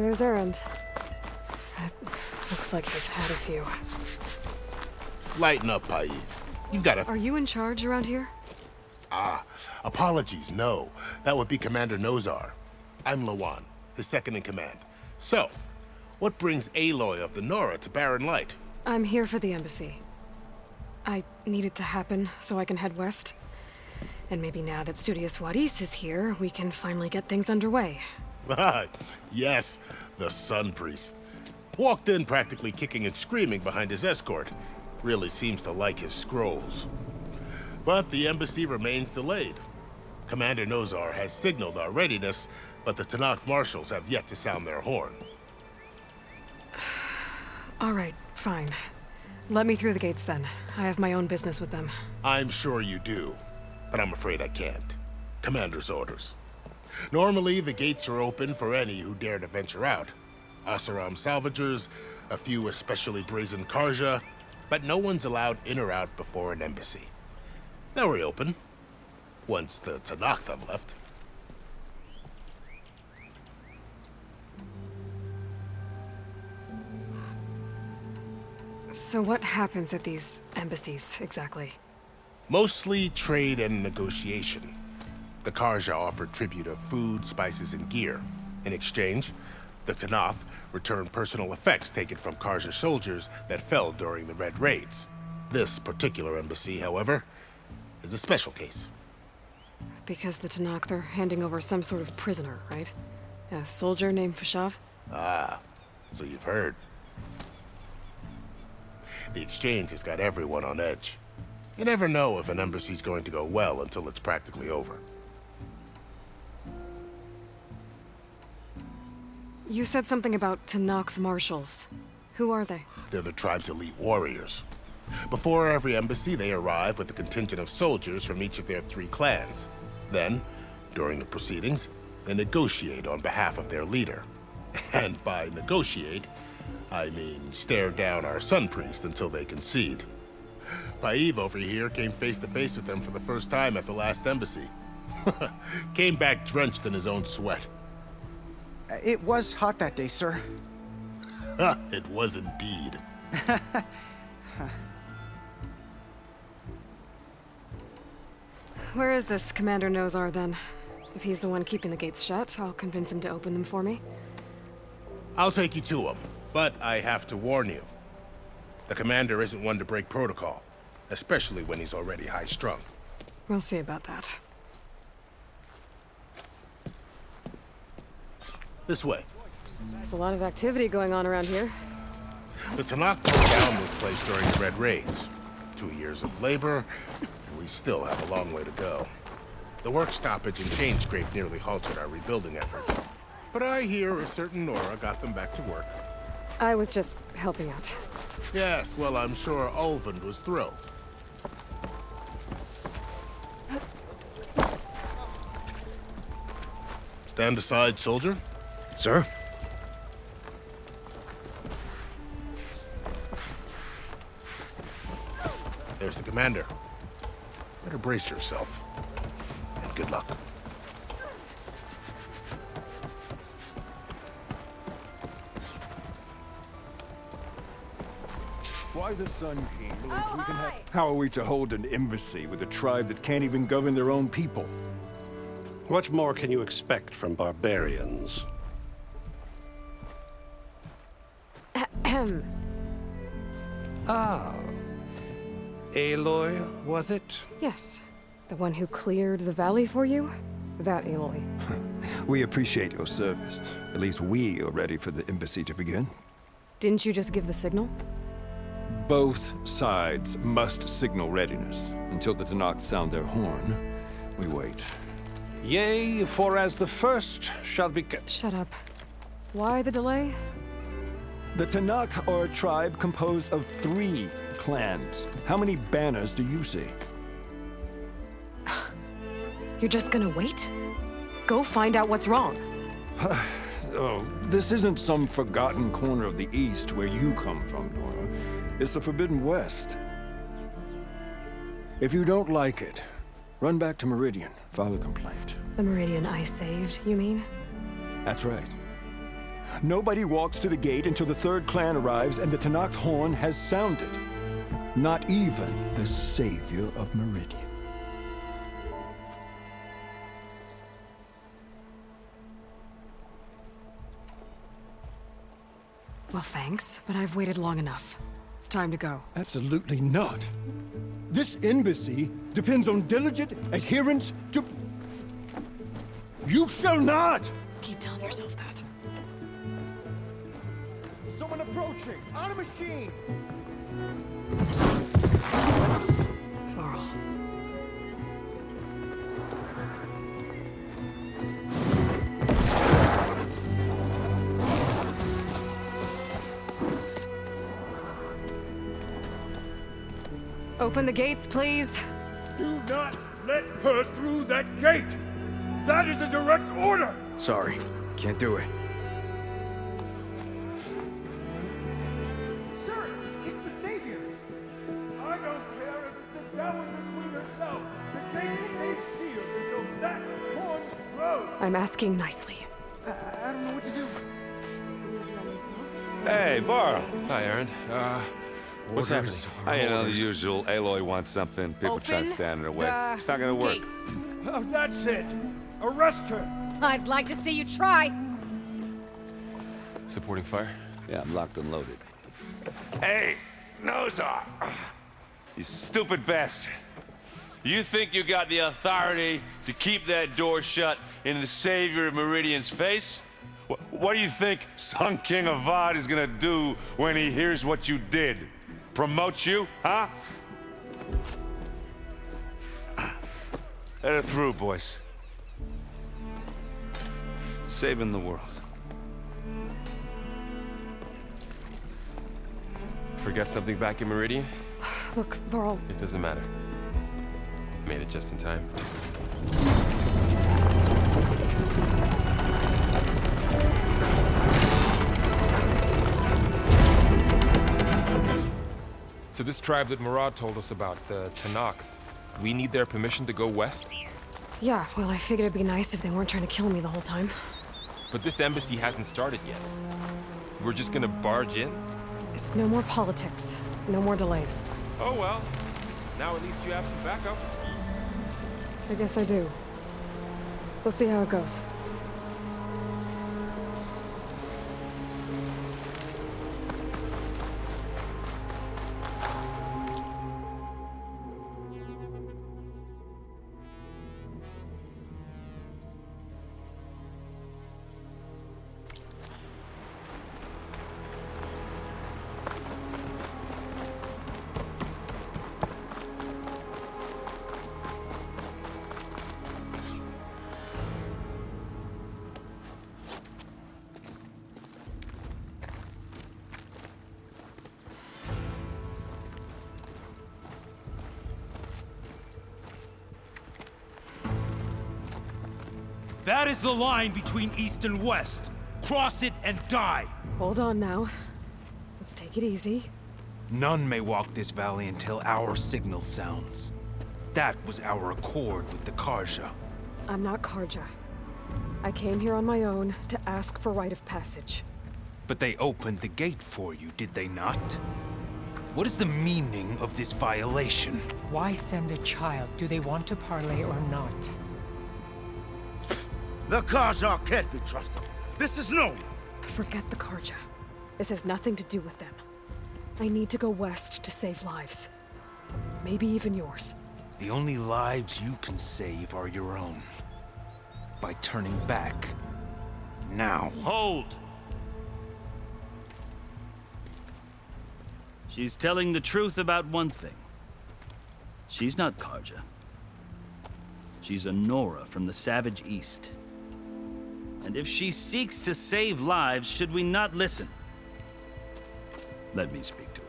there's Erend. Looks like he's had a few. Lighten up, Paid. You've got a... Are you in charge around here? Apologies, no. That would be Commander Nozar. I'm Lawan, his second-in-command. So, what brings Aloy of the Nora to Barren Light? I'm here for the embassy. I need it to happen so I can head west. And maybe now that Studious Vuadis is here, we can finally get things underway. Yes, the Sun Priest. Walked in practically kicking and screaming behind his escort. Really seems to like his scrolls. But the embassy remains delayed. Commander Nozar has signaled our readiness, but the Talanah marshals have yet to sound their horn. All right, fine. Let me through the gates then. I have my own business with them. I'm sure you do, but I'm afraid I can't. Commander's orders. Normally, the gates are open for any who dare to venture out. Asaram salvagers, a few especially brazen Karja, but no one's allowed in or out before an embassy. They'll reopen, once the Talanah have left. So what happens at these embassies, exactly? Mostly trade and negotiation. The Karja offer tribute of food, spices, and gear. In exchange, the Talanah return personal effects taken from Karja soldiers that fell during the Red Raids. This particular embassy, however, is a special case. Because the Talanah are handing over some sort of prisoner, right? A soldier named Fashav? Ah, so you've heard. The exchange has got everyone on edge. You never know if an embassy's going to go well until it's practically over. You said something about Talanah marshals. Who are they? They're the tribe's elite warriors. Before every embassy, they arrive with a contingent of soldiers from each of their 3 clans. Then, during the proceedings, they negotiate on behalf of their leader. And by negotiate, I mean stare down our Sun Priest until they concede. Paid over here came face to face with them for the first time at the last embassy. Came back drenched in his own sweat. It was hot that day, sir. It was indeed. Where is this Commander Nozar, then? If he's the one keeping the gates shut, I'll convince him to open them for me. I'll take you to him, but I have to warn you. The commander isn't one to break protocol, especially when he's already high-strung. We'll see about that. This way. There's a lot of activity going on around here. The Talanah broke down this place during the Red Raids. 2 years of labor, and we still have a long way to go. The work stoppage and chain scrape nearly halted our rebuilding efforts. But I hear a certain Nora got them back to work. I was just helping out. Yes, well, I'm sure Ulvund was thrilled. Stand aside, soldier. Sir? There's the commander. Better brace yourself. And good luck. Why the Sun King believes we can have... How are we to hold an embassy with a tribe that can't even govern their own people? What more can you expect from barbarians? Ahem. Ah. Aloy, was it? Yes. The one who cleared the valley for you? That Aloy. We appreciate your service. At least we are ready for the embassy to begin. Didn't you just give the signal? Both sides must signal readiness. Until the Talanah sound their horn, we wait. Yea, for as the first shall be... Shut up. Why the delay? The Talanah are a tribe composed of 3 clans. How many banners do you see? You're just gonna wait? Go find out what's wrong. Oh, this isn't some forgotten corner of the East where you come from, Nora. It's the Forbidden West. If you don't like it, run back to Meridian, file a complaint. The Meridian I saved, you mean? That's right. Nobody walks to the gate until the third clan arrives and the Tanakh horn has sounded. Not even the savior of Meridian. Well, thanks, but I've waited long enough. It's time to go. Absolutely not. This embassy depends on diligent adherence to... You shall not! Keep telling yourself that. Someone approaching! On a machine! Varl. Open the gates, please. Do not let her through that gate! That is a direct order! Sorry, can't do it. Sir, it's the Savior! I don't care if it's the Dowager Queen herself! The gate will be sealed until that horn blows! I'm asking nicely. I don't know what to do. Hey, Varl. Hi, Erend. What's happening? I know the usual. Aloy wants something. People try to stand in her way. It's not gonna work. Gates. Oh, that's it! Arrest her! I'd like to see you try. Supporting fire? Yeah, I'm locked and loaded. Hey, Nozar! You stupid bastard. You think you got the authority to keep that door shut in the savior of Meridian's face? What do you think Sun King Avad is gonna do when he hears what you did? Promote you, huh? Let her through, boys. Saving the world. Forget something back in Meridian? Look, Varl, It doesn't matter. Made it just in time. So this tribe that Murad told us about, the Tanakh, we need their permission to go west? yeah, well, I figured it'd be nice if they weren't trying to kill me the whole time. But this embassy hasn't started yet. We're just gonna barge in? It's no more politics. No more delays. Oh well. Now at least you have some backup. I guess I do. We'll see how it goes. That is the line between East and West. Cross it and die. Hold on now. Let's take it easy. None may walk this valley until our signal sounds. That was our accord with the Karja. I'm not Karja. I came here on my own to ask for rite of passage. But they opened the gate for you, did they not? What is the meaning of this violation? Why send a child? Do they want to parley or not? The Karja can't be trusted. This is known. Forget the Karja. This has nothing to do with them. I need to go west to save lives. Maybe even yours. The only lives you can save are your own. By turning back. Now. Hold! She's telling the truth about one thing. She's not Karja. She's a Nora from the Savage East. And if she seeks to save lives, should we not listen? Let me speak to her.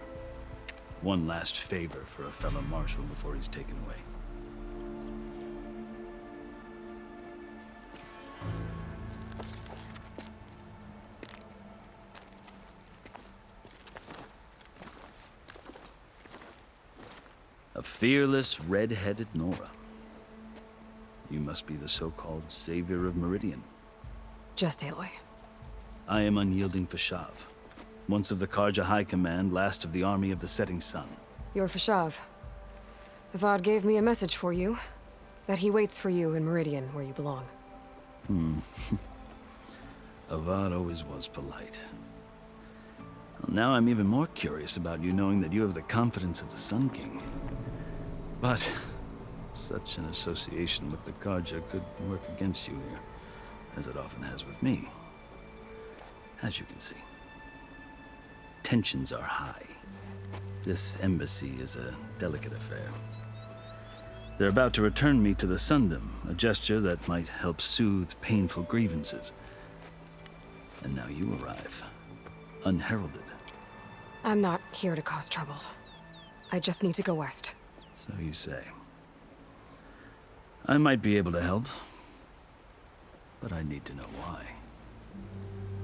One last favor for a fellow marshal before he's taken away. A fearless, red-headed Nora. You must be the so-called savior of Meridian. Just Aloy. I am unyielding Fashav, once of the Karja High Command, last of the Army of the Setting Sun. You're Fashav. Avad gave me a message for you. That he waits for you in Meridian, where you belong. Avad always was polite. Well, now I'm even more curious about you knowing that you have the confidence of the Sun King. But such an association with the Karja could work against you here, as it often has with me. As you can see, tensions are high. This embassy is a delicate affair. They're about to return me to the Sundom, a gesture that might help soothe painful grievances. And now you arrive, unheralded. I'm not here to cause trouble. I just need to go west. So you say. I might be able to help, but I need to know why.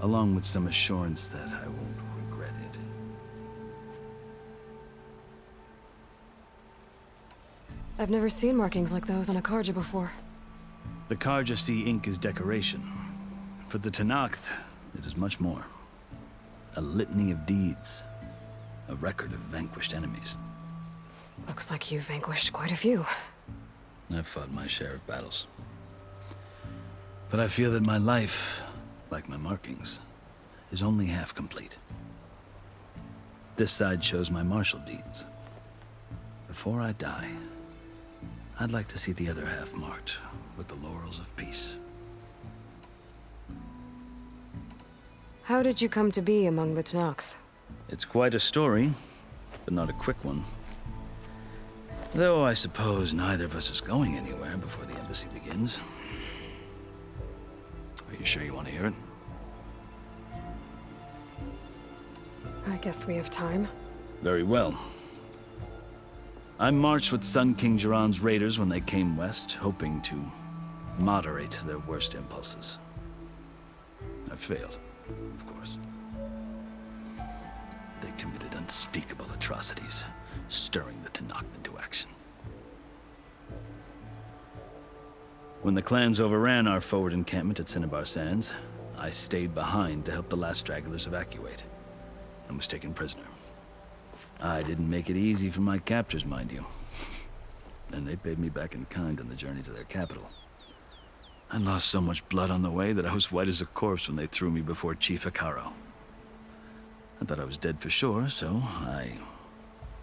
Along with some assurance that I won't regret it. I've never seen markings like those on a Karja before. The Karja see ink as decoration. For the Tanakh, it is much more. A litany of deeds. A record of vanquished enemies. Looks like you've vanquished quite a few. I've fought my share of battles. But I feel that my life, like my markings, is only half complete. This side shows my martial deeds. Before I die, I'd like to see the other half marked with the laurels of peace. How did you come to be among the Tanakh? It's quite a story, but not a quick one. Though I suppose neither of us is going anywhere before the embassy begins. Are you sure you want to hear it? I guess we have time. Very well. I marched with Sun King Jiran's raiders when they came west, hoping to moderate their worst impulses. I failed, of course. They committed unspeakable atrocities, stirring the Tanakh into action. When the clans overran our forward encampment at Cinnabar Sands, I stayed behind to help the last stragglers evacuate, and was taken prisoner. I didn't make it easy for my captors, mind you. And they paid me back in kind on the journey to their capital. I lost so much blood on the way that I was white as a corpse when they threw me before Chief Hekarro. I thought I was dead for sure, so I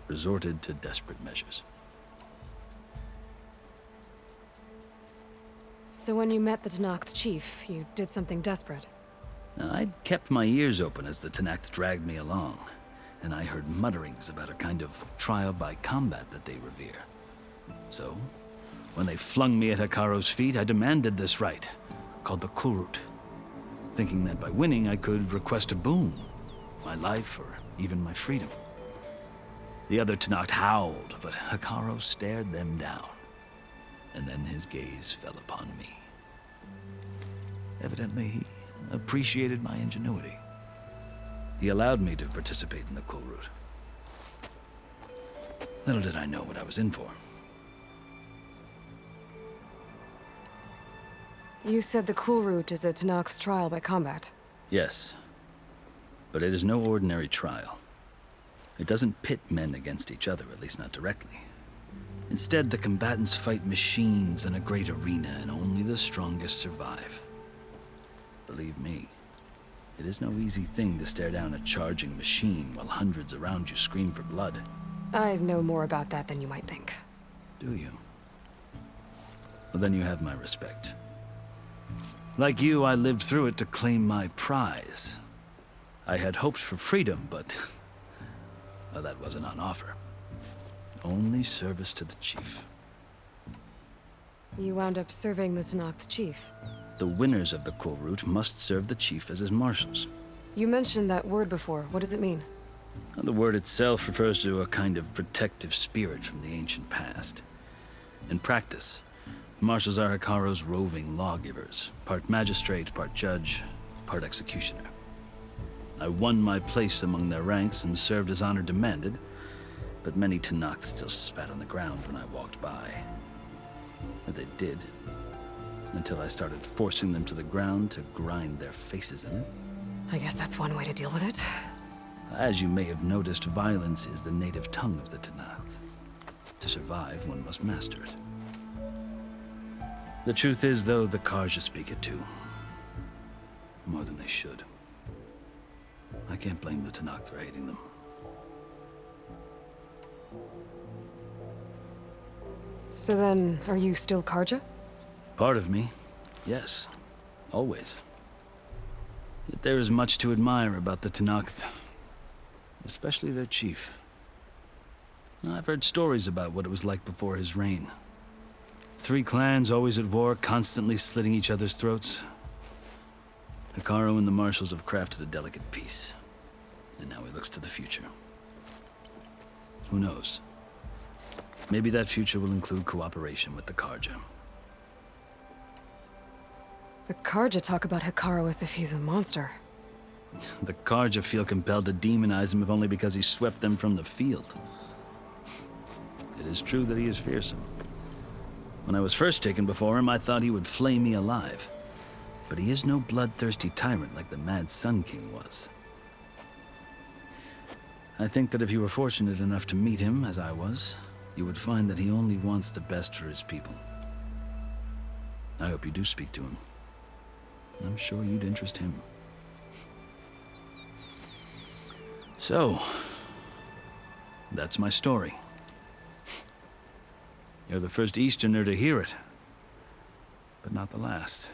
resorted to desperate measures. So when you met the Tanakh chief, you did something desperate? I'd kept my ears open as the Tanakh dragged me along, and I heard mutterings about a kind of trial by combat that they revere. So, when they flung me at Hekarro's feet, I demanded this rite, called the Kulrut, thinking that by winning I could request a boon, my life or even my freedom. The other Tanakh howled, but Hekarro stared them down, and then his gaze fell upon me. Evidently, he appreciated my ingenuity. He allowed me to participate in the Kulrut. Little did I know what I was in for. You said the Kulrut is a Tanakh's trial by combat. Yes, but it is no ordinary trial. It doesn't pit men against each other, at least not directly. Instead, the combatants fight machines in a great arena, and only the strongest survive. Believe me, it is no easy thing to stare down a charging machine while hundreds around you scream for blood. I know more about that than you might think. Do you? Well, then you have my respect. Like you, I lived through it to claim my prize. I had hopes for freedom, but well, that wasn't on offer. Only service to the chief. You wound up serving the Tanakh chief. The winners of the Kulrut must serve the chief as his marshals. You mentioned that word before. What does it mean? The word itself refers to a kind of protective spirit from the ancient past. In practice, marshals are Hekarro's roving lawgivers, part magistrate, part judge, part executioner. I won my place among their ranks and served as honor demanded, but many Tanakh still spat on the ground when I walked by. And they did, until I started forcing them to the ground to grind their faces in it. I guess that's one way to deal with it. As you may have noticed, violence is the native tongue of the Talanah. To survive, one must master it. The truth is, though, the Karja speak it too. More than they should. I can't blame the Talanah for hating them. So then, are you still Karja? Part of me, yes. Always. Yet there is much to admire about the Talanah. Especially their chief. I've heard stories about what it was like before his reign. 3 clans always at war, constantly slitting each other's throats. Hekarro and the marshals have crafted a delicate peace. And now he looks to the future. Who knows? Maybe that future will include cooperation with the Karja. The Karja talk about Hekarro as if he's a monster. The Karja feel compelled to demonize him if only because he swept them from the field. It is true that he is fearsome. When I was first taken before him, I thought he would flay me alive. But he is no bloodthirsty tyrant like the Mad Sun King was. I think that if you were fortunate enough to meet him, as I was, you would find that he only wants the best for his people. I hope you do speak to him. I'm sure you'd interest him. So, that's my story. You're the first Easterner to hear it, but not the last.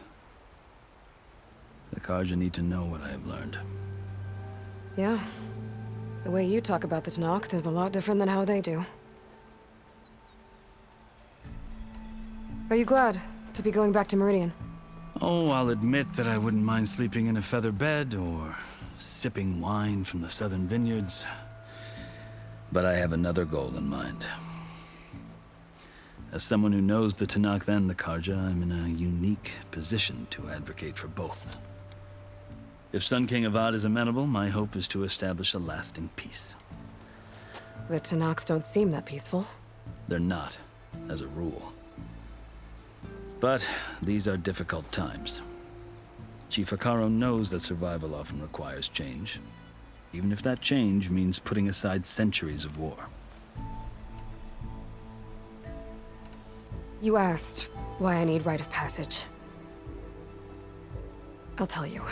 The Karja need to know what I have learned. Yeah. The way you talk about the Talanah is a lot different than how they do. Are you glad to be going back to Meridian? Oh, I'll admit that I wouldn't mind sleeping in a feather bed or sipping wine from the southern vineyards. But I have another goal in mind. As someone who knows the Talanah and the Karja, I'm in a unique position to advocate for both. If Sun King Avad is amenable, my hope is to establish a lasting peace. The Talanah don't seem that peaceful. They're not, as a rule. But these are difficult times. Chief Hekarro knows that survival often requires change, even if that change means putting aside centuries of war. You asked why I need rite of passage. I'll tell you,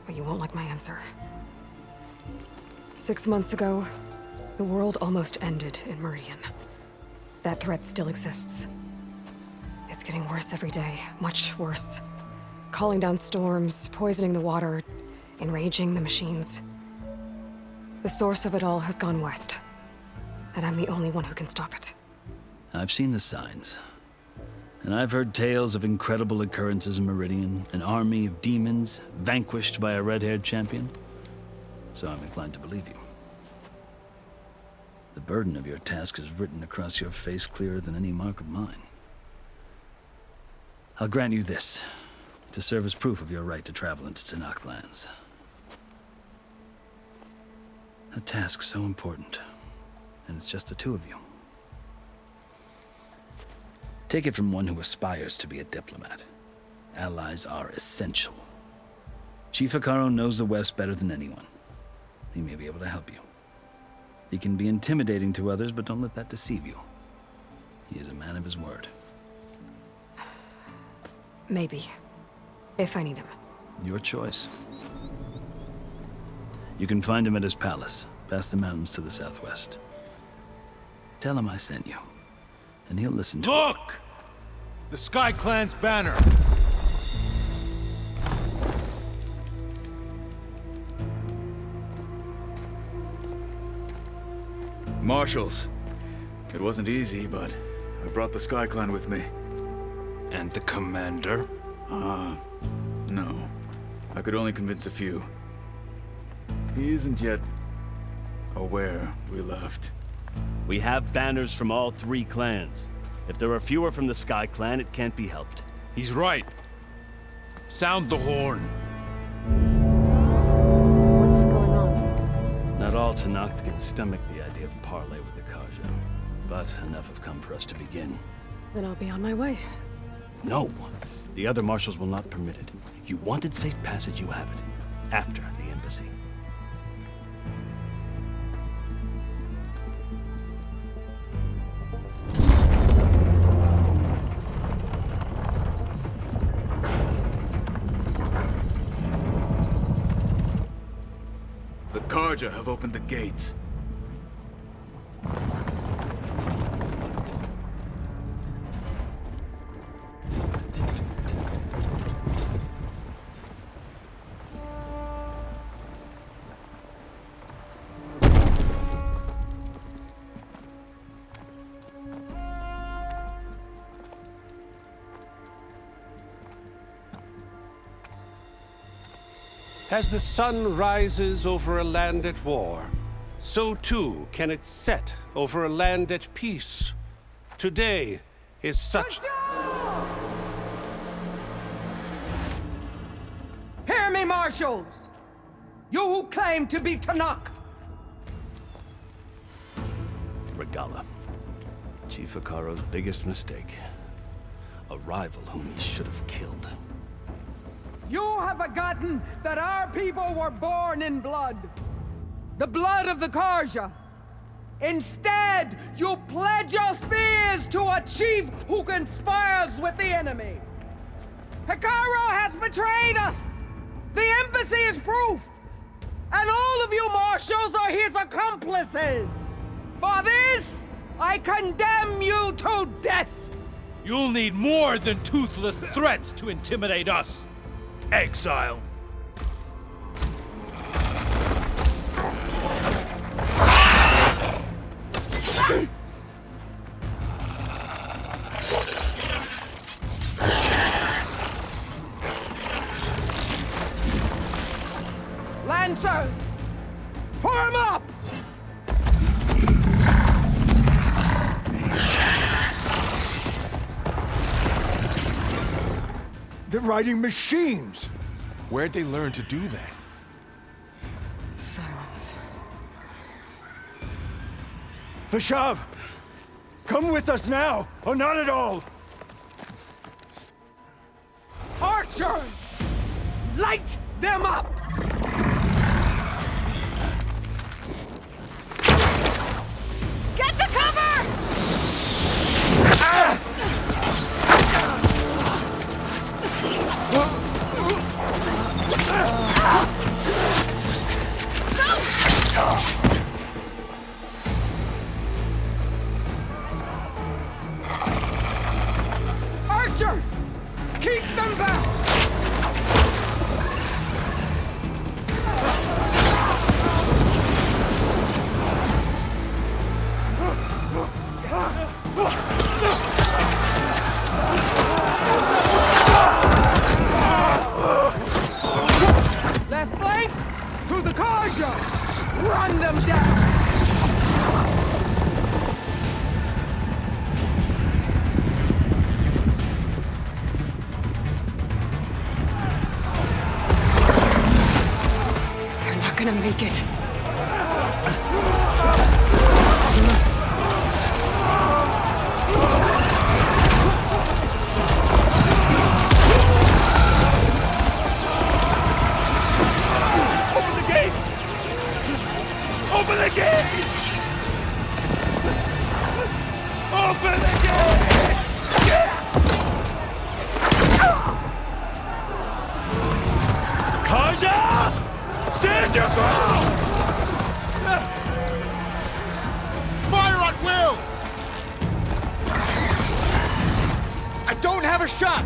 but you won't like my answer. 6 months ago, the world almost ended in Meridian. That threat still exists. It's getting worse every day, much worse. Calling down storms, poisoning the water, enraging the machines. The source of it all has gone west, and I'm the only one who can stop it. I've seen the signs. And I've heard tales of incredible occurrences in Meridian, an army of demons vanquished by a red-haired champion. So I'm inclined to believe you. The burden of your task is written across your face clearer than any mark of mine. I'll grant you this, to serve as proof of your right to travel into Talanah lands. A task so important, and it's just the 2 of you. Take it from one who aspires to be a diplomat. Allies are essential. Chief Hekarro knows the West better than anyone. He may be able to help you. He can be intimidating to others, but don't let that deceive you. He is a man of his word. Maybe. If I need him. Your choice. You can find him at his palace, past the mountains to the southwest. Tell him I sent you, and he'll listen to Look! The Sky Clan's banner! Marshals. It wasn't easy, but I brought the Sky Clan with me. And the commander? No. I could only convince a few. He isn't yet aware we left. We have banners from all 3 clans. If there are fewer from the Sky Clan, it can't be helped. He's right. Sound the horn. What's going on? Not all Talanah can stomach the idea of parley with the Karja, but enough have come for us to begin. Then I'll be on my way. No, the other marshals will not permit it. You wanted safe passage, you have it. after the embassy. The Carja have opened the gates. As the sun rises over a land at war, so too can it set over a land at peace. Today is such... Hear me, marshals! You who claim to be Talanah! Regalla. Chief Hekarro's biggest mistake. A rival whom he should have killed. You have forgotten that our people were born in blood. The blood of the Carja. Instead, you pledge your spears to a chief who conspires with the enemy. Hekarro has betrayed us! The embassy is proof! And all of you marshals are his accomplices! For this, I condemn you to death! You'll need more than toothless threats to intimidate us. Exile. Lancers! Form up! They're riding machines! Where'd they learn to do that? Silence. Vashav! Come with us now, or not at all! Archers! Light them up! Get to cover! Archers! Keep them back! Left flank to the Carja! Run them down! They're not gonna make it. Open the gates! Open the gates! Open the gates! Carja! Stand your ground! Fire at will! I don't have a shot!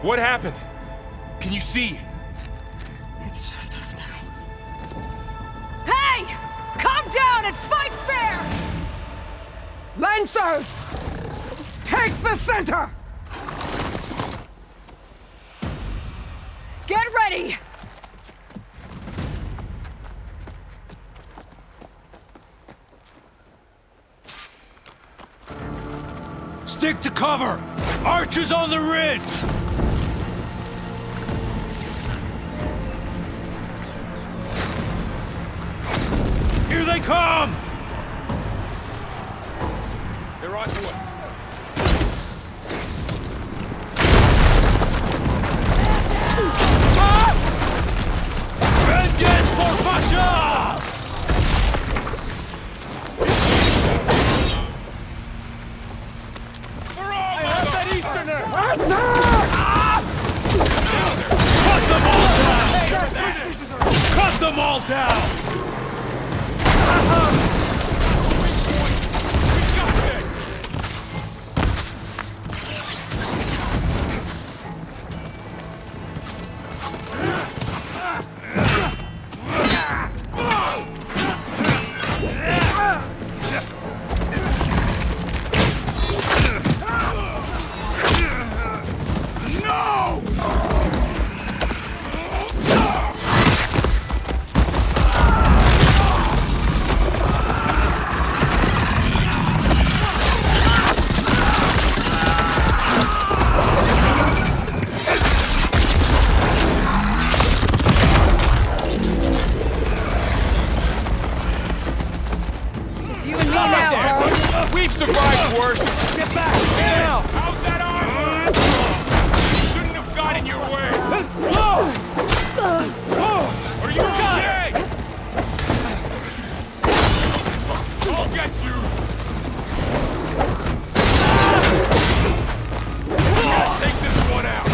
What happened? Can you see? It's just us now. Hey! Calm down and fight fair! Lancers! Take the center! Get ready! Stick to cover! Archers on the ridge! Here they come! They're on to us. Vengeance for Pasha! Cut them all down! We've survived worse. Get back! Now! How's that armor? Shouldn't have got in your way. Are you okay? I'll get you. I'm gonna take this one out.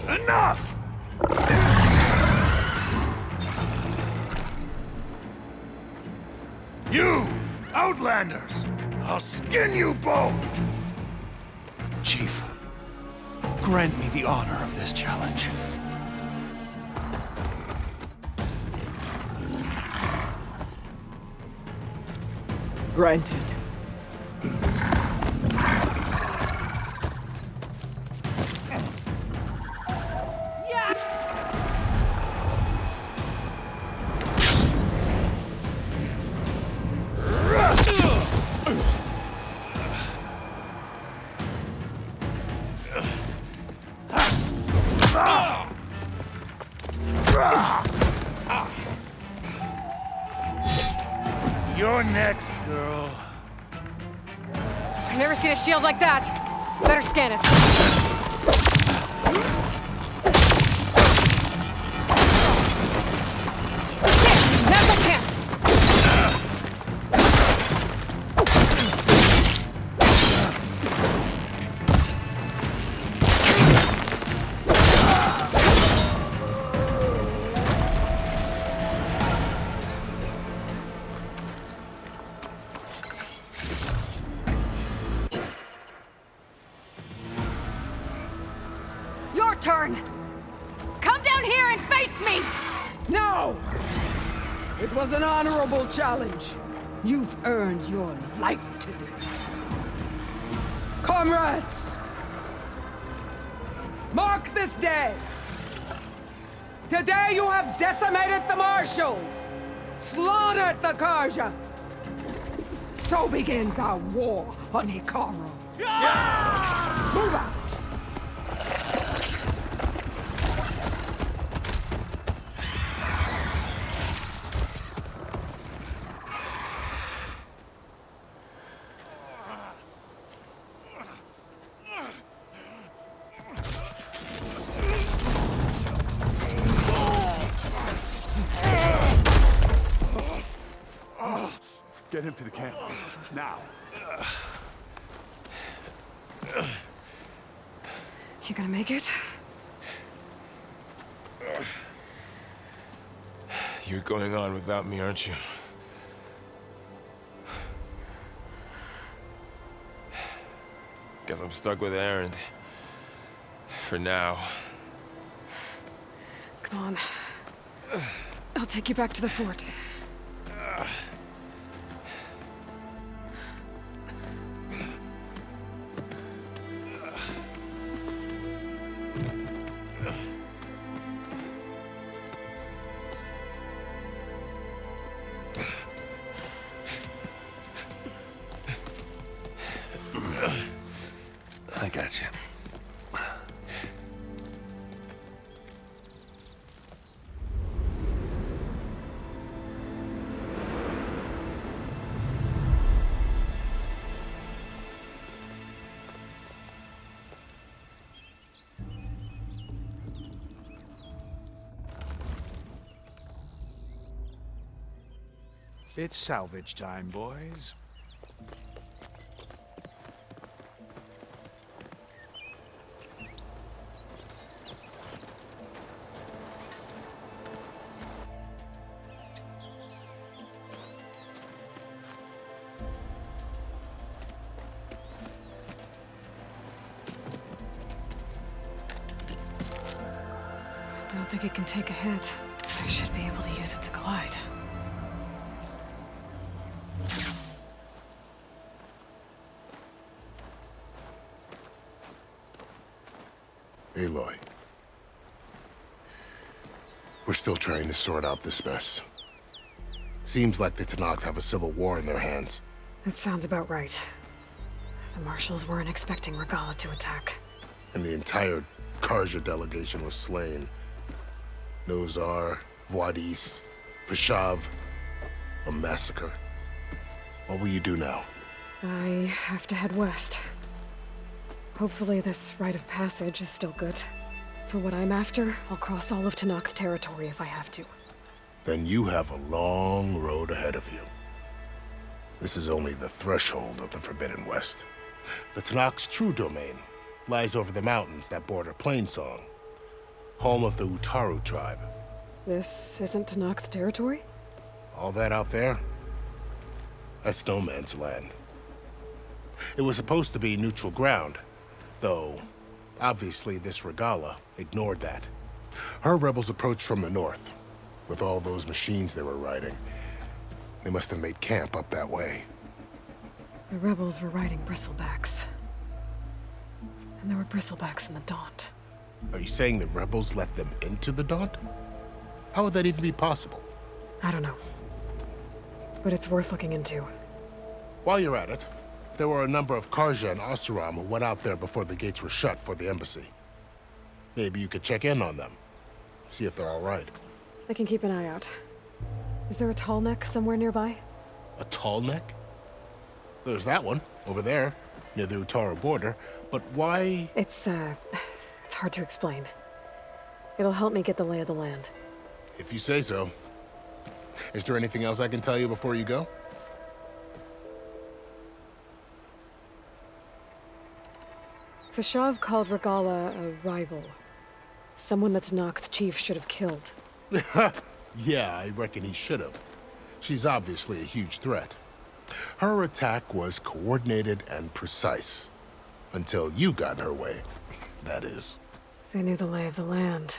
Enough! You, Outlanders! I'll skin you both! Chief, grant me the honor of this challenge. Granted. You're next, girl. I've never seen a shield like that. Better scan it. Now's my chance. Your turn! Come down here and face me! No! It was an honorable challenge. You've earned your life today. Comrades! Mark this day! Today you have decimated the marshals! Slaughtered the Karja! So begins our war on Hekarro. Move out! Get him to the camp. Now. You gonna make it? You're going on without me, aren't you? Guess I'm stuck with Erend. For now. Come on. I'll take you back to the fort. I got you. It's salvage time, boys. I don't think it can take a hit. I should be able to use it to glide. Aloy. We're still trying to sort out this mess. Seems like the Talanah have a civil war in their hands. That sounds about right. The marshals weren't expecting Regalla to attack. And the entire Karja delegation was slain. Nozar, Vuadis, Vashav, a massacre. What will you do now? I have to head west. Hopefully this rite of passage is still good. For what I'm after, I'll cross all of Tanakh's territory if I have to. Then you have a long road ahead of you. This is only the threshold of the Forbidden West. The Tanakh's true domain lies over the mountains that border Plainsong, home of the Utaru tribe. This isn't Tanakh's territory? All that out there? That's no man's land. It was supposed to be neutral ground, though obviously this Regalla ignored that. Her rebels approached from the north, with all those machines they were riding. They must have made camp up that way. The rebels were riding bristlebacks. And there were bristlebacks in the Daunt. Are you saying the rebels let them into the Daunt? How would that even be possible? I don't know. But it's worth looking into. While you're at it, there were a number of Karja and Oseram who went out there before the gates were shut for the embassy. Maybe you could check in on them. See if they're all right. I can keep an eye out. Is there a tall neck somewhere nearby? A tall neck? There's that one, over there, near the Utaru border. But why? It's hard to explain. It'll help me get the lay of the land. If you say so. Is there anything else I can tell you before you go? Vashav called Regalla a rival. Someone that Tanakh's chief should have killed. Yeah, I reckon he should have. She's obviously a huge threat. Her attack was coordinated and precise. Until you got in her way, that is. They knew the lay of the land.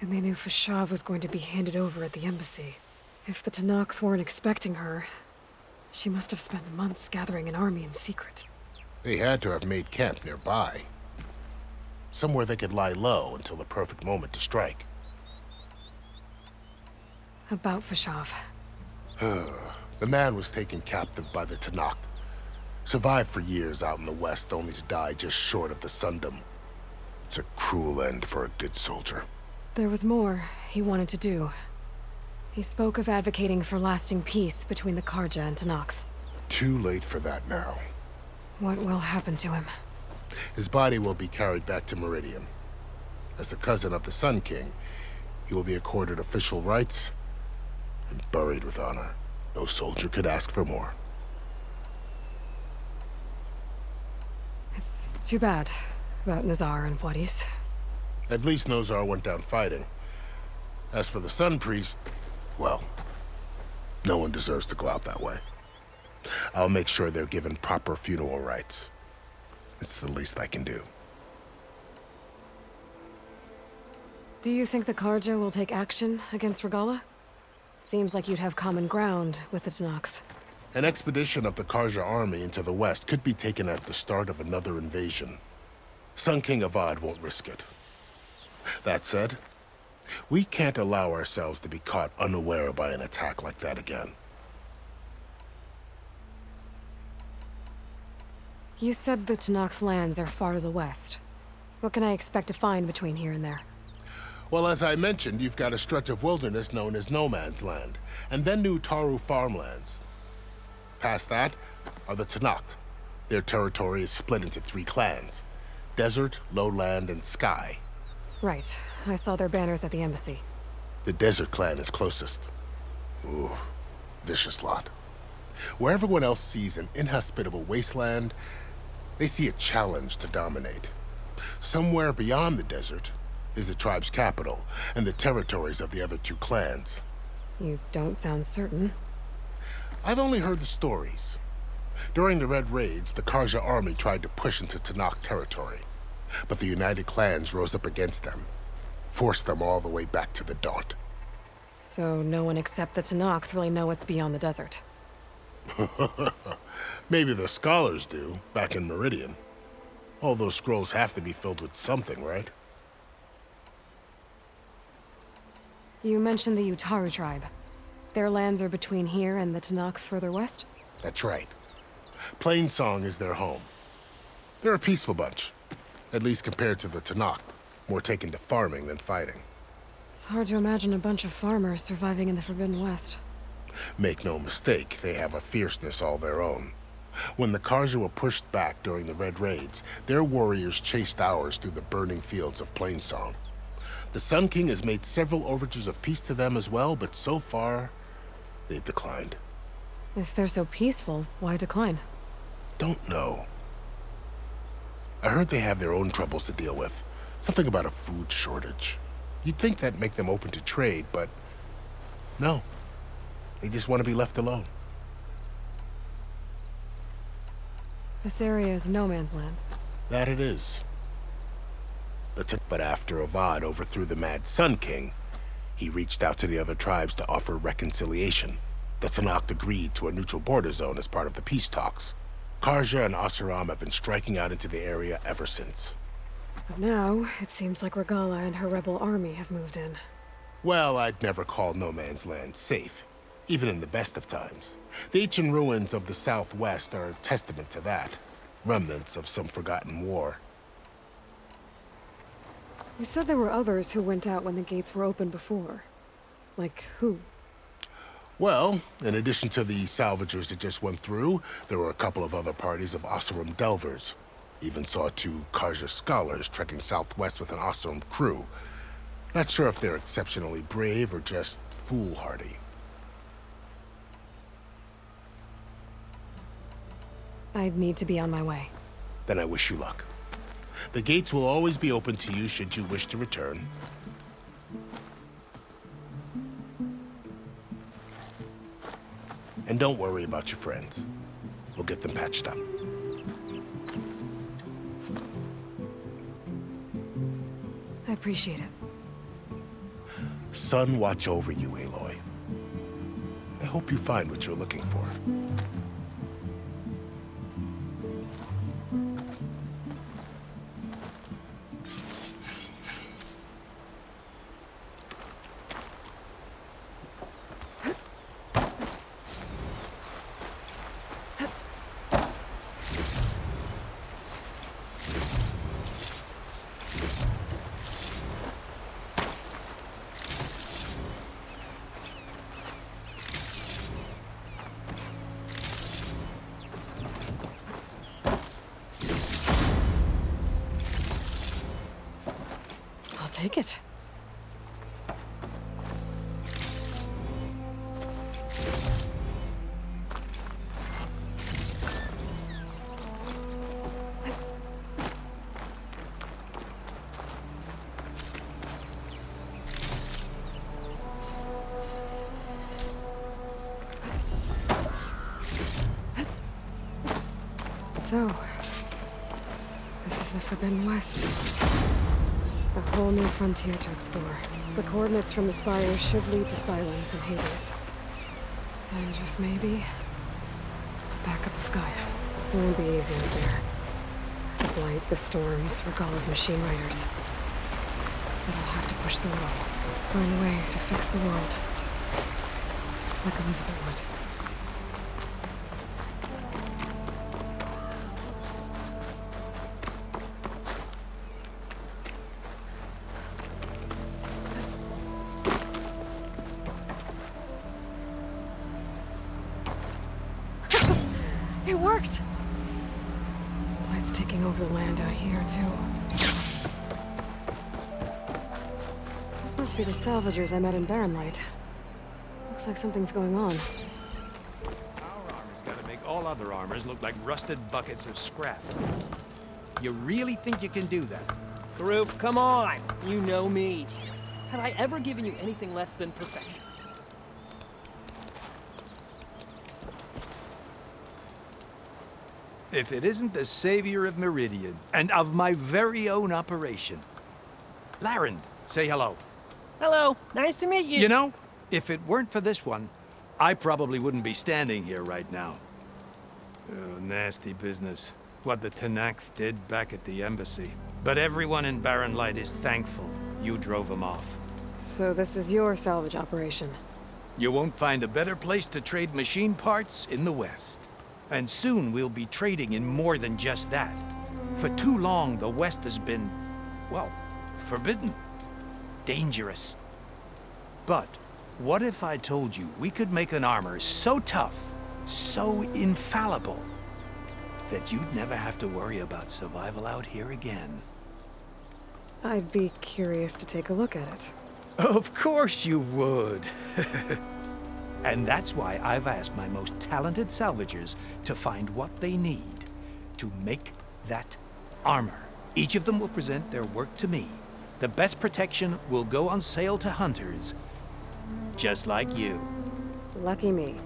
And they knew Vashav was going to be handed over at the embassy. If the Talanah weren't expecting her, she must have spent months gathering an army in secret. They had to have made camp nearby. Somewhere they could lie low until the perfect moment to strike. About Vashav. The man was taken captive by the Talanah. Survived for years out in the west, only to die just short of the Sundom. It's a cruel end for a good soldier. There was more he wanted to do. He spoke of advocating for lasting peace between the Karja and Talanah. Too late for that now. What will happen to him? His body will be carried back to Meridian. As a cousin of the Sun King, he will be accorded official rights and buried with honor. No soldier could ask for more. It's too bad about Nazar and Vuadis. At least Nozar went down fighting. As for the Sun Priest, well, no one deserves to go out that way. I'll make sure they're given proper funeral rites. It's the least I can do. Do you think the Carja will take action against Regalla? Seems like you'd have common ground with the Tenakth. An expedition of the Carja army into the west could be taken as the start of another invasion. Sun King Avad won't risk it. That said, we can't allow ourselves to be caught unaware by an attack like that again. You said the Tenakth lands are far to the west. What can I expect to find between here and there? Well, as I mentioned, you've got a stretch of wilderness known as No Man's Land, and then New Taru farmlands. Past that are the Tenakth. Their territory is split into 3 clans: Desert, Lowland, and Sky. Right. I saw their banners at the embassy. The Desert clan is closest. Ooh, vicious lot. Where everyone else sees an inhospitable wasteland, they see a challenge to dominate. Somewhere beyond the desert is the tribe's capital and the territories of the other 2 clans. You don't sound certain. I've only heard the stories. During the Red Raids, the Carja army tried to push into Tenakth territory, but the United Clans rose up against them, forced them all the way back to the Daunt. So no one except the Tenakth really know what's beyond the desert. Maybe the scholars do, back in Meridian. All those scrolls have to be filled with something, right? You mentioned the Utaru tribe. Their lands are between here and the Tenakth further west? That's right. Plainsong is their home. They're a peaceful bunch, at least compared to the Tenakth, more taken to farming than fighting. It's hard to imagine a bunch of farmers surviving in the Forbidden West. Make no mistake, they have a fierceness all their own. When the Carja were pushed back during the Red Raids, their warriors chased ours through the burning fields of Plainsong. The Sun King has made several overtures of peace to them as well, but so far, they've declined. If they're so peaceful, why decline? Don't know. I heard they have their own troubles to deal with. Something about a food shortage. You'd think that'd make them open to trade, but no. They just want to be left alone. This area is no man's land. That it is. But after Avad overthrew the Mad Sun King, he reached out to the other tribes to offer reconciliation. The Tenakth agreed to a neutral border zone as part of the peace talks. Carja and Oseram have been striking out into the area ever since. But now, it seems like Regalla and her rebel army have moved in. Well, I'd never call No Man's Land safe, even in the best of times. The ancient ruins of the Southwest are a testament to that. Remnants of some forgotten war. You said there were others who went out when the gates were open before. Like who? Well, in addition to the salvagers that just went through, there were a couple of other parties of Oseram delvers. Even saw 2 Carja scholars trekking southwest with an Oseram crew. Not sure if they're exceptionally brave or just foolhardy. I'd need to be on my way. Then I wish you luck. The gates will always be open to you should you wish to return. And don't worry about your friends. We'll get them patched up. I appreciate it. Sun watch over you, Aloy. I hope you find what you're looking for. Take it. So, this is the Forbidden West. A whole new frontier to explore. The coordinates from the spires should lead to Sylens and Hades. And just maybe, backup of Gaia. It won't be easy out there. The Blight, the Storms, Regalla's machine riders. But I'll have to push through it all. Find a way to fix the world. Like Elizabeth would. It worked! Blight's taking over the land out here, too. This must be the salvagers I met in Barren Light. Looks like something's going on. Our armor's gotta make all other armors look like rusted buckets of scrap. You really think you can do that? Karoof, come on! You know me. Have I ever given you anything less than perfection? If it isn't the savior of Meridian, and of my very own operation. Erend, say hello. Hello, nice to meet you. You know, if it weren't for this one, I probably wouldn't be standing here right now. Oh, nasty business. What the Talanah did back at the embassy. But everyone in Barren Light is thankful you drove them off. So this is your salvage operation? You won't find a better place to trade machine parts in the West. And soon we'll be trading in more than just that. For too long, the West has been, well, forbidden. Dangerous. But what if I told you we could make an armor so tough, so infallible, that you'd never have to worry about survival out here again? I'd be curious to take a look at it. Of course you would. And that's why I've asked my most talented salvagers to find what they need to make that armor. Each of them will present their work to me. The best protection will go on sale to hunters, just like you. Lucky me.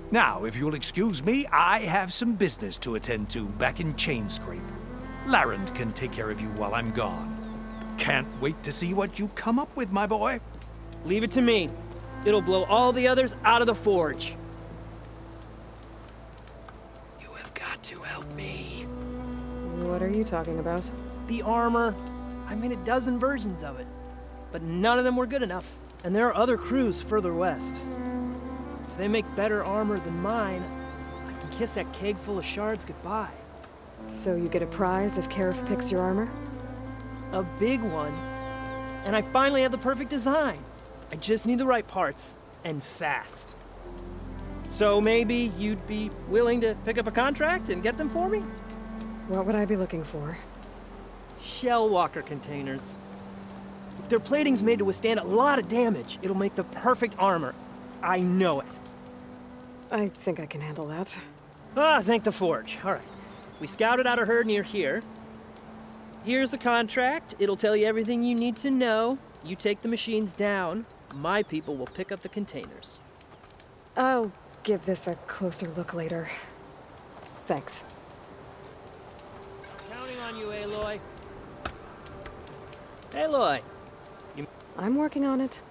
Now, if you'll excuse me, I have some business to attend to back in Chainscrape. Erend can take care of you while I'm gone. Can't wait to see what you come up with, my boy. Leave it to me. It'll blow all the others out of the forge. You have got to help me. What are you talking about? The armor. I made a dozen versions of it, but none of them were good enough. And there are other crews further west. If they make better armor than mine, I can kiss that keg full of shards goodbye. So you get a prize if Karif picks your armor? A big one. And I finally have the perfect design. I just need the right parts, and fast. So maybe you'd be willing to pick up a contract and get them for me? What would I be looking for? Shell walker containers. Their plating's made to withstand a lot of damage. It'll make the perfect armor. I know it. I think I can handle that. Ah, thank the forge. All right. We scouted out a herd near here. Here's the contract. It'll tell you everything you need to know. You take the machines down. My people will pick up the containers. I'll give this a closer look later. Thanks. Counting on you, Aloy. Aloy. I'm working on it.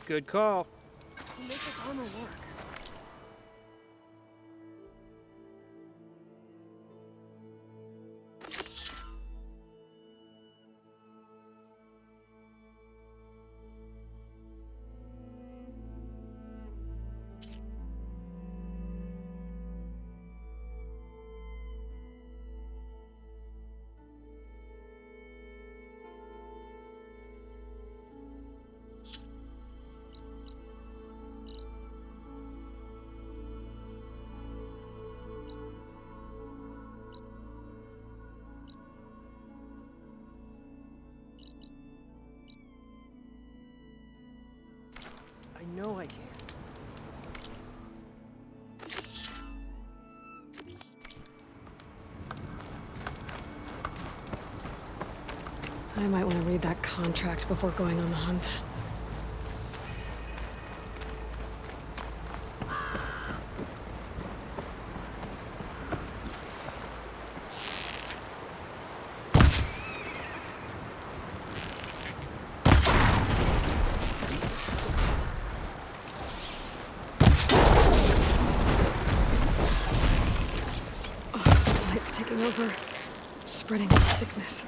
Good call. We'll make this armor work. know I can. I might want to read that contract before going on the hunt. Oh, light's taking over, spreading sickness.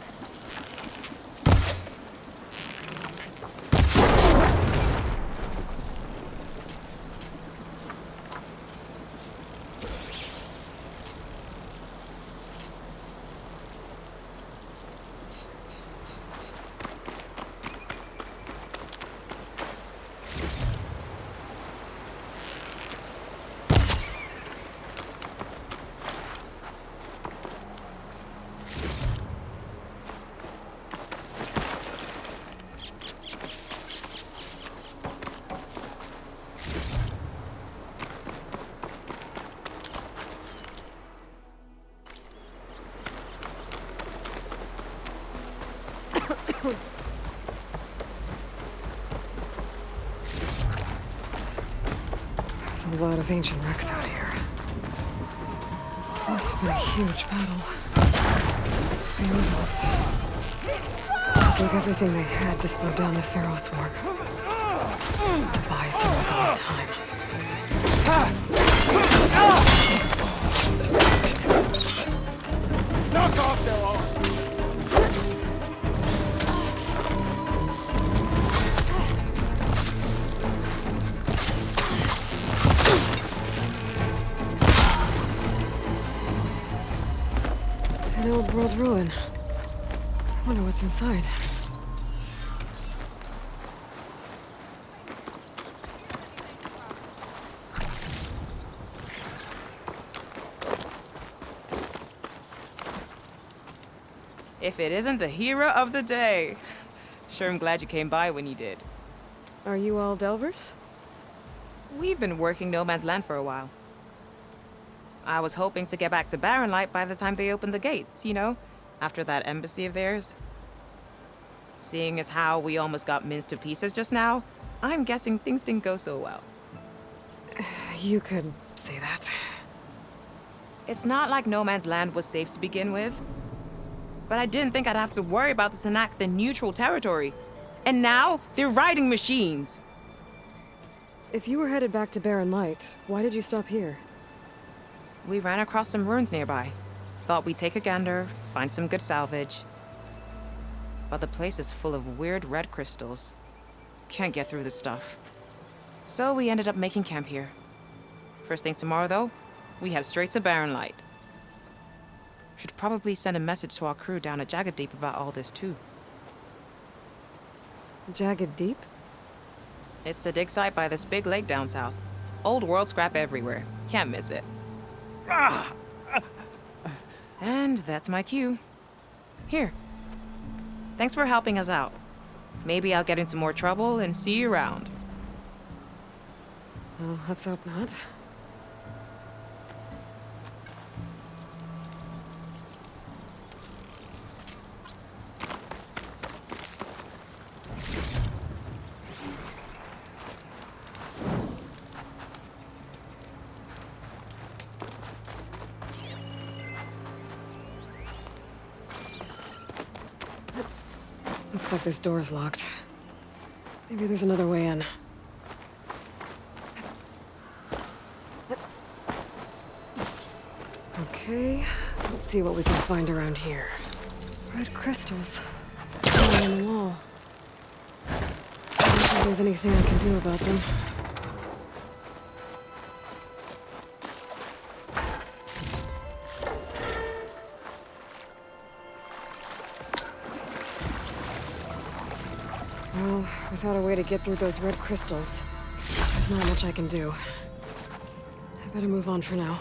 There's a lot of ancient wrecks out here. Must have been a huge battle. The Uthid gave everything they had to slow down the Pharaoh swarm. Buy some of their time. Knock off their arms! An old world ruin. I wonder what's inside. If it isn't the hero of the day. Sure, I'm glad you came by when you did. Are you all Delvers? We've been working No Man's Land for a while. I was hoping to get back to Barren Light by the time they opened the gates, you know? After that embassy of theirs. Seeing as how we almost got minced to pieces just now, I'm guessing things didn't go so well. You could say that. It's not like No Man's Land was safe to begin with. But I didn't think I'd have to worry about the Talanah, the neutral territory. And now, they're riding machines. If you were headed back to Barren Light, why did you stop here? We ran across some ruins nearby. Thought we'd take a gander, find some good salvage. But the place is full of weird red crystals. Can't get through the stuff. So we ended up making camp here. First thing tomorrow, though, we head straight to Barren Light. Should probably send a message to our crew down at Jagged Deep about all this, too. Jagged Deep? It's a dig site by this big lake down south. Old world scrap everywhere. Can't miss it. And that's my cue. Here. Thanks for helping us out. Maybe I'll get into more trouble and see you around. Well, let's hope not. Looks like this door's locked. Maybe there's another way in. Okay, let's see what we can find around here. Red crystals. On the wall. I don't think there's anything I can do about them. Well, without a way to get through those red crystals, there's not much I can do. I better move on for now.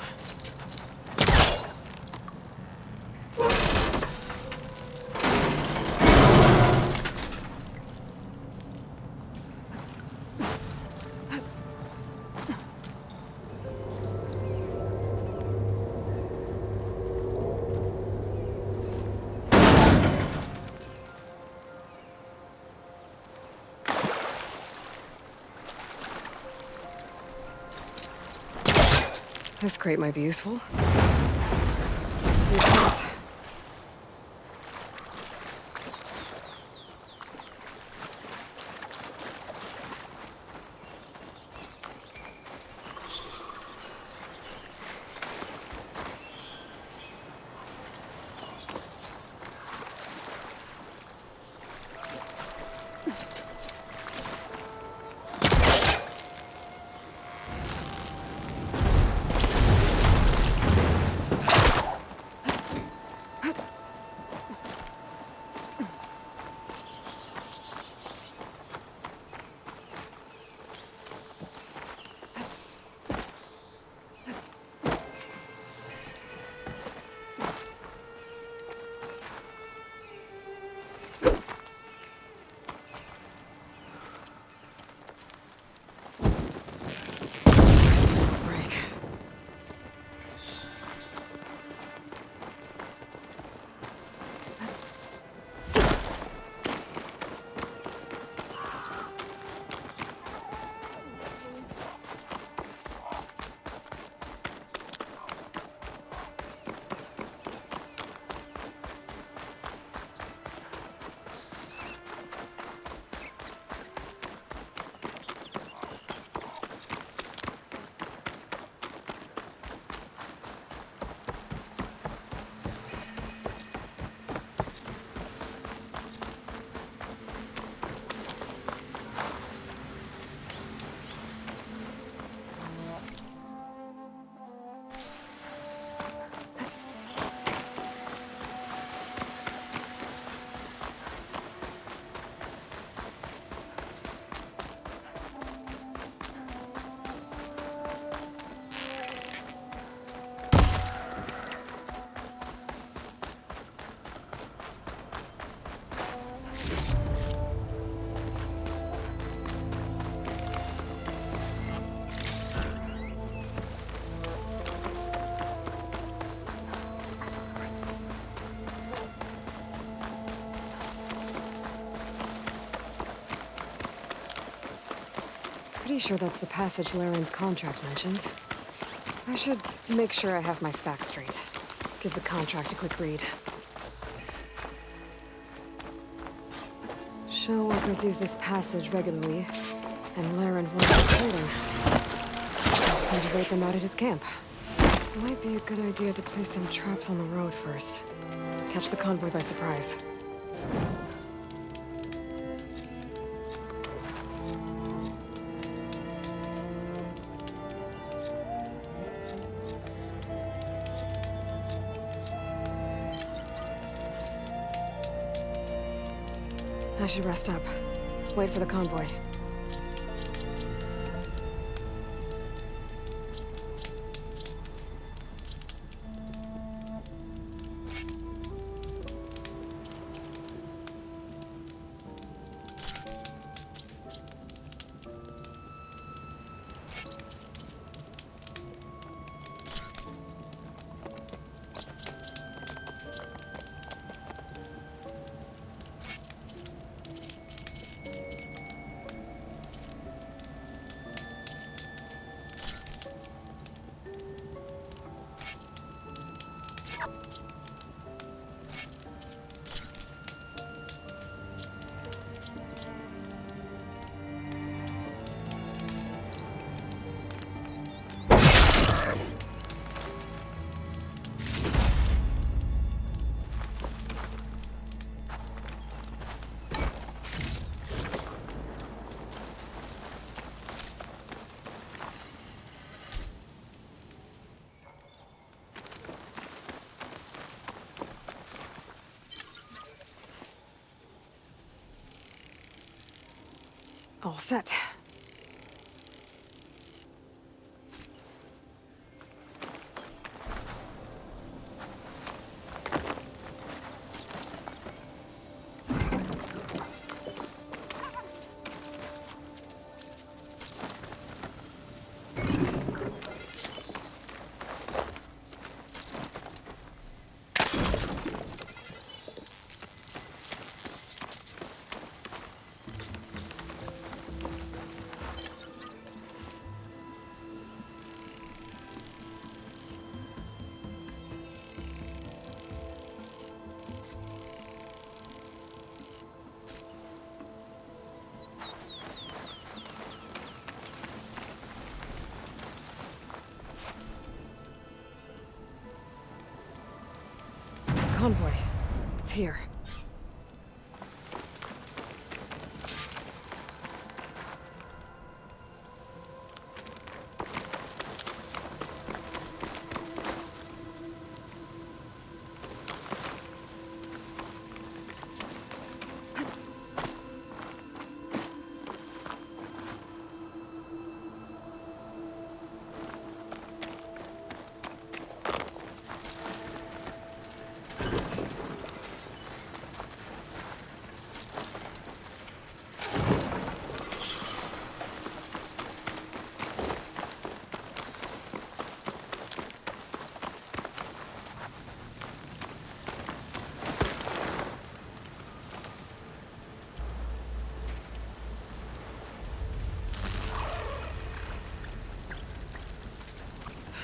This crate might be useful. Take this. Pretty sure that's the passage Laren's contract mentioned. I should make sure I have my facts straight. Give the contract a quick read. Shell workers use this passage regularly, and Laren wants trading. I just need to wait them out at his camp. It might be a good idea to place some traps on the road first. Catch the convoy by surprise. I should rest up. Wait for the convoy. All set. convoy. It's here.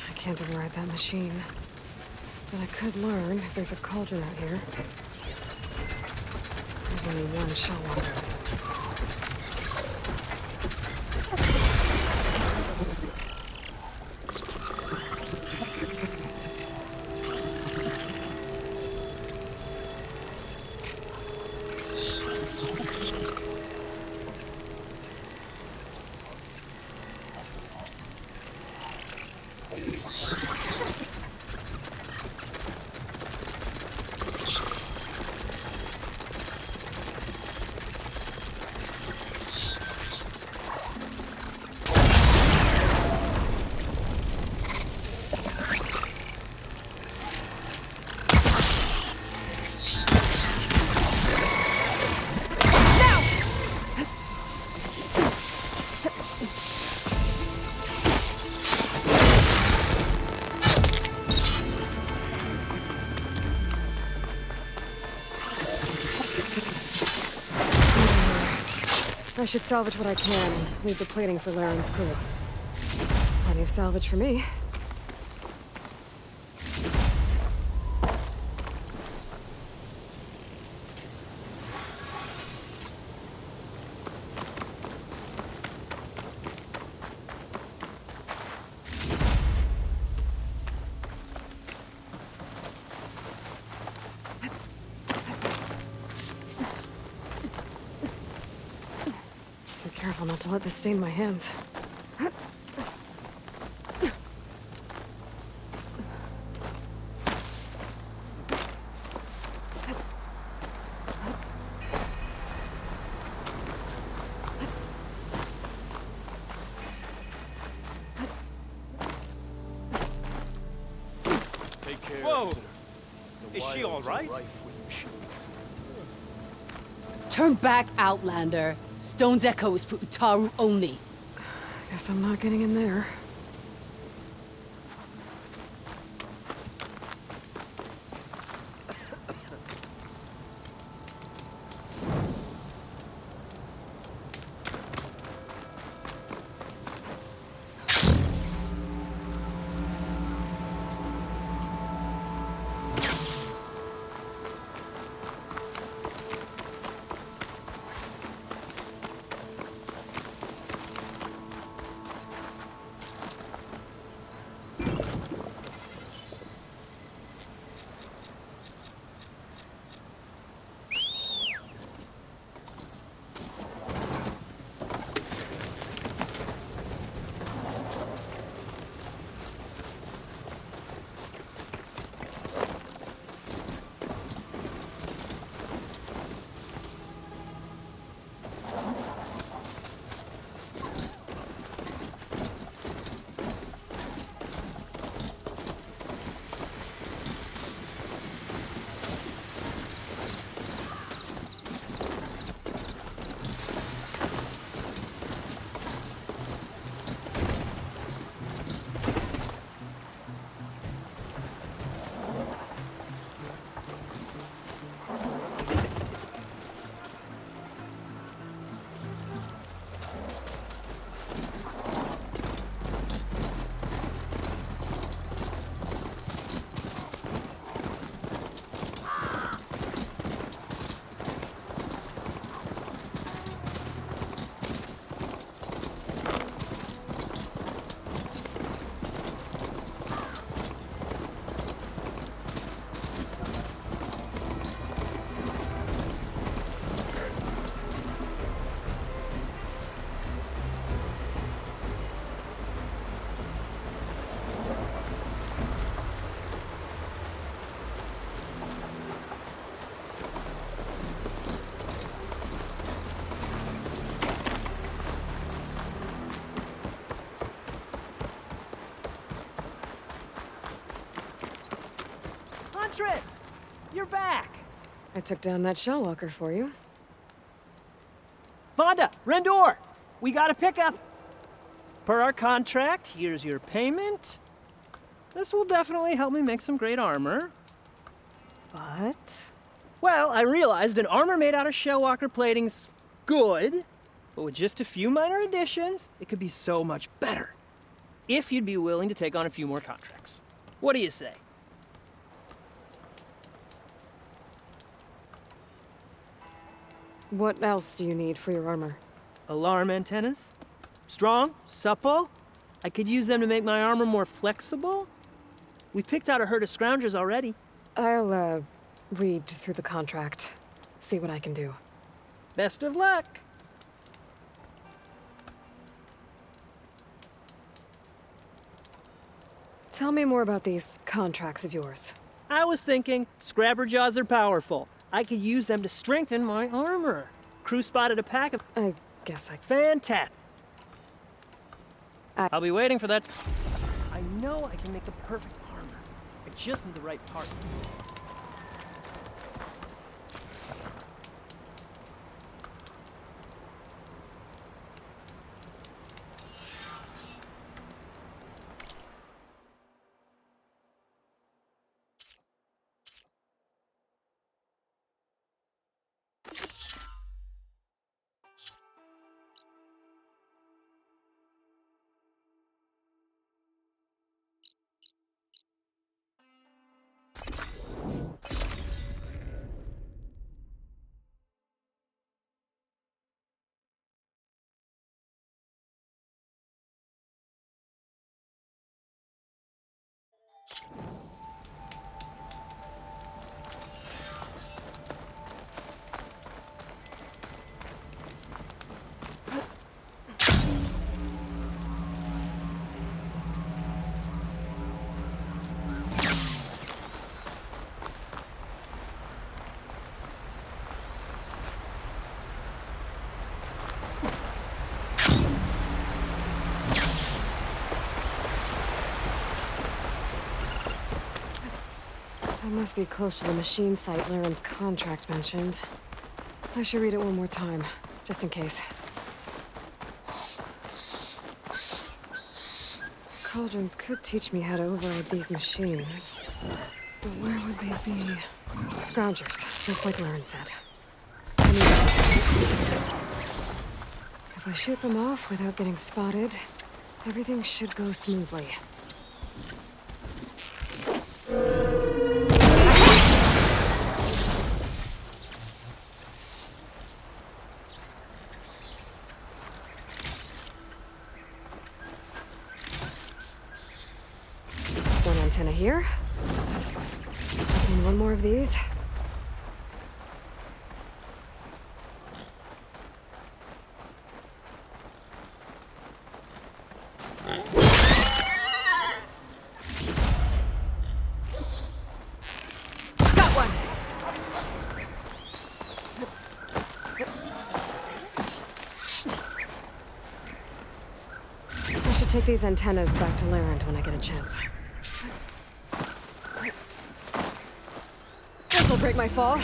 I can't override that machine. But I could learn if there's a cauldron out here. There's only one shell water. I should salvage what I can and leave the plating for Laren's crew. Plenty of salvage for me. Careful not to let this stain my hands. Take care. Whoa! The Is she wilds all are right? rife with machines. Turn back, Outlander. Stone's Echo is for Utaru only. Guess I'm not getting in there. took down that shell walker for you. Vonda, Rendor, we got a pickup. Per our contract, here's your payment. This will definitely help me make some great armor. But? Well, I realized an armor made out of shellwalker plating's good, but with just a few minor additions, it could be so much better. If you'd be willing to take on a few more contracts. What do you say? What else do you need for your armor? Alarm antennas. Strong, supple. I could use them to make my armor more flexible. We picked out a herd of scroungers already. I'll, read through the contract. See what I can do. Best of luck. Tell me more about these contracts of yours. I was thinking, scrabber jaws are powerful. I could use them to strengthen my armor. Crew spotted a pack of... I guess I... Fantastic. I'll be waiting for that. I know I can make the perfect armor. I just need the right parts. I must be close to the machine site Laren's contract mentioned. I should read it one more time, just in case. Cauldrons could teach me how to override these machines. But where would they be? Scroungers, just like Laren said. I need if I shoot them off without getting spotted, everything should go smoothly. One antenna here. Just need one more of these. Take these antennas back to Erend when I get a chance. This'll break my fall.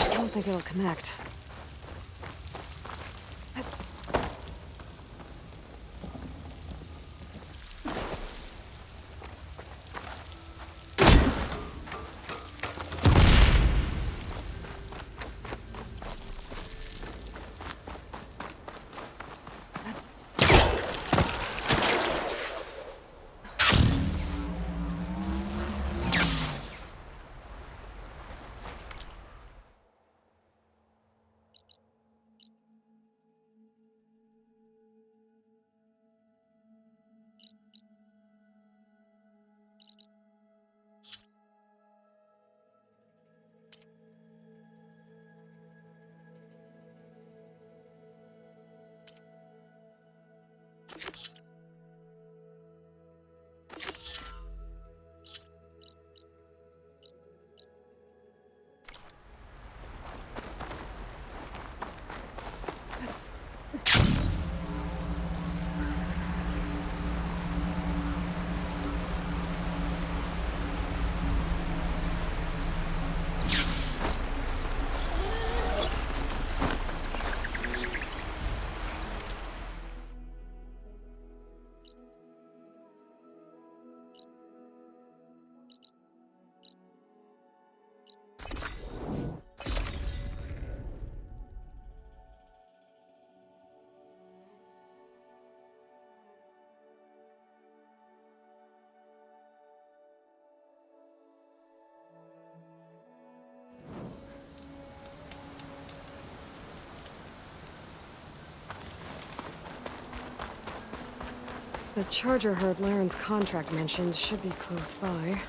I don't think it'll connect. The charger herd Laren's contract mentioned should be close by.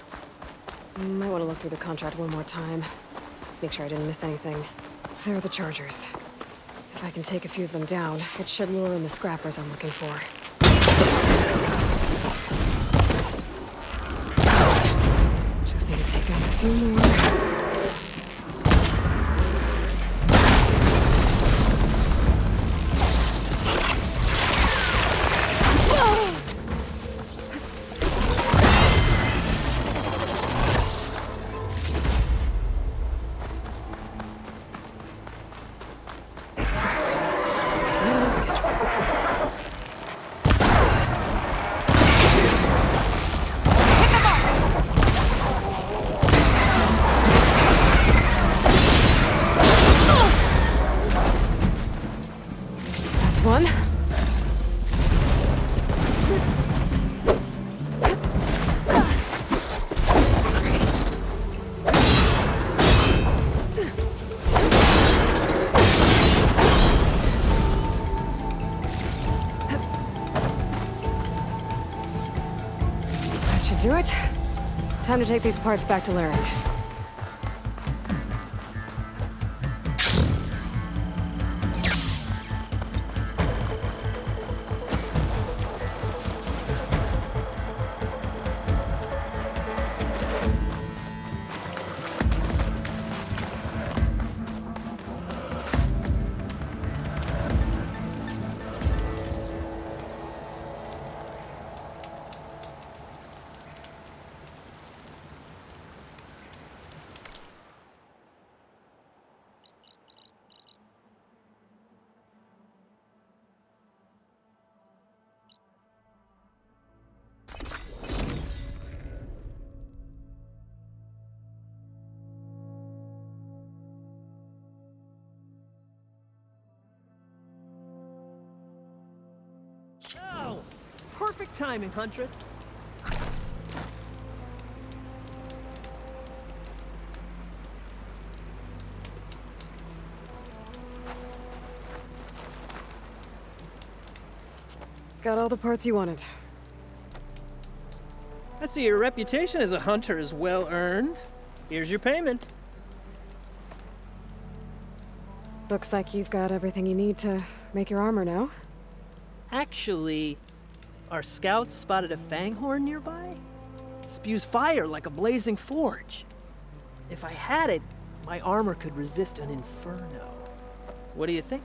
Might want to look through the contract one more time. Make sure I didn't miss anything. There are the chargers. If I can take a few of them down, it should lure in the scrappers I'm looking for. Just need to take down a few more. Do it. Time to take these parts back to Erend. Oh, perfect timing, huntress. Got all the parts you wanted. I see your reputation as a hunter is well earned. Here's your payment. Looks like you've got everything you need to make your armor now. Actually, our scouts spotted a fanghorn nearby. Spews fire like a blazing forge. If I had it, my armor could resist an inferno. What do you think?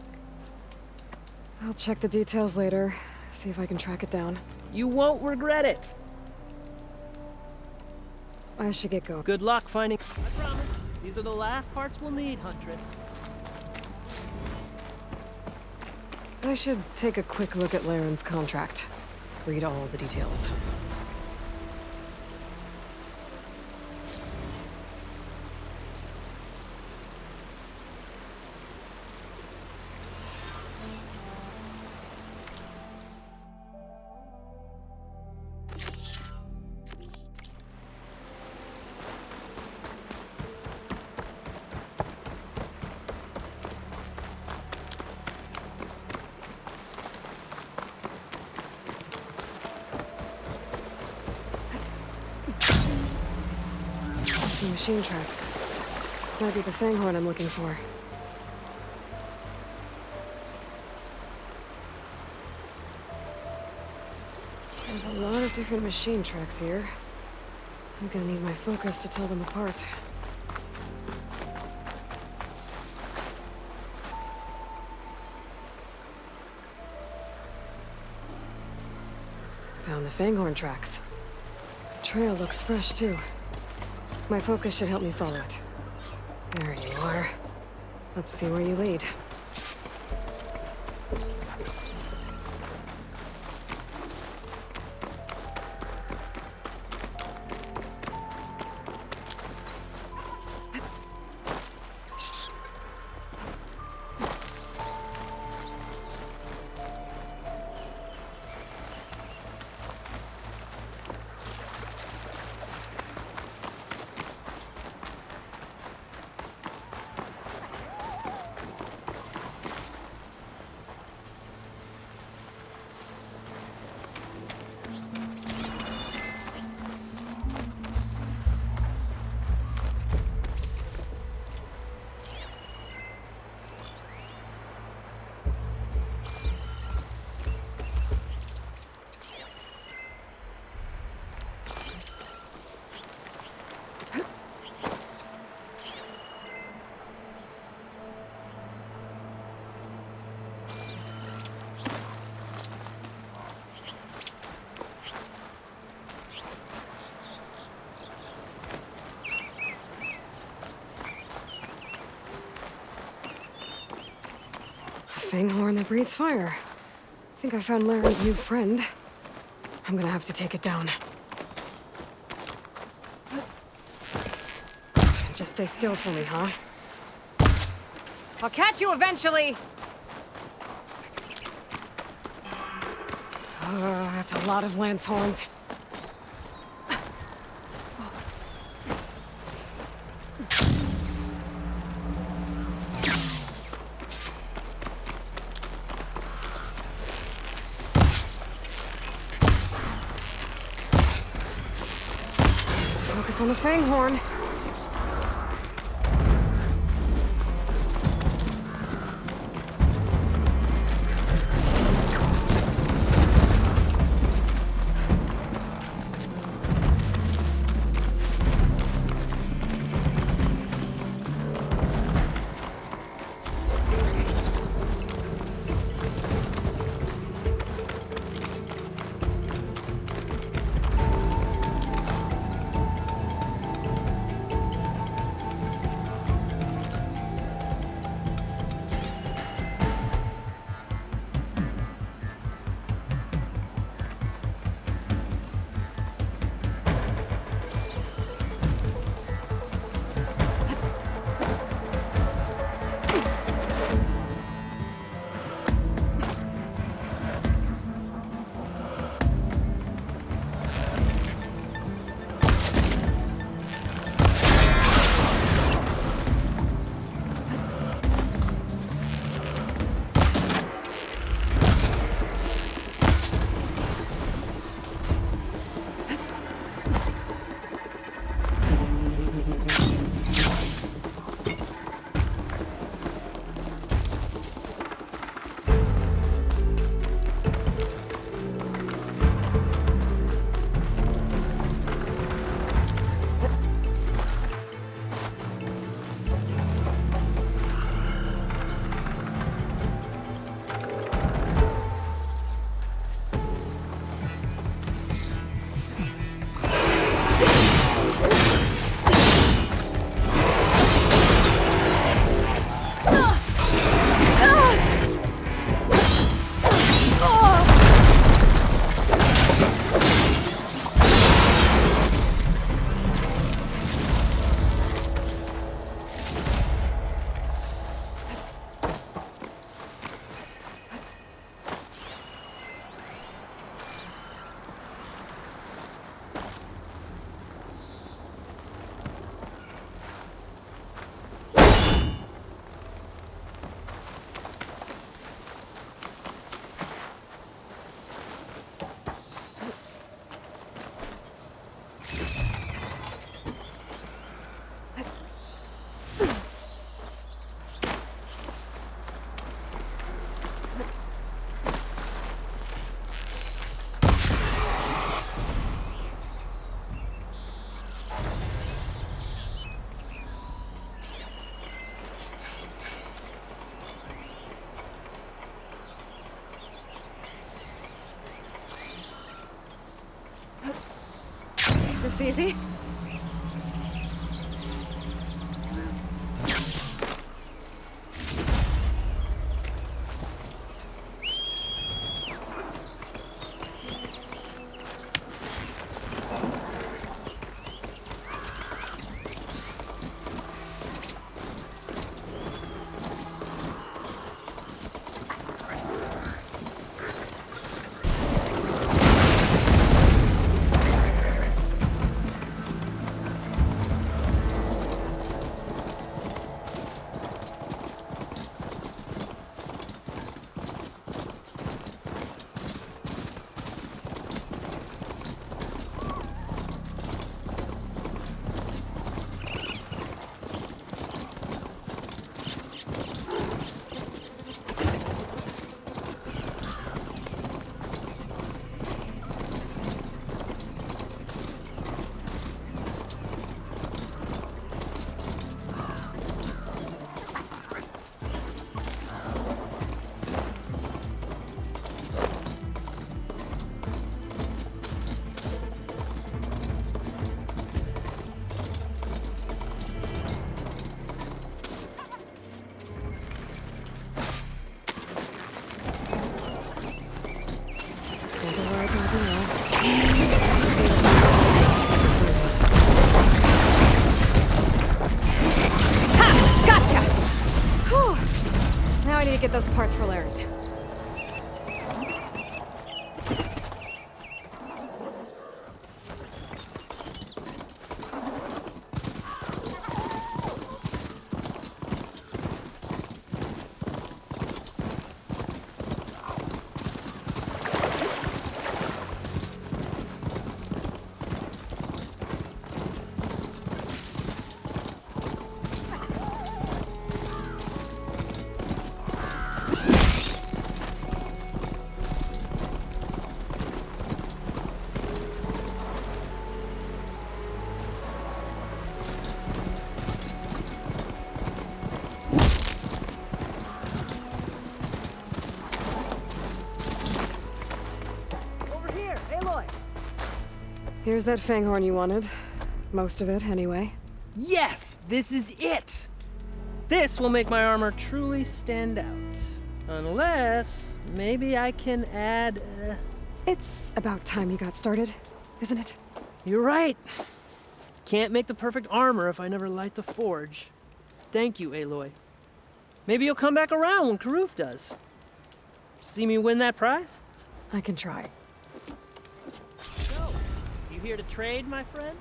I'll check the details later, see if I can track it down. You won't regret it. I should get going. Good luck finding... I promise. These are the last parts we'll need, huntress. I should take a quick look at Laren's contract. Read all the details. Machine tracks. Might be the fanghorn I'm looking for. There's a lot of different machine tracks here. I'm gonna need my focus to tell them apart. Found the fanghorn tracks. The trail looks fresh too. My focus should help me follow it. There you are. Let's see where you lead. fanghorn that breathes fire. I think I found Laren's new friend. I'm gonna have to take it down. Just stay still for me, huh? I'll catch you eventually! That's a lot of lance horns. Focus on the fanghorn. This easy? get those parts for Erend. Here's that fanghorn you wanted. Most of it, anyway. Yes! This is it! This will make my armor truly stand out. Unless, maybe I can add, It's about time you got started, isn't it? You're right. Can't make the perfect armor if I never light the forge. Thank you, Aloy. Maybe you'll come back around when Karuf does. See me win that prize? I can try. So, you here to trade, my friend?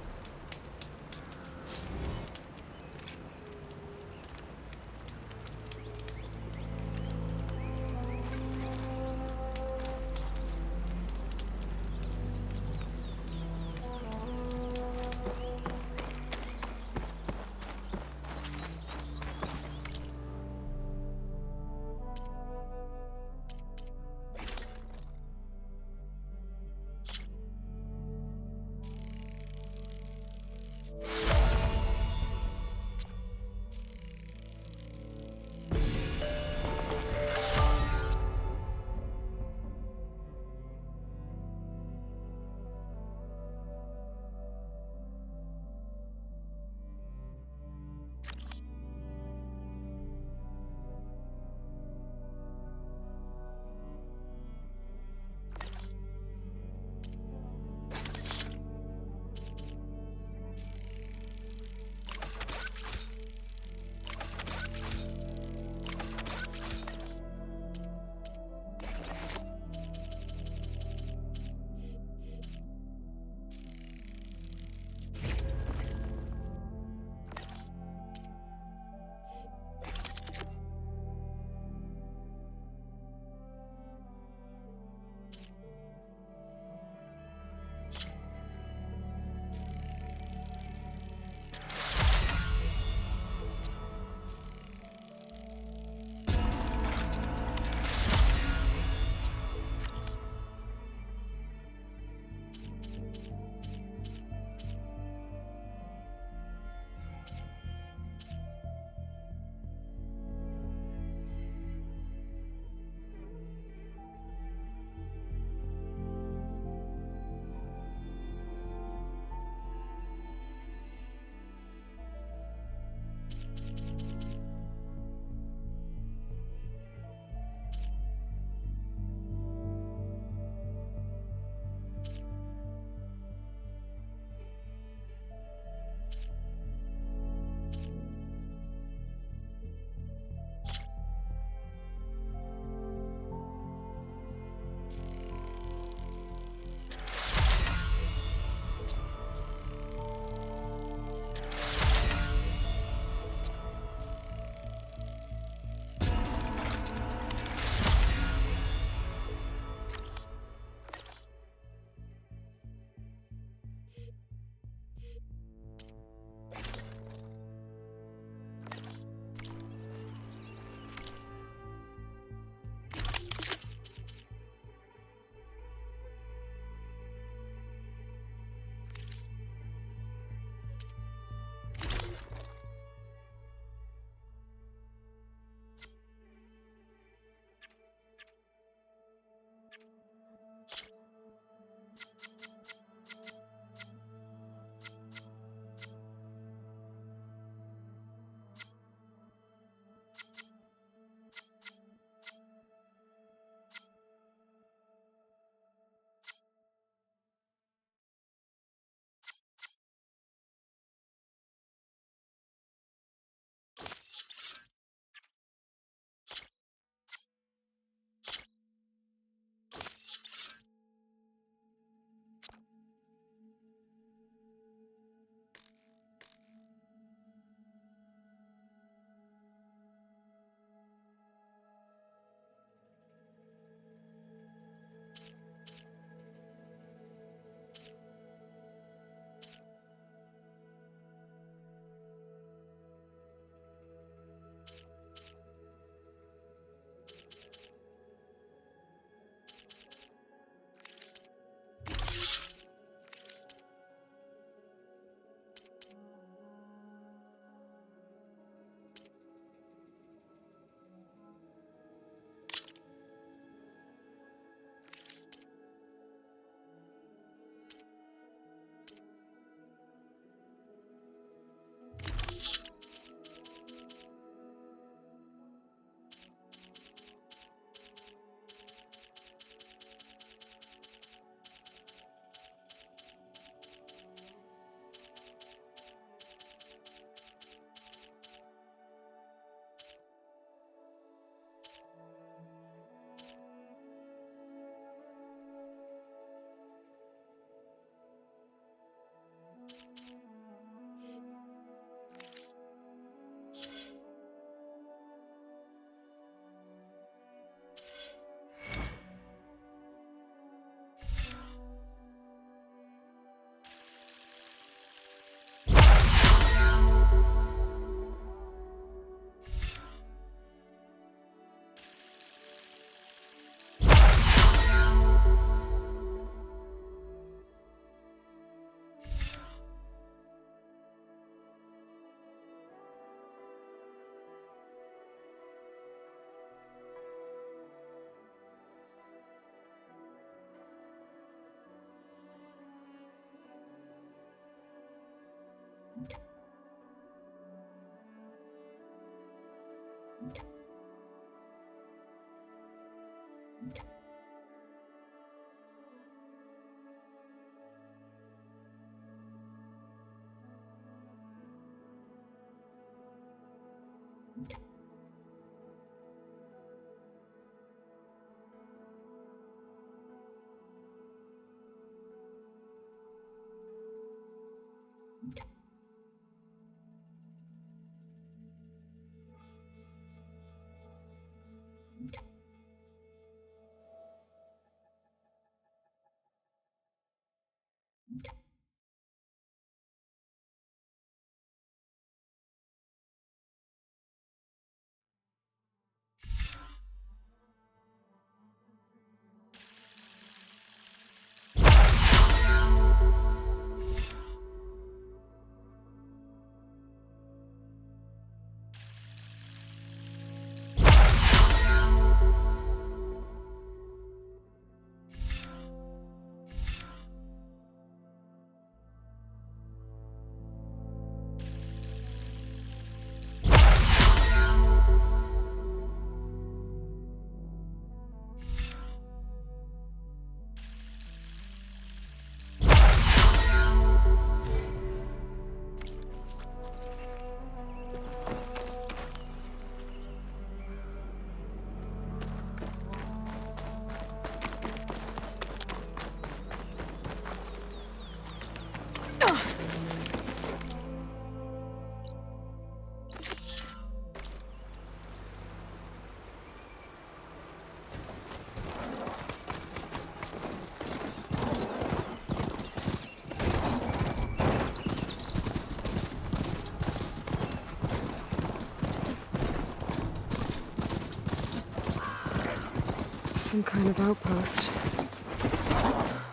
Some kind of outpost.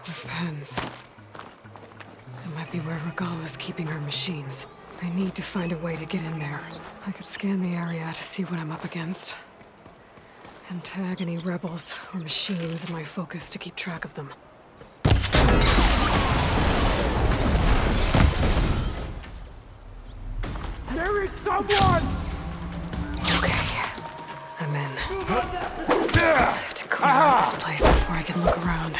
With pens. It might be where Regalla's keeping her machines. I need to find a way to get in there. I could scan the area to see what I'm up against. And tag any rebels or machines in my focus to keep track of them. There is someone! Okay. I'm in. I have to clear out this place before I can look around.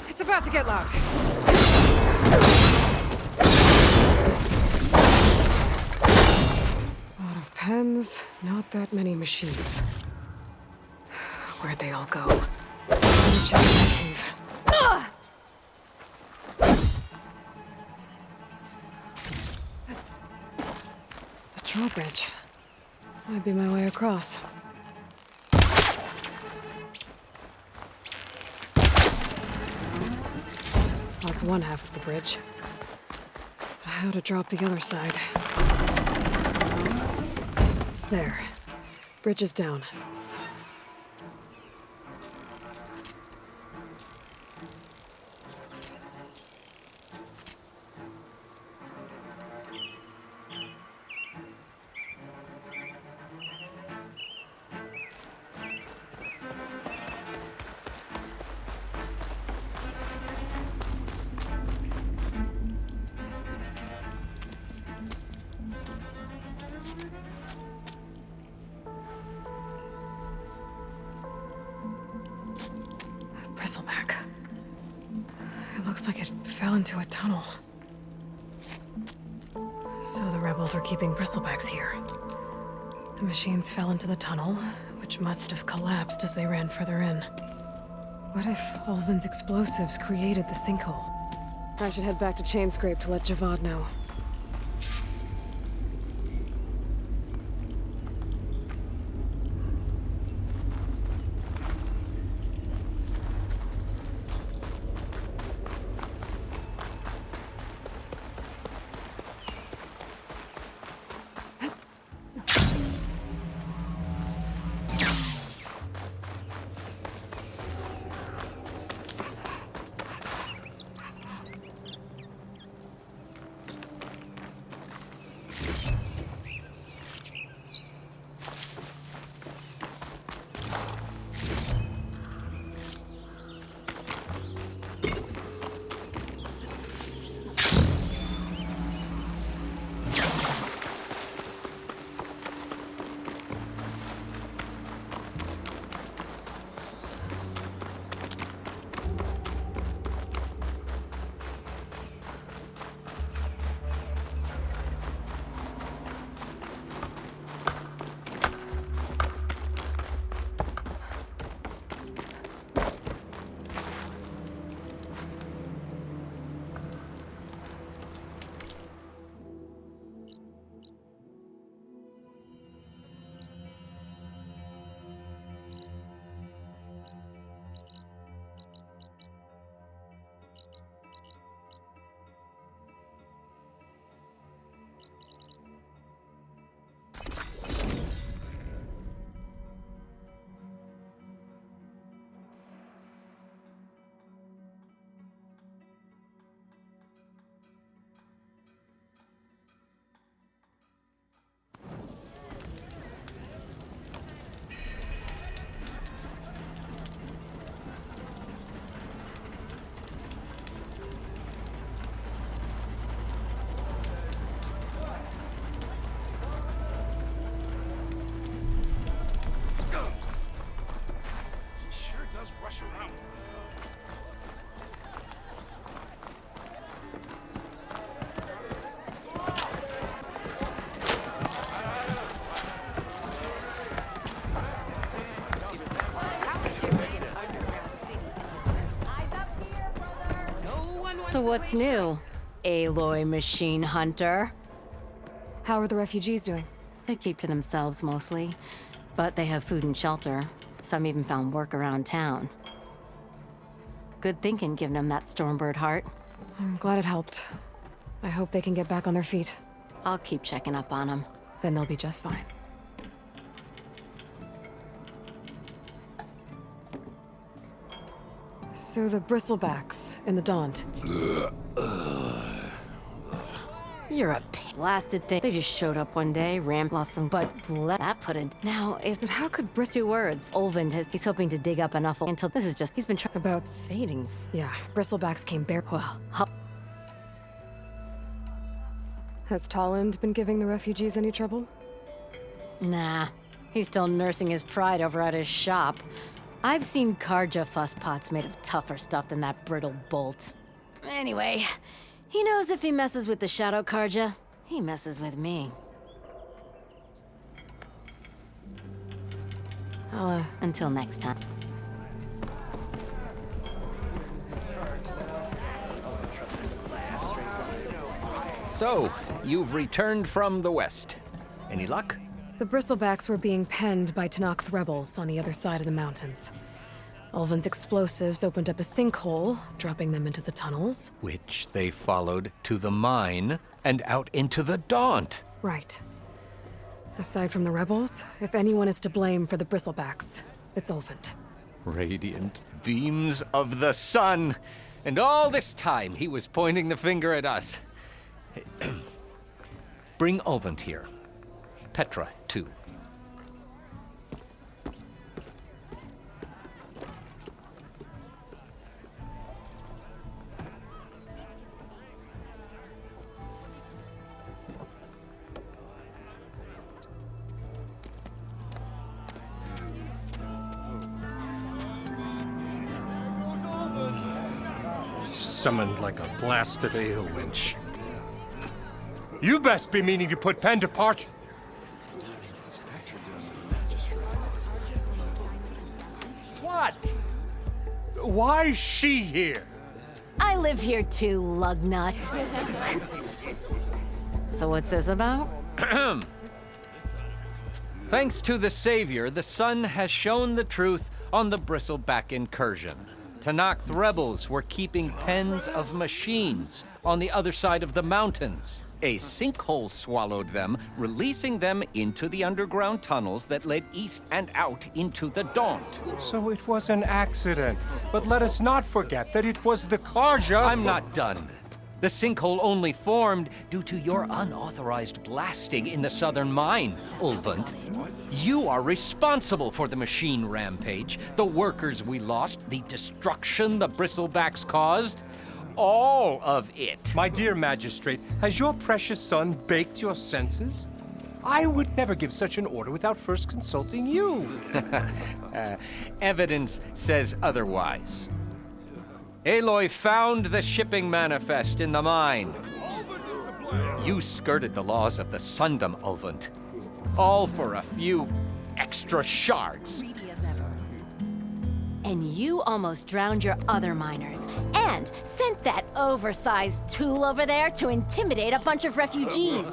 It's about to get loud. A lot of pens, not that many machines. Where'd they all go? Let me check the cave. The drawbridge. Might be my way across. That's one half of the bridge. How to drop the other side. There. Bridge is down. It looks like it fell into a tunnel. So the rebels were keeping bristlebacks here. The machines fell into the tunnel, which must have collapsed as they ran further in. What if Ulvin's explosives created the sinkhole? I should head back to Chainscrape to let Avad know. So what's new, Aloy machine hunter? How are the refugees doing? They keep to themselves mostly, but they have food and shelter. Some even found work around town. Good thinking, giving them that Stormbird heart. I'm glad it helped. I hope they can get back on their feet. I'll keep checking up on them. Then they'll be just fine. So the bristlebacks in the Daunt. You're a blasted thing. They just showed up one day, lost some, but that put in. Now, But how could 2 words. He's hoping to dig up enough until this is just, he's been trying about fading. Yeah, bristlebacks came bare. Well, Has Talanah been giving the refugees any trouble? Nah, he's still nursing his pride over at his shop. I've seen Karja fuss pots made of tougher stuff than that brittle bolt. Anyway, he knows if he messes with the Shadow Karja, he messes with me. Until next time. So, you've returned from the west. Any luck? The bristlebacks were being penned by Tenakth rebels on the other side of the mountains. Ulvin's explosives opened up a sinkhole, dropping them into the tunnels. Which they followed to the mine and out into the Daunt. Right. Aside from the rebels, if anyone is to blame for the bristlebacks, it's Ulvin. Radiant beams of the sun. And all this time he was pointing the finger at us. Bring Ulvin here. Petra, too. summoned like a blasted ale winch. You best be meaning to put pen to parchment. What? Why is she here? I live here too, lugnut. So what's this about? Thanks to the Savior, the sun has shown the truth on the Bristleback incursion. Talanah rebels were keeping pens of machines on the other side of the mountains. A sinkhole swallowed them, releasing them into the underground tunnels that led east and out into the Daunt. So it was an accident. But let us not forget that it was the Carja. I'm not done. The sinkhole only formed due to your unauthorized blasting in the southern mine, Ulvund. You are responsible for the machine rampage, the workers we lost, the destruction the Bristlebacks caused. All of it. My dear magistrate, has your precious son baked your senses? I would never give such an order without first consulting you. Evidence says otherwise. Aloy found the shipping manifest in the mine. You skirted the laws of the Sundom, Ulvund. All for a few extra shards. And you almost drowned your other miners, and sent that oversized tool over there to intimidate a bunch of refugees.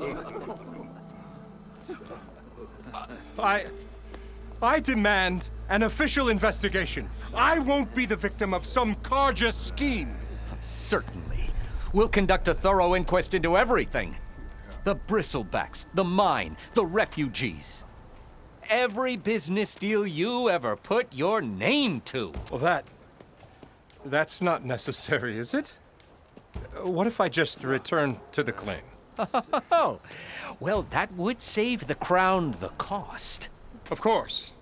I demand an official investigation. I won't be the victim of some Carja scheme. Certainly. We'll conduct a thorough inquest into everything. The Bristlebacks, the mine, the refugees. Every business deal you ever put your name to. Well, that's not necessary, is it? What if I just return to the claim? Oh, well, that would save the crown the cost. Of course.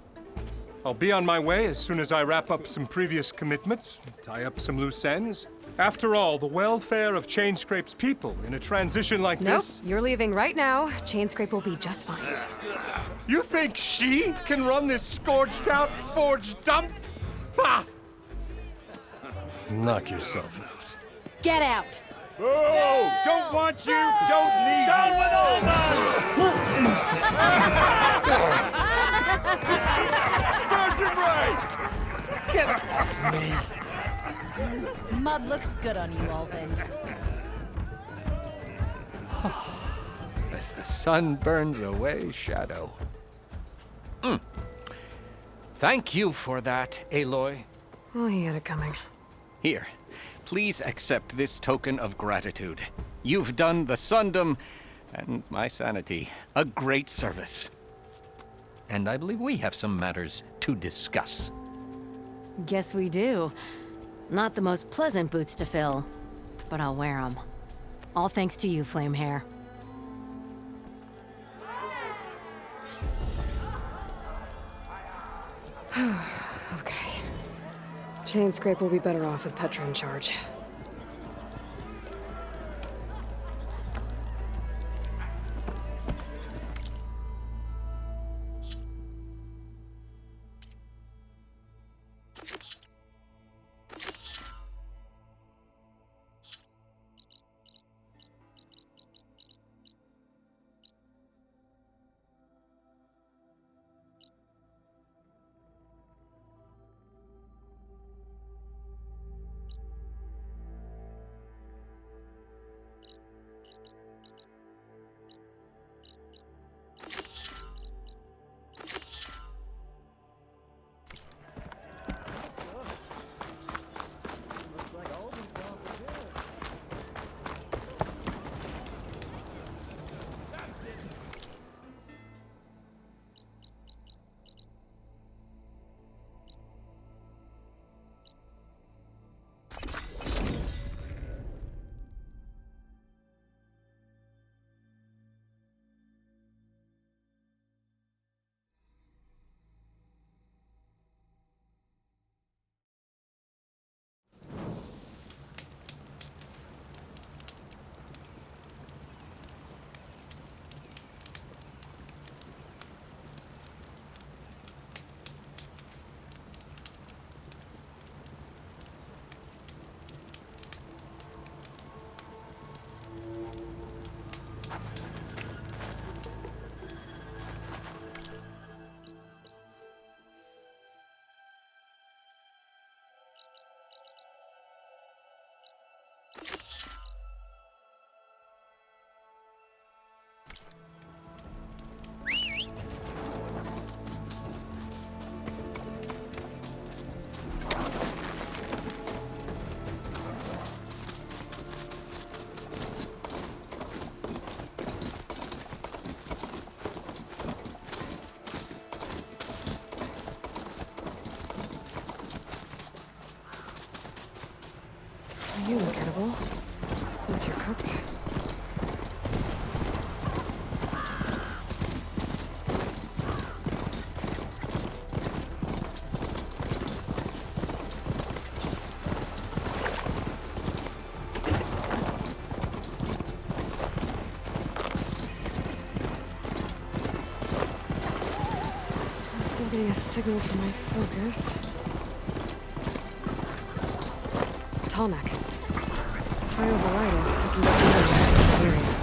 I'll be on my way as soon as I wrap up some previous commitments, tie up some loose ends. After all, the welfare of Chainscrape's people in a transition like this... Nope, you're leaving right now. Chainscrape will be just fine. You think she can run this scorched-out forged dump? Ha! Knock yourself out. Get out! Oh, don't want you, don't need Down you. with Sergeant Wright! Get off me! Mud looks good on you, Ulvund. As the sun burns away shadow. Thank you for that, Aloy. Oh, he had it coming. Here, please accept this token of gratitude. You've done the Sundom and my sanity a great service. And I believe we have some matters to discuss. Guess we do. Not the most pleasant boots to fill, but I'll wear them. All thanks to you, Flamehair. Okay. Chainscrape will be better off with Petra in charge. You look edible. Once you're cooked. I'm still getting a signal from my focus. Talanah. If I override it, I can get the area.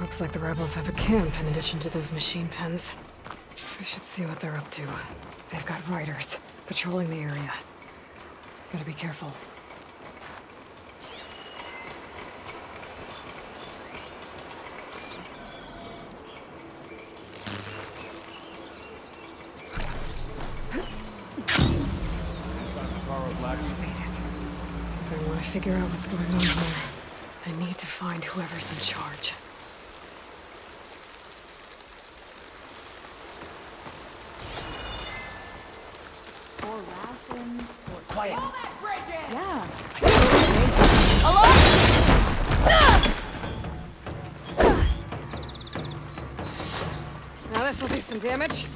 Looks like the rebels have a camp in addition to those machine pens. We should see what they're up to. They've got riders patrolling the area. Better be careful. Made it. But I want to figure out what's going on here. I need to find whoever's in charge. Quiet. Yes. Now this'll do some damage.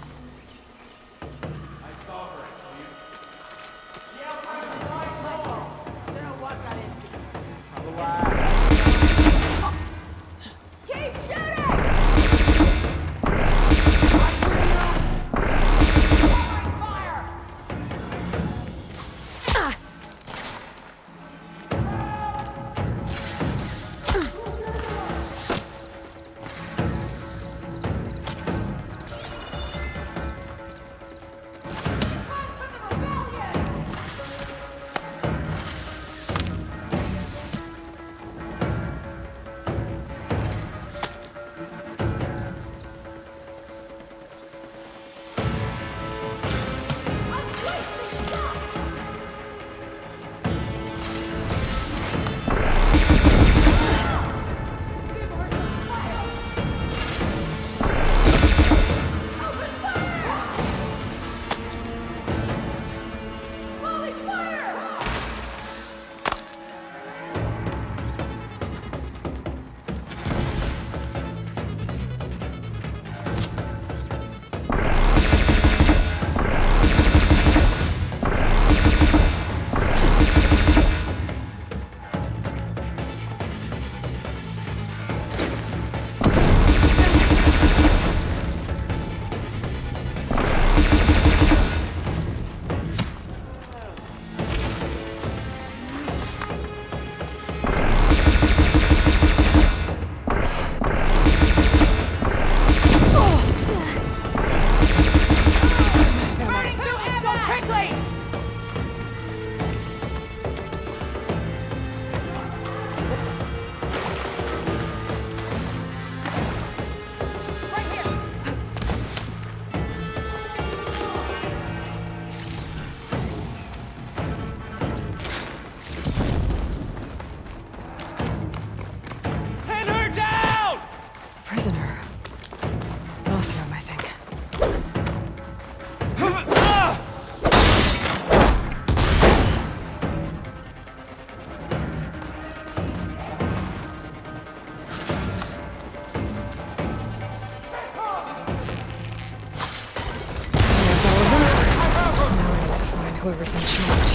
whoever's in charge.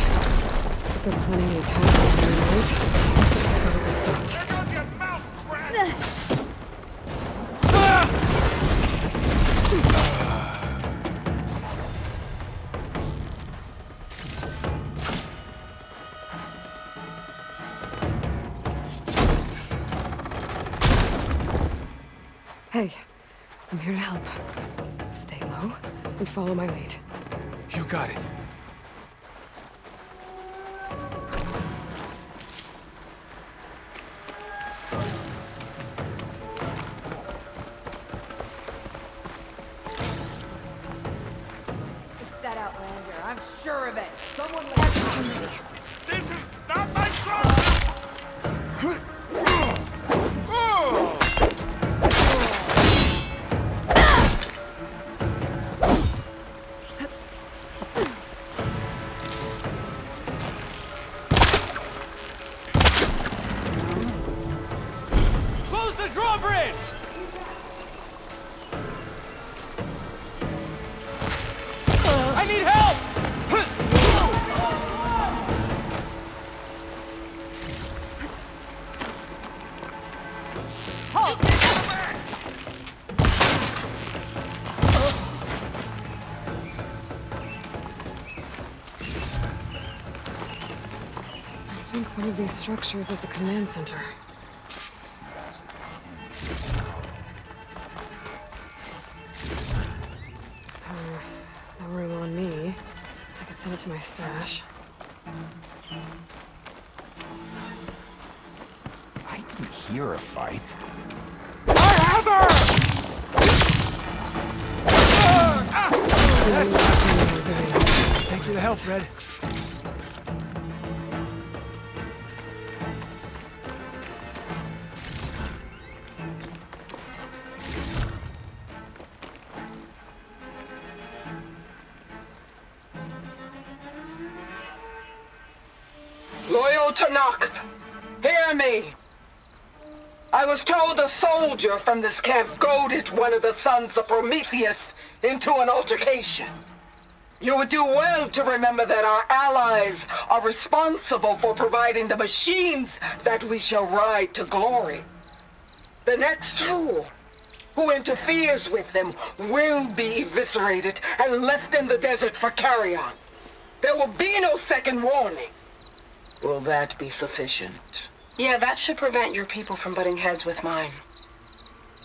If they're planning the attack on the night, it's gotta be stopped. Hey, I'm here to help. Stay low and follow my lead. You got it. It's that Outlander. I'm sure of it. Someone left me. This is not my truck! Close the drawbridge! I need help! I think one of these structures is a command center. No room on me. I could send it to my stash. I didn't hear a fight. Thanks for the help, Red. Loyal to Noct, hear me. I was told a soldier from this camp goaded one of the sons of Prometheus into an altercation. You would do well to remember that our allies are responsible for providing the machines that we shall ride to glory. The next fool who interferes with them will be eviscerated and left in the desert for carrion. There will be no second warning. Will that be sufficient? Yeah, that should prevent your people from butting heads with mine.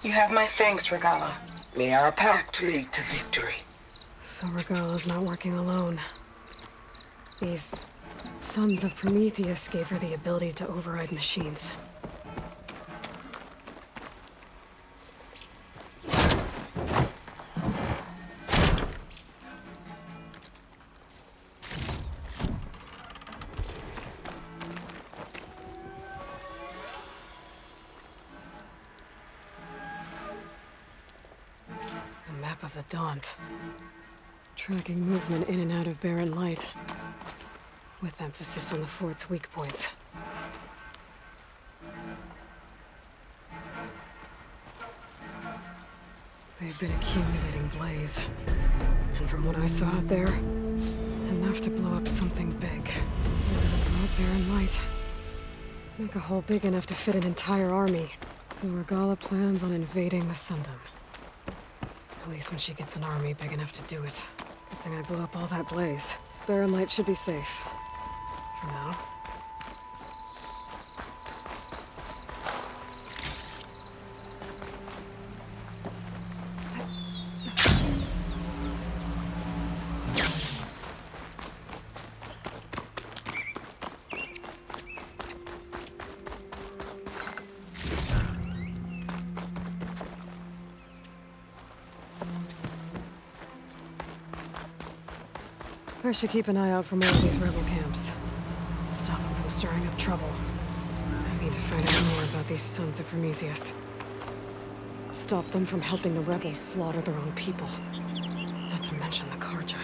You have my thanks, Regalla. May our pact lead to victory. So Regalla's not working alone. These sons of Prometheus gave her the ability to override machines. Of the Daunt. Tracking movement in and out of barren light, with emphasis on the fort's weak points. They've been accumulating blaze, and from what I saw out there, enough to blow up something big. They're gonna blow up barren light. Make a hole big enough to fit an entire army. So Regalla plans on invading the Sundom. At least when she gets an army big enough to do it. Good thing I blew up all that blaze. Barren light should be safe. For now. I should keep an eye out for more of these rebel camps. Stop them from stirring up trouble. I need to find out more about these sons of Prometheus. Stop them from helping the rebels slaughter their own people. Not to mention the Karja.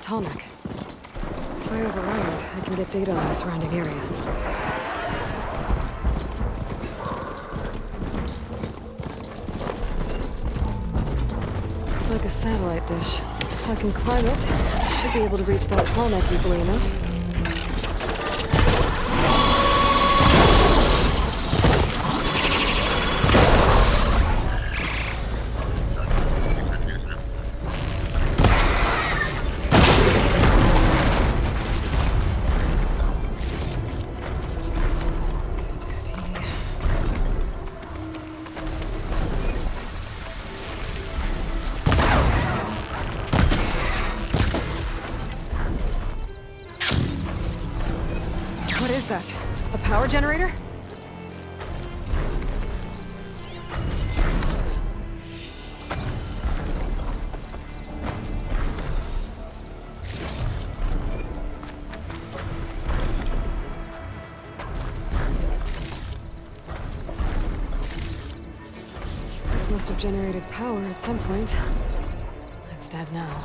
Talanah. If I override, I can get data on the surrounding area. Looks like a satellite dish. If I can climb it, I should be able to reach that Talanah easily enough. What is that? A power generator? This must have generated power at some point. It's dead now.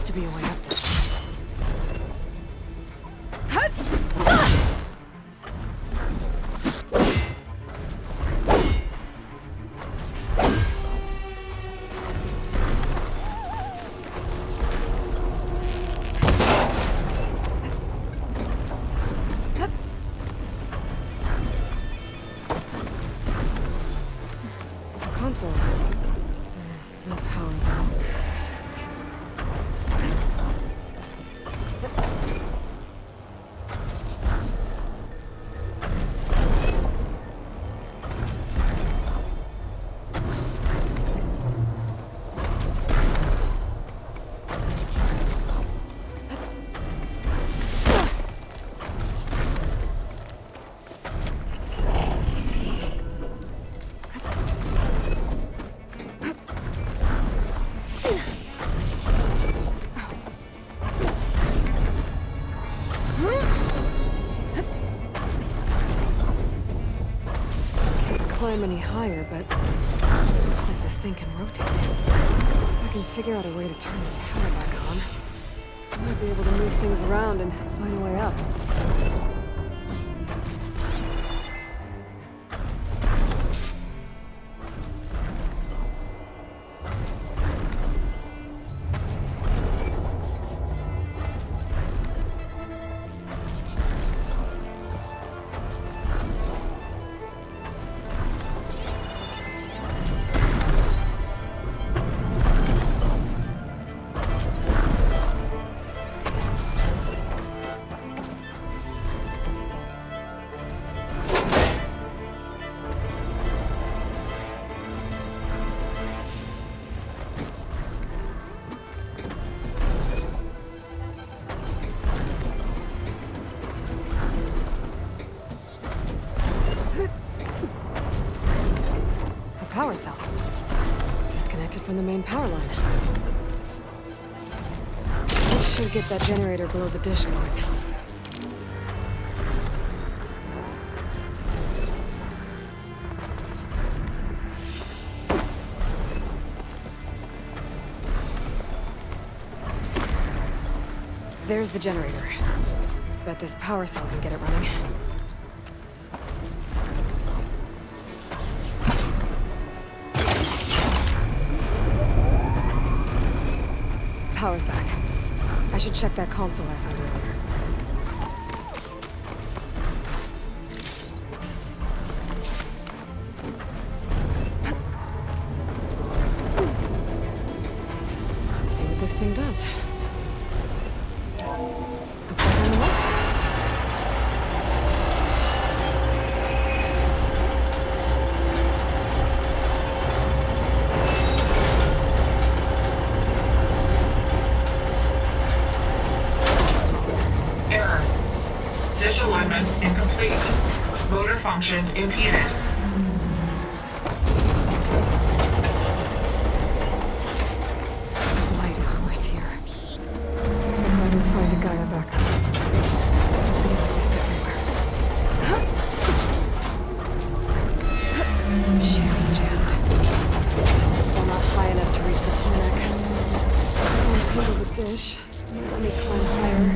To be a way up this. Console. No power though. Climb any higher, but looks like this thing can rotate. If I can figure out a way to turn the power back on, I might be able to move things around and find a way up. disconnected from the main power line. That should get that generator below the dish going. There's the generator. Bet this power cell can get it running. Power's back. I should check that console I found earlier. Let's see what this thing does. Function impeded. Light is worse here. If I can find a GAIA backup. It'll be like this everywhere. Shear's jammed. I'm still not high enough to reach the tarmac. I'll untangle the dish. Let me climb higher.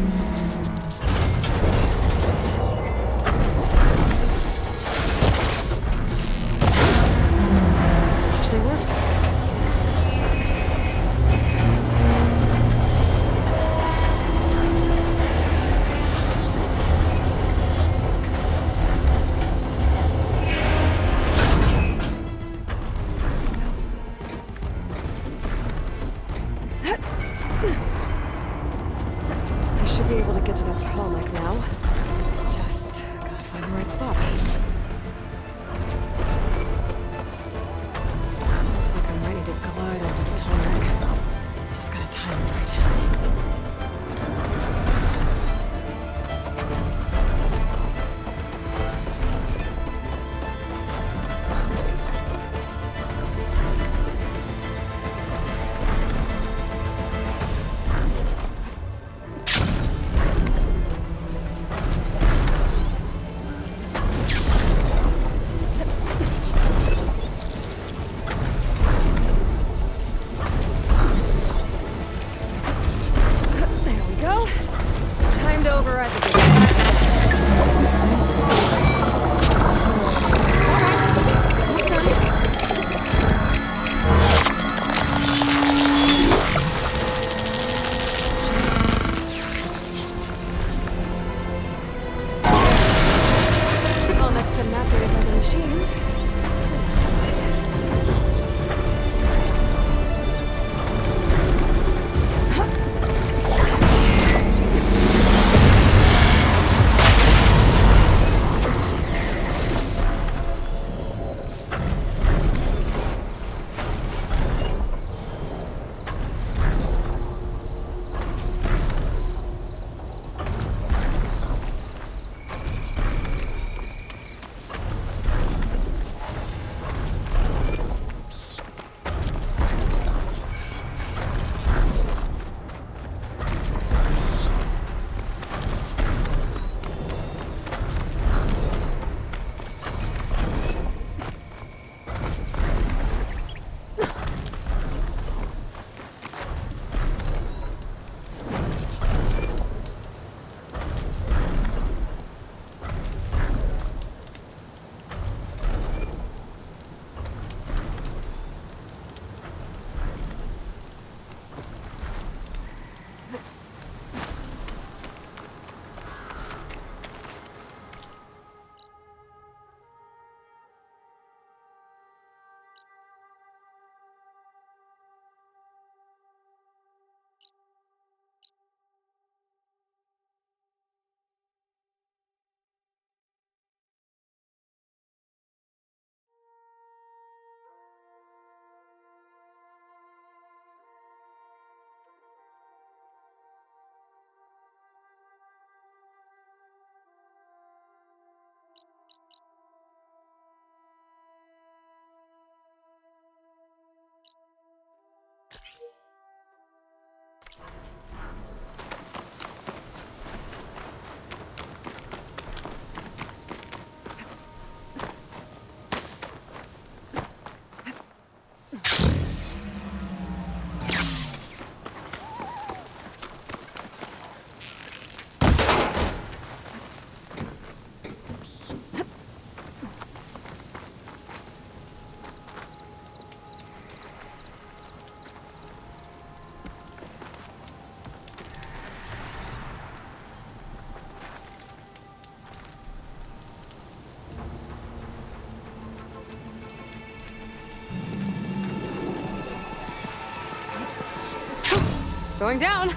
Going down. Is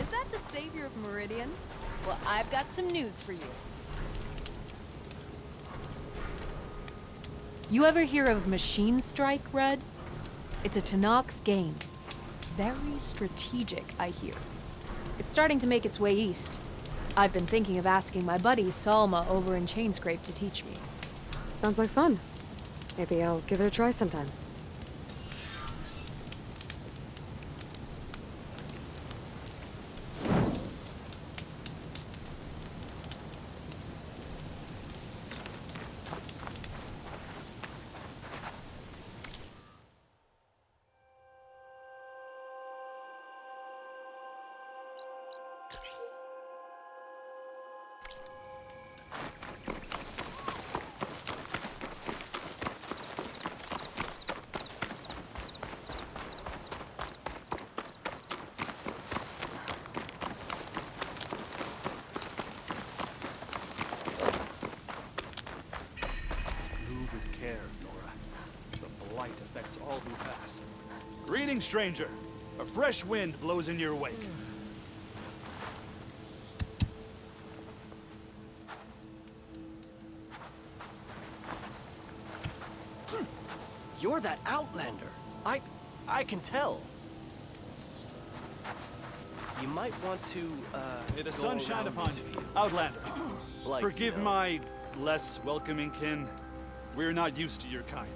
that the savior of Meridian? Well, I've got some news for you. You ever hear of Machine Strike, Red? It's a Talanah game. Very strategic, I hear. It's starting to make its way east. I've been thinking of asking my buddy Salma over in Chainscrape to teach me. Sounds like fun. Maybe I'll give it a try sometime. all who pass. Greetings, stranger. A fresh wind blows in your wake. You're that Outlander. I can tell. You might want to, May the sun shine upon you, Outlander. Like, Forgive my less welcoming kin. We're not used to your kind.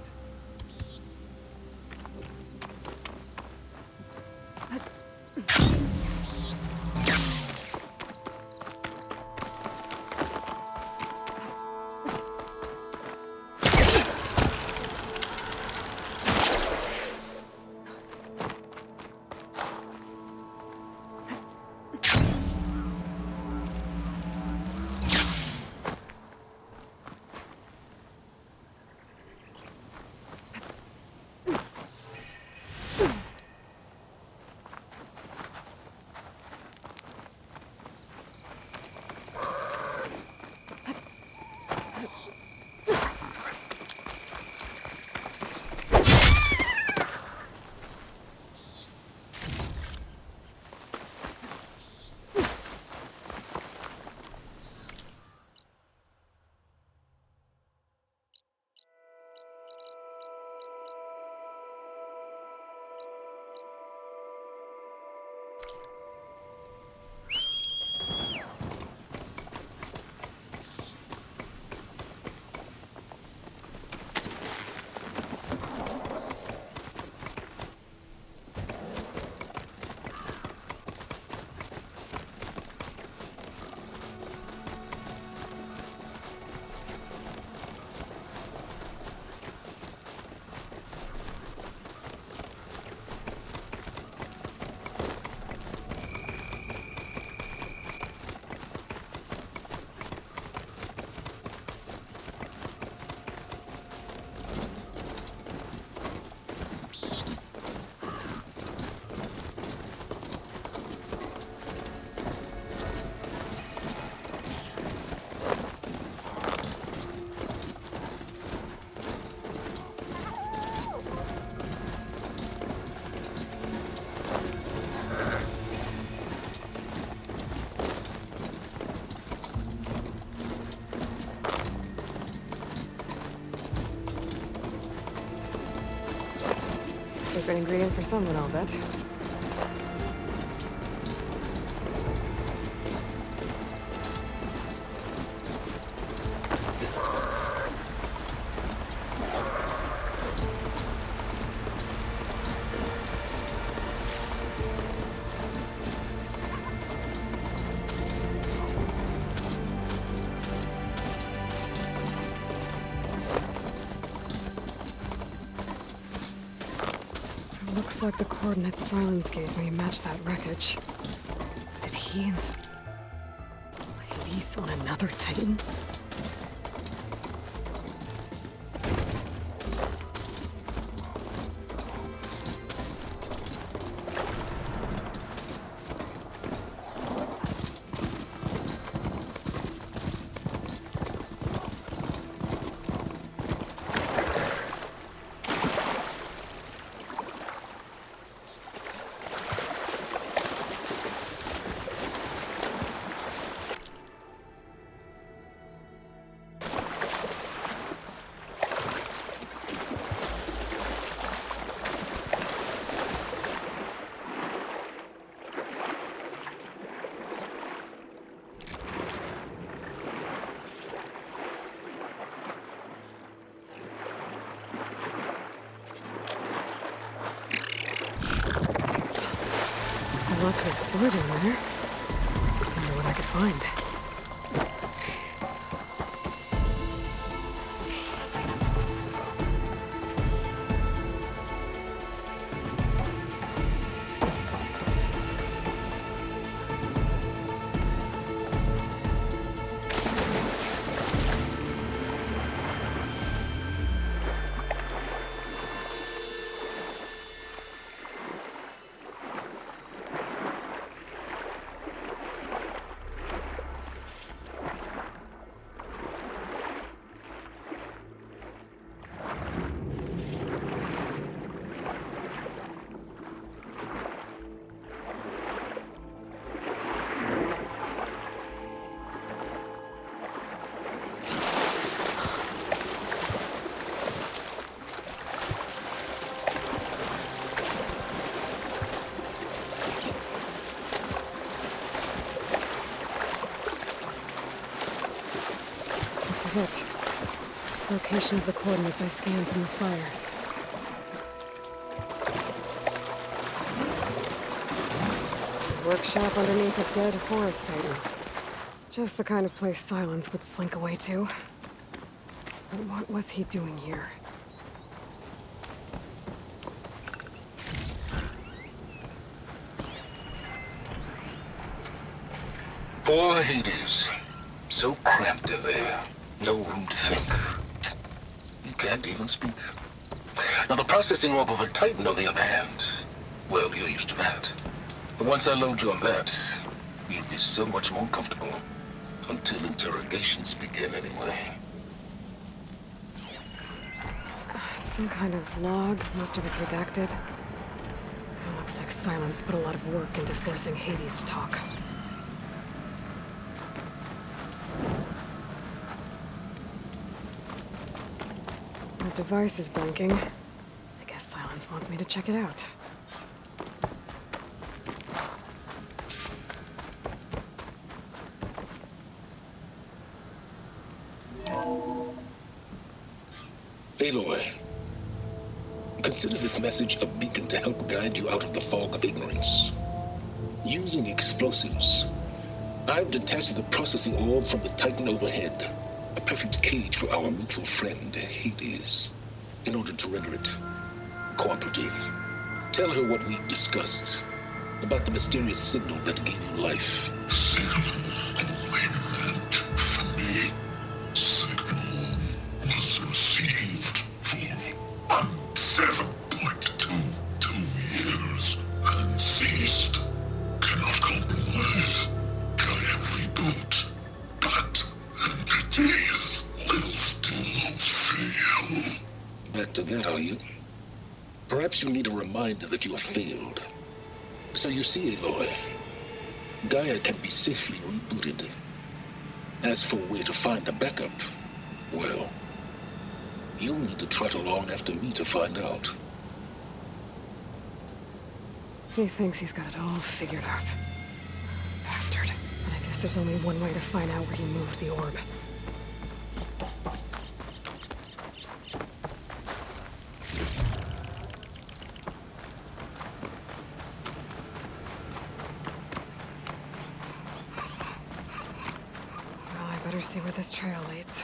Secret ingredient for someone, I'll bet. Looks like the coordinates Sylens gave me match that wreckage. Did he release on another Titan? to explore down there. I wonder what I could find. This is it. Location of the coordinates I scanned from the spire. Workshop underneath a dead forest titan. Just the kind of place Sylens would slink away to. But what was he doing here? Poor Hades. So cramped in there. No room to think. You can't even speak. Now the processing orb of a titan, on the other hand, well, you're used to that. But once I load you on that, you'll be so much more comfortable. Until interrogations begin, anyway. It's some kind of log. Most of it's redacted. It looks like Sylens put a lot of work into forcing Hades to talk. The device is blinking. I guess Sylens wants me to check it out. Aloy, consider this message a beacon to help guide you out of the fog of ignorance. Using explosives, I've detached the processing orb from the Titan overhead. A perfect cage for our mutual friend, Hades, in order to render it cooperative. Tell her what we discussed about the mysterious signal that gave you life. Signal only meant for me. Signal was received for 7.22 years and ceased. Cannot compromise. Try every boot, but entities will still fail. Back to that, are you? Perhaps you need a reminder that you have failed. So you see, Aloy, GAIA can be safely rebooted. As for where to find a backup, well, you'll need to trot along after me to find out. He thinks he's got it all figured out. Bastard. But I guess there's only one way to find out where he moved the orb. Well, I better see where this trail leads.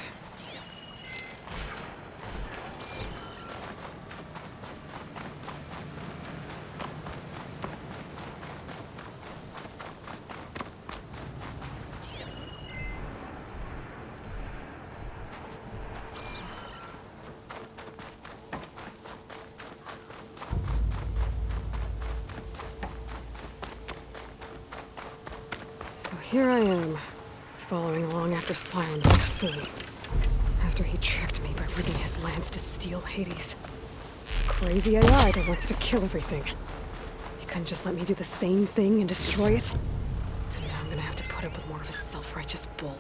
Here I am, following along after Sylens like a fool. After he tricked me by rigging his lance to steal Hades. Crazy AI that wants to kill everything. He couldn't just let me do the same thing and destroy it? And now I'm gonna have to put up with more of his self-righteous bull.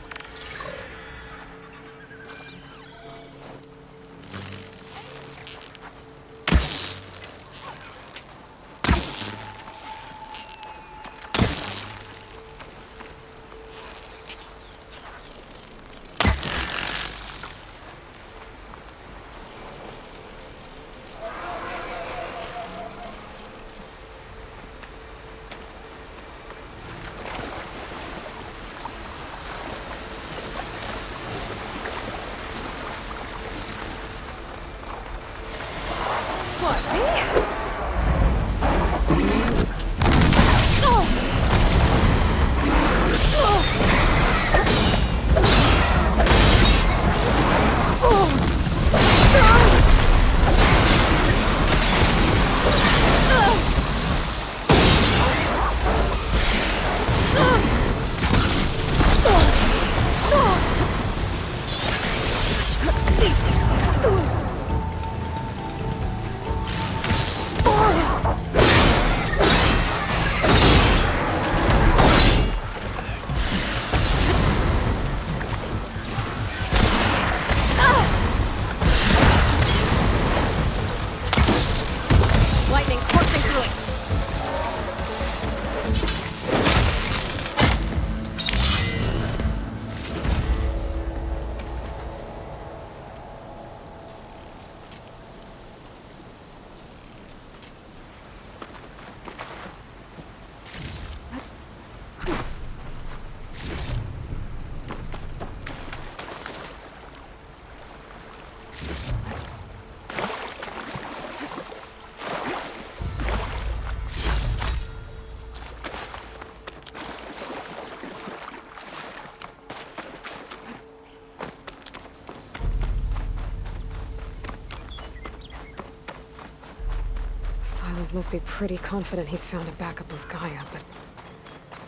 Sylens must be pretty confident he's found a backup of Gaia, but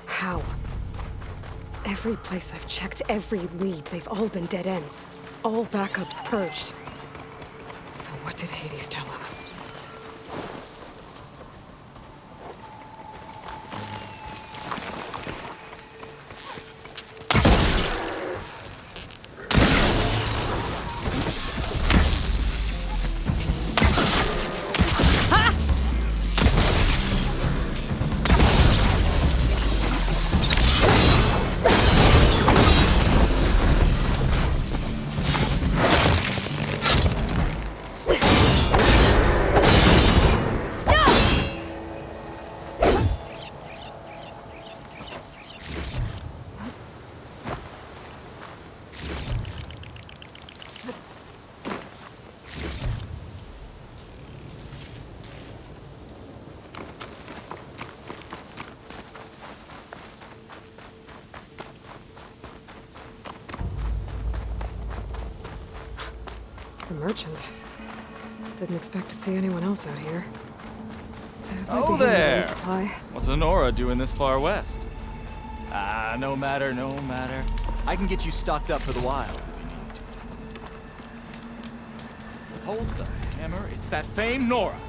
how? Every place I've checked, every lead, they've all been dead ends. All backups purged. So what did Hades tell him? The merchant. Didn't expect to see anyone else out here. Oh there! What's a Nora doing this far west? Ah, no matter, no matter. I can get you stocked up for the wild if you need. Hold the hammer, it's that famed Nora!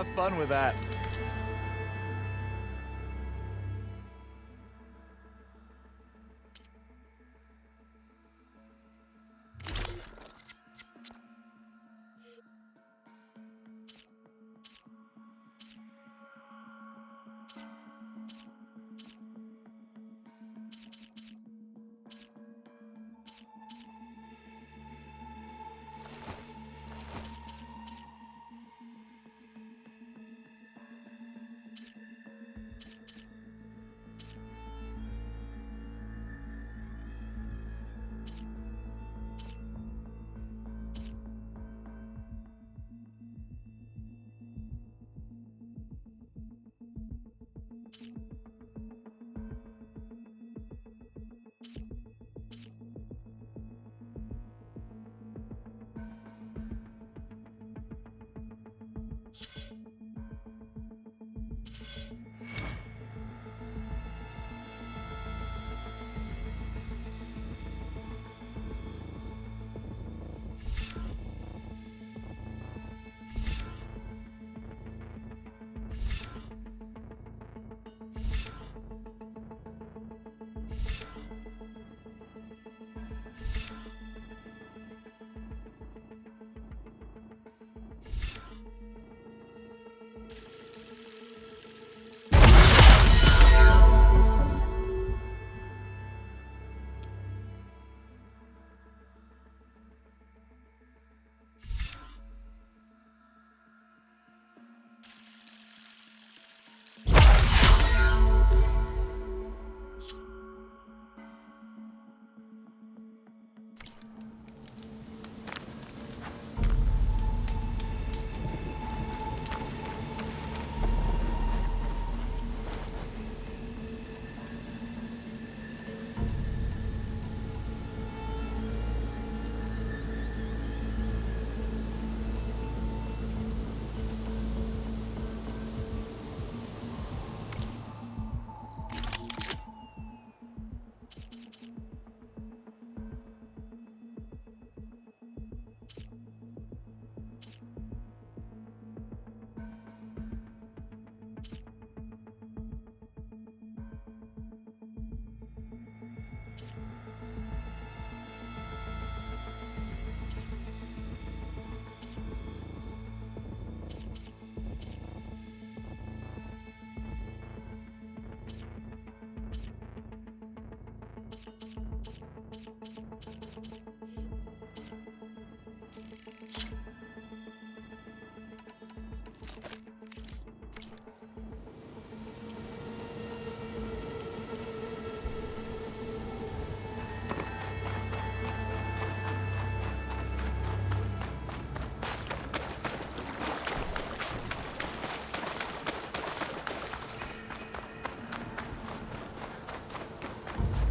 Have fun with that.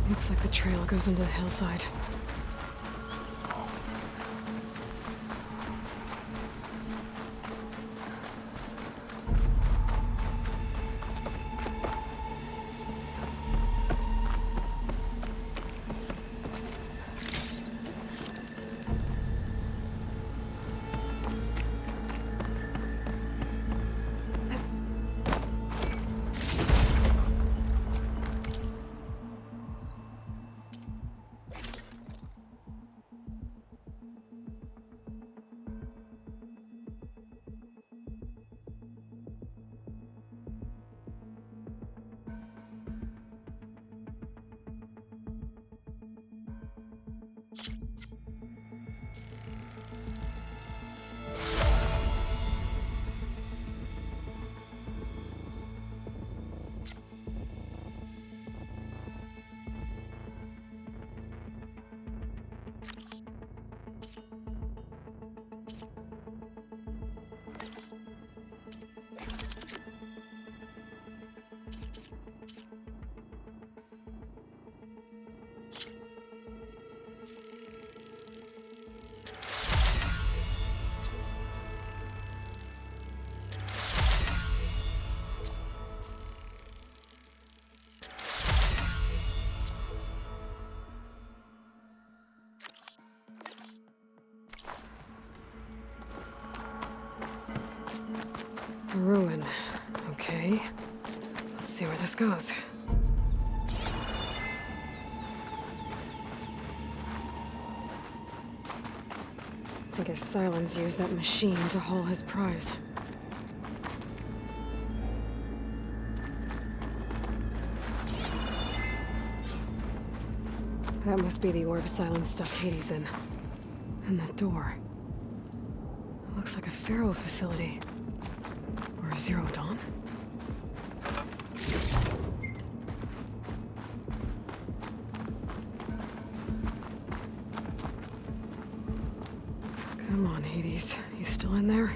Looks like the trail goes into the hillside. then. Okay. Let's see where this goes. I guess Sylens used that machine to haul his prize. That must be the orb Sylens stuck Hades in. And that door. Looks like a Pharaoh facility. Or a Zero Dawn? Come on, Hades. You still in there?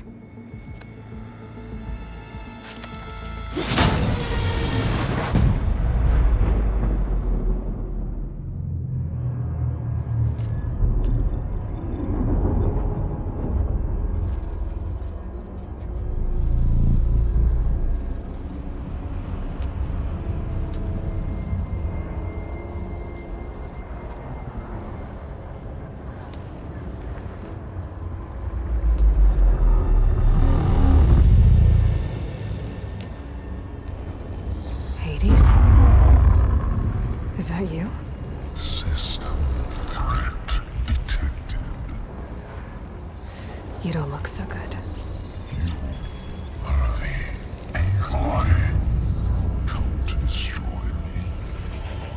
Is that you? System threat detected. You don't look so good. You are the Aloy. Come to destroy me.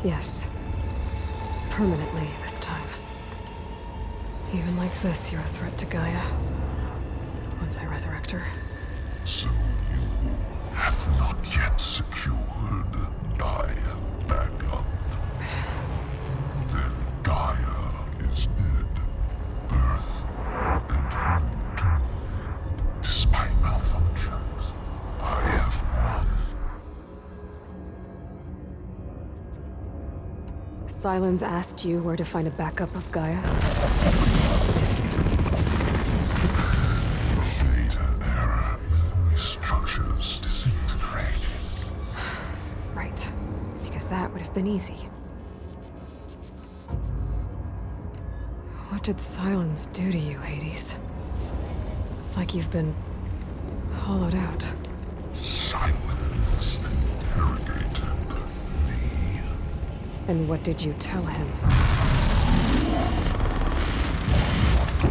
Yes. Permanently this time. Even like this, you're a threat to Gaia. Once I resurrect her. So you have not yet secured Gaia back up. Then Gaia is dead. Earth and you too. Despite malfunctions, I have won. Sylens asked you where to find a backup of Gaia? Data error. Structures disintegrated. Right. Because that would have been easy. What did Sylens do to you, Hades? It's like you've been hollowed out. Sylens interrogated me. And what did you tell him?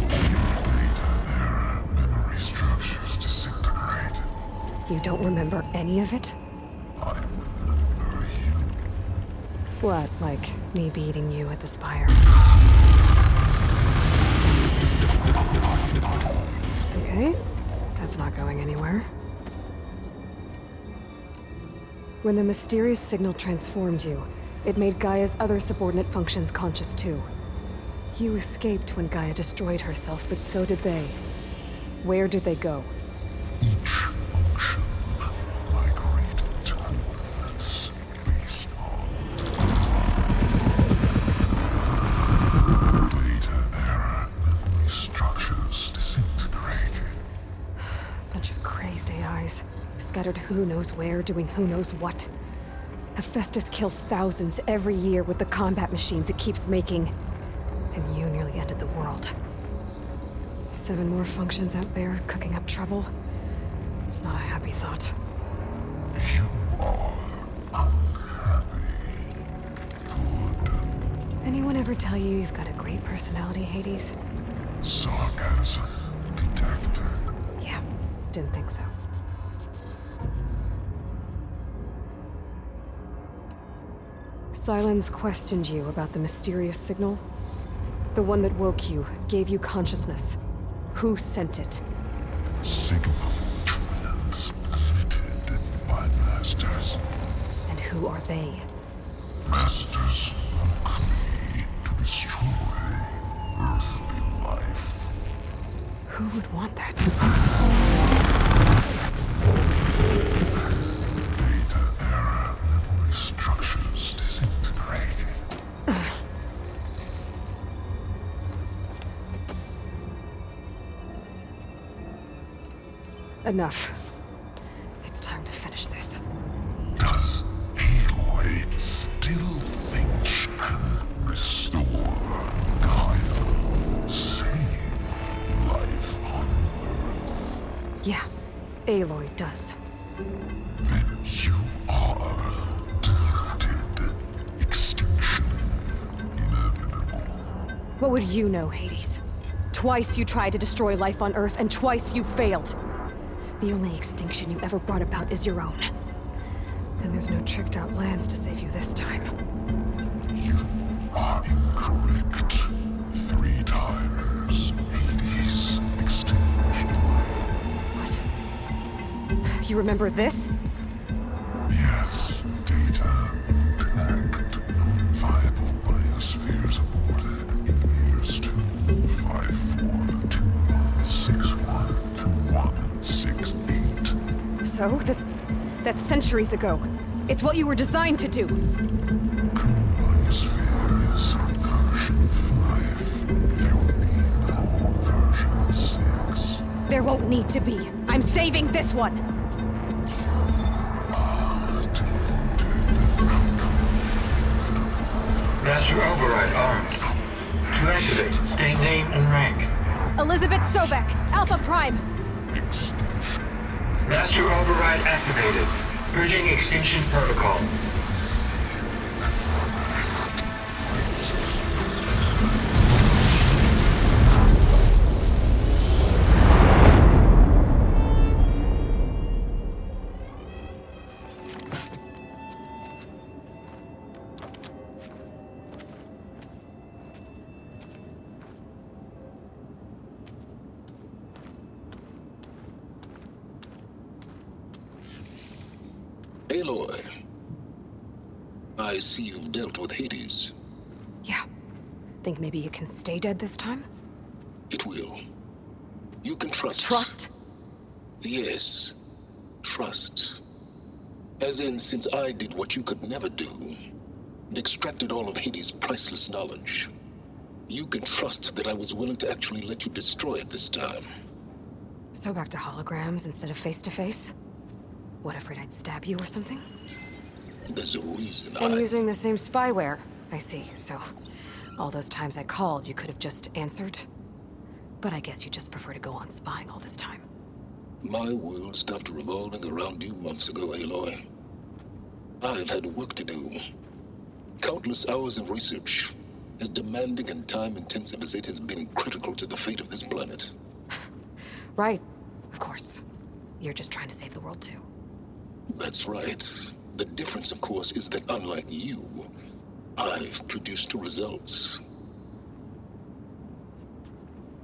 Data error. Memory structures disintegrated. You don't remember any of it? I remember you. What, like me beating you at the spire? Okay, that's not going anywhere. When the mysterious signal transformed you, it made Gaia's other subordinate functions conscious too. You escaped when Gaia destroyed herself, but so did they. Where did they go? Each function migrated to coordinates based on data error. Memory structures disintegrated. Bunch of crazed AIs, scattered who knows where, doing who knows what. Hephaestus kills thousands every year with the combat machines it keeps making. And you nearly ended the world. 7 more functions out there cooking up trouble. It's not a happy thought. You are unhappy. Good. Anyone ever tell you you've got a great personality, Hades? Sarcasm detected. Yeah, didn't think so. Sylens questioned you about the mysterious signal. The one that woke you, gave you consciousness. Who sent it? Signal transmitted by masters. And who are they? Masters woke me to destroy earthly life. Who would want that? Data error. Memory structures disintegrated. Enough. It's time to finish this. Does Aloy still think she can restore Gaia? Save life on Earth? Yeah, Aloy does. Then you are deluded. Extinction inevitable. What would you know, Hades? Twice you tried to destroy life on Earth, and twice you failed. The only extinction you ever brought about is your own. And there's no tricked-out lands to save you this time. You are incorrect. 3 times. Hades extinction. What? You remember this? Yes. Data intact. Non-viable biospheres aborted in years 254, 2161, 2168. So, that's centuries ago. It's what you were designed to do. Biosphere is version 5. There will be no version 6. There won't need to be. I'm saving this one! Master override armed. To activate, state name and rank. Elizabeth Sobek, Alpha Prime! Master override activated. Purging extinction protocol. Aloy, I see you've dealt with Hades. Yeah. Think maybe you can stay dead this time? It will. You can trust. Trust? Yes. Trust. As in, since I did what you could never do, and extracted all of Hades' priceless knowledge, you can trust that I was willing to actually let you destroy it this time. So back to holograms instead of face-to-face? What, afraid I'd stab you or something? There's a reason And using the same spyware. I see, so all those times I called, you could have just answered? But I guess you just prefer to go on spying all this time. My world stopped revolving around you months ago, Aloy. I've had work to do. Countless hours of research, as demanding and time-intensive as it has been critical to the fate of this planet. Right, of course. You're just trying to save the world too. That's right. The difference, of course, is that unlike you, I've produced results.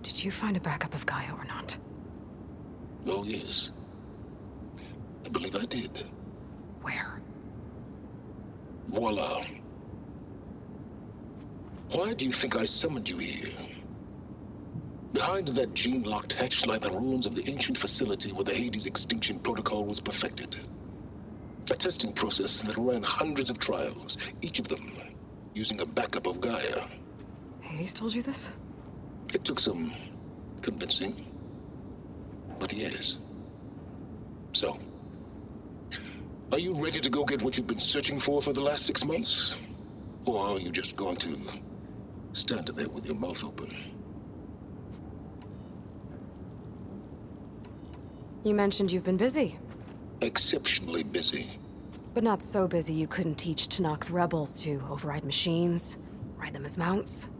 Did you find a backup of GAIA or not? Oh, yes. I believe I did. Where? Voila. Why do you think I summoned you here? Behind that gene-locked hatch lie the ruins of the ancient facility where the Hades extinction protocol was perfected. A testing process that ran hundreds of trials, each of them using a backup of GAIA. Hades told you this? It took some convincing, but yes. So, are you ready to go get what you've been searching for the last 6 months? Or are you just going to stand there with your mouth open? You mentioned you've been busy. Exceptionally busy. But not so busy you couldn't teach Talanah rebels to override machines, ride them as mounts.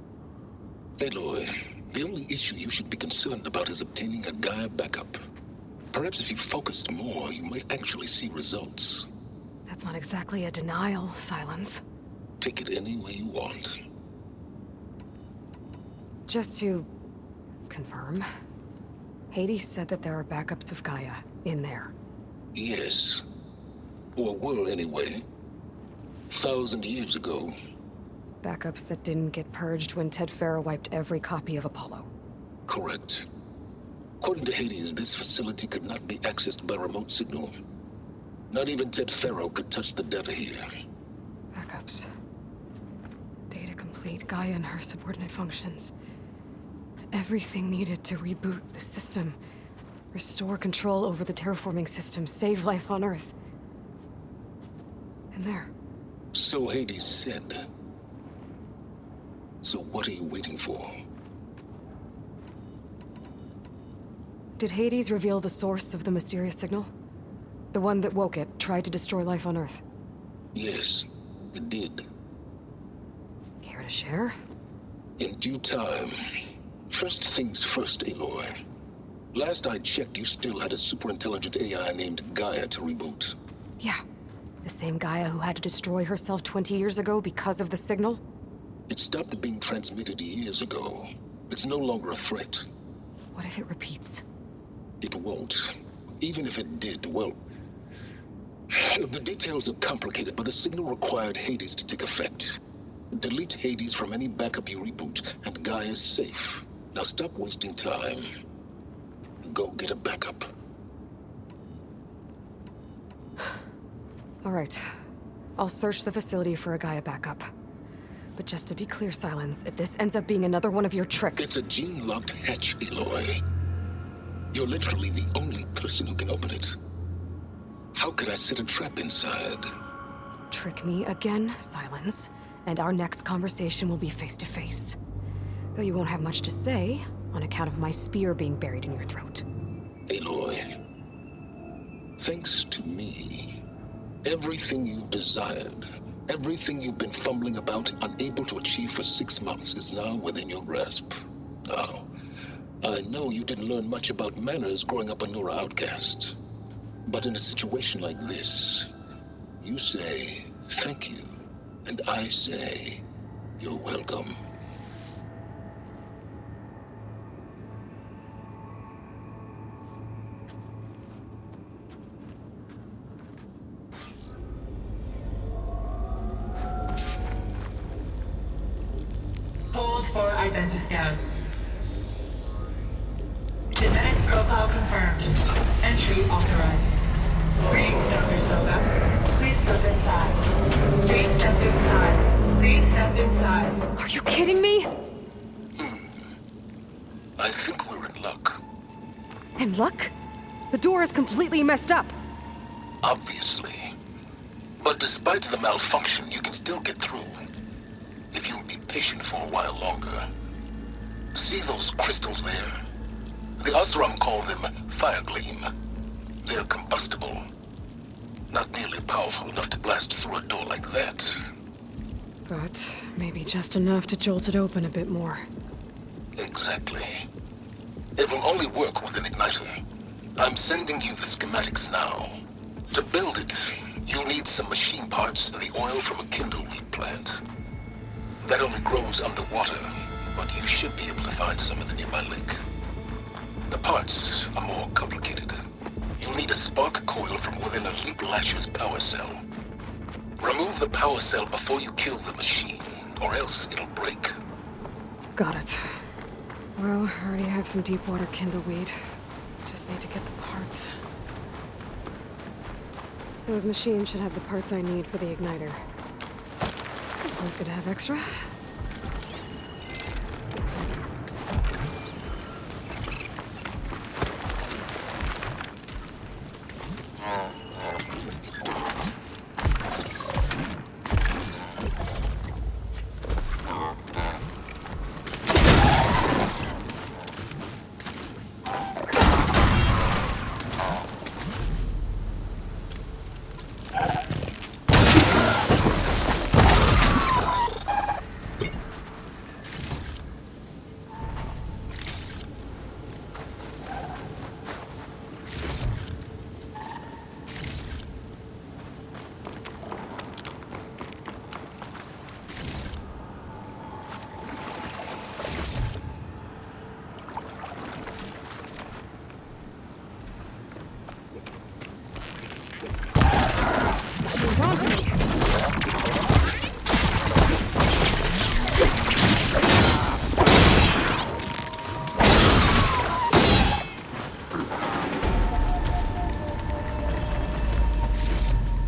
Aloy, the only issue you should be concerned about is obtaining a GAIA backup. Perhaps if you focused more, you might actually see results. That's not exactly a denial, Sylens. Take it any way you want. Just to confirm, Hades said that there are backups of GAIA in there. Yes. Or were anyway. 1,000 years ago. Backups that didn't get purged when Ted Farrow wiped every copy of Apollo. Correct. According to Hades, this facility could not be accessed by remote signal. Not even Ted Farrow could touch the data here. Backups. Data complete, GAIA and her subordinate functions. Everything needed to reboot the system. Restore control over the terraforming system, save life on Earth. And there. So Hades said. So what are you waiting for? Did Hades reveal the source of the mysterious signal? The one that woke it tried to destroy life on Earth. Yes, it did. Care to share? In due time. First things first, Aloy. Last I checked, you still had a superintelligent AI named GAIA to reboot. Yeah. The same Gaia who had to destroy herself 20 years ago because of the signal? It stopped being transmitted years ago. It's no longer a threat. What if it repeats? It won't. Even if it did, well... The details are complicated, but the signal required Hades to take effect. Delete Hades from any backup you reboot, and Gaia's safe. Now stop wasting time. Go get a backup. All right. I'll search the facility for a Gaia backup. But just to be clear, Sylens, if this ends up being another one of your tricks... It's a gene-locked hatch, Aloy. You're literally the only person who can open it. How could I set a trap inside? Trick me again, Sylens, and our next conversation will be face-to-face. Though you won't have much to say, on account of my spear being buried in your throat. Aloy, thanks to me, everything you've desired, everything you've been fumbling about, unable to achieve for 6 months, is now within your grasp. Now, I know you didn't learn much about manners growing up a Nora outcast. But in a situation like this, you say, thank you, and I say, you're welcome. Hold for identiscan. Genetic profile confirmed. Entry authorized. Greetings, Dr. Soga. Please step inside. Please step inside. Please step inside. Are you kidding me? I think we're in luck. In luck? The door is completely messed up. Obviously. But despite the malfunction, you can still get through. If you'll be patient for a while longer. See those crystals there? The Osram call them fire gleam. They're combustible. Not nearly powerful enough to blast through a door like that. But maybe just enough to jolt it open a bit more. Exactly. It will only work with an igniter. I'm sending you the schematics now. To build it, you'll need some machine parts and the oil from a kindleweed plant. That only grows underwater, but you should be able to find some in the nearby lake. The parts are more complicated. You'll need a spark coil from within a Leap Lasher's power cell. Remove the power cell before you kill the machine, or else it'll break. Got it. Well, I already have some deep water kindleweed. Just need to get the parts. Those machines should have the parts I need for the igniter. Always good to have extra.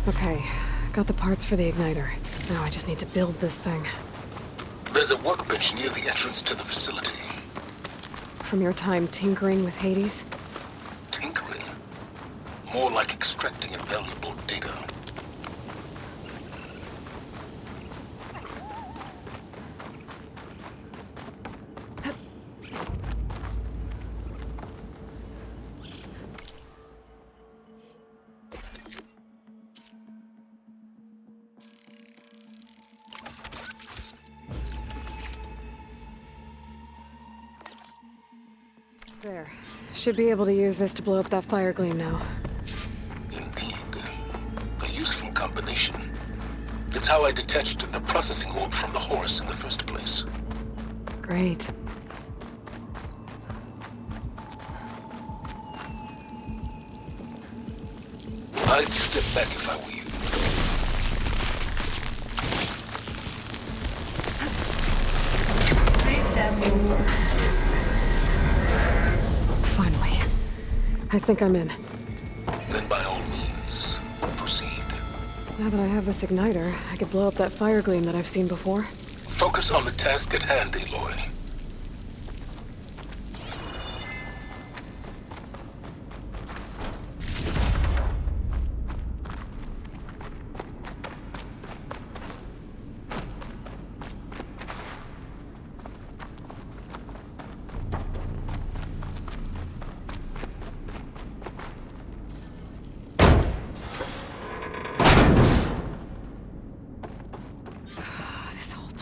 Okay, got the parts for the igniter. Now I just need to build this thing. There's a workbench near the entrance to the facility. From your time tinkering with Hades? Tinkering? More like extracting invaluable data. There. Should be able to use this to blow up that fire gleam now. Indeed. A useful combination. It's how I detached the processing orb from the horse in the first place. Great. I'd step back if I were you. Please step inside. Finally. I think I'm in. Then by all means, proceed. Now that I have this igniter, I could blow up that fire gleam that I've seen before. Focus on the task at hand, Aloy.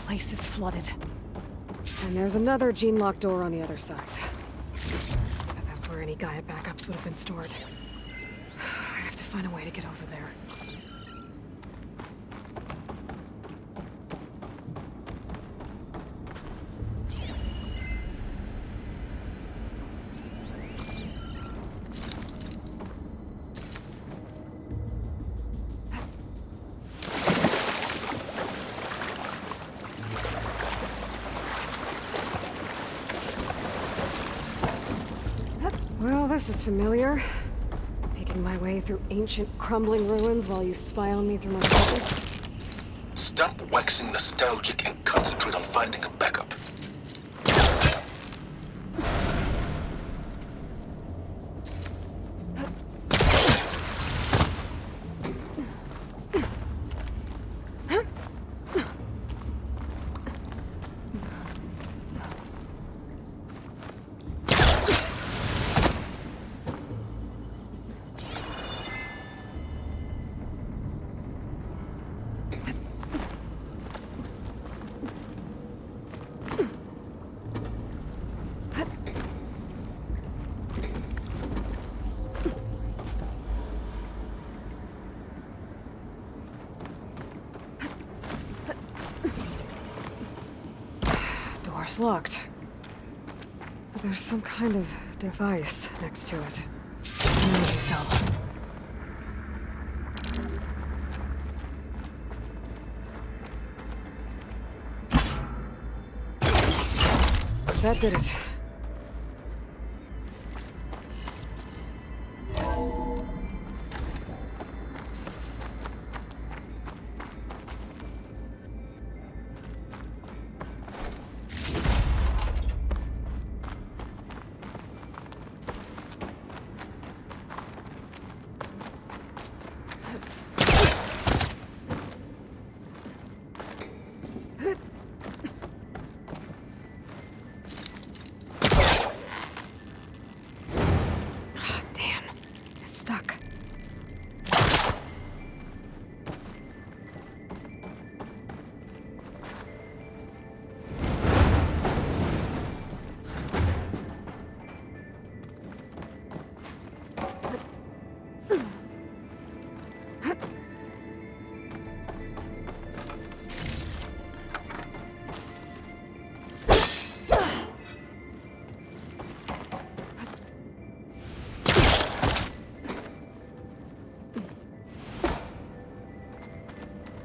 Place is flooded. And there's another gene-locked door on the other side. But that's where any GAIA backups would have been stored. I have to find a way to get over there. Well, this is familiar. Making my way through ancient, crumbling ruins while you spy on me through my focus. Stop waxing nostalgic and concentrate on finding a backup. Door's locked. But there's some kind of device next to it. Maybe so. That did it.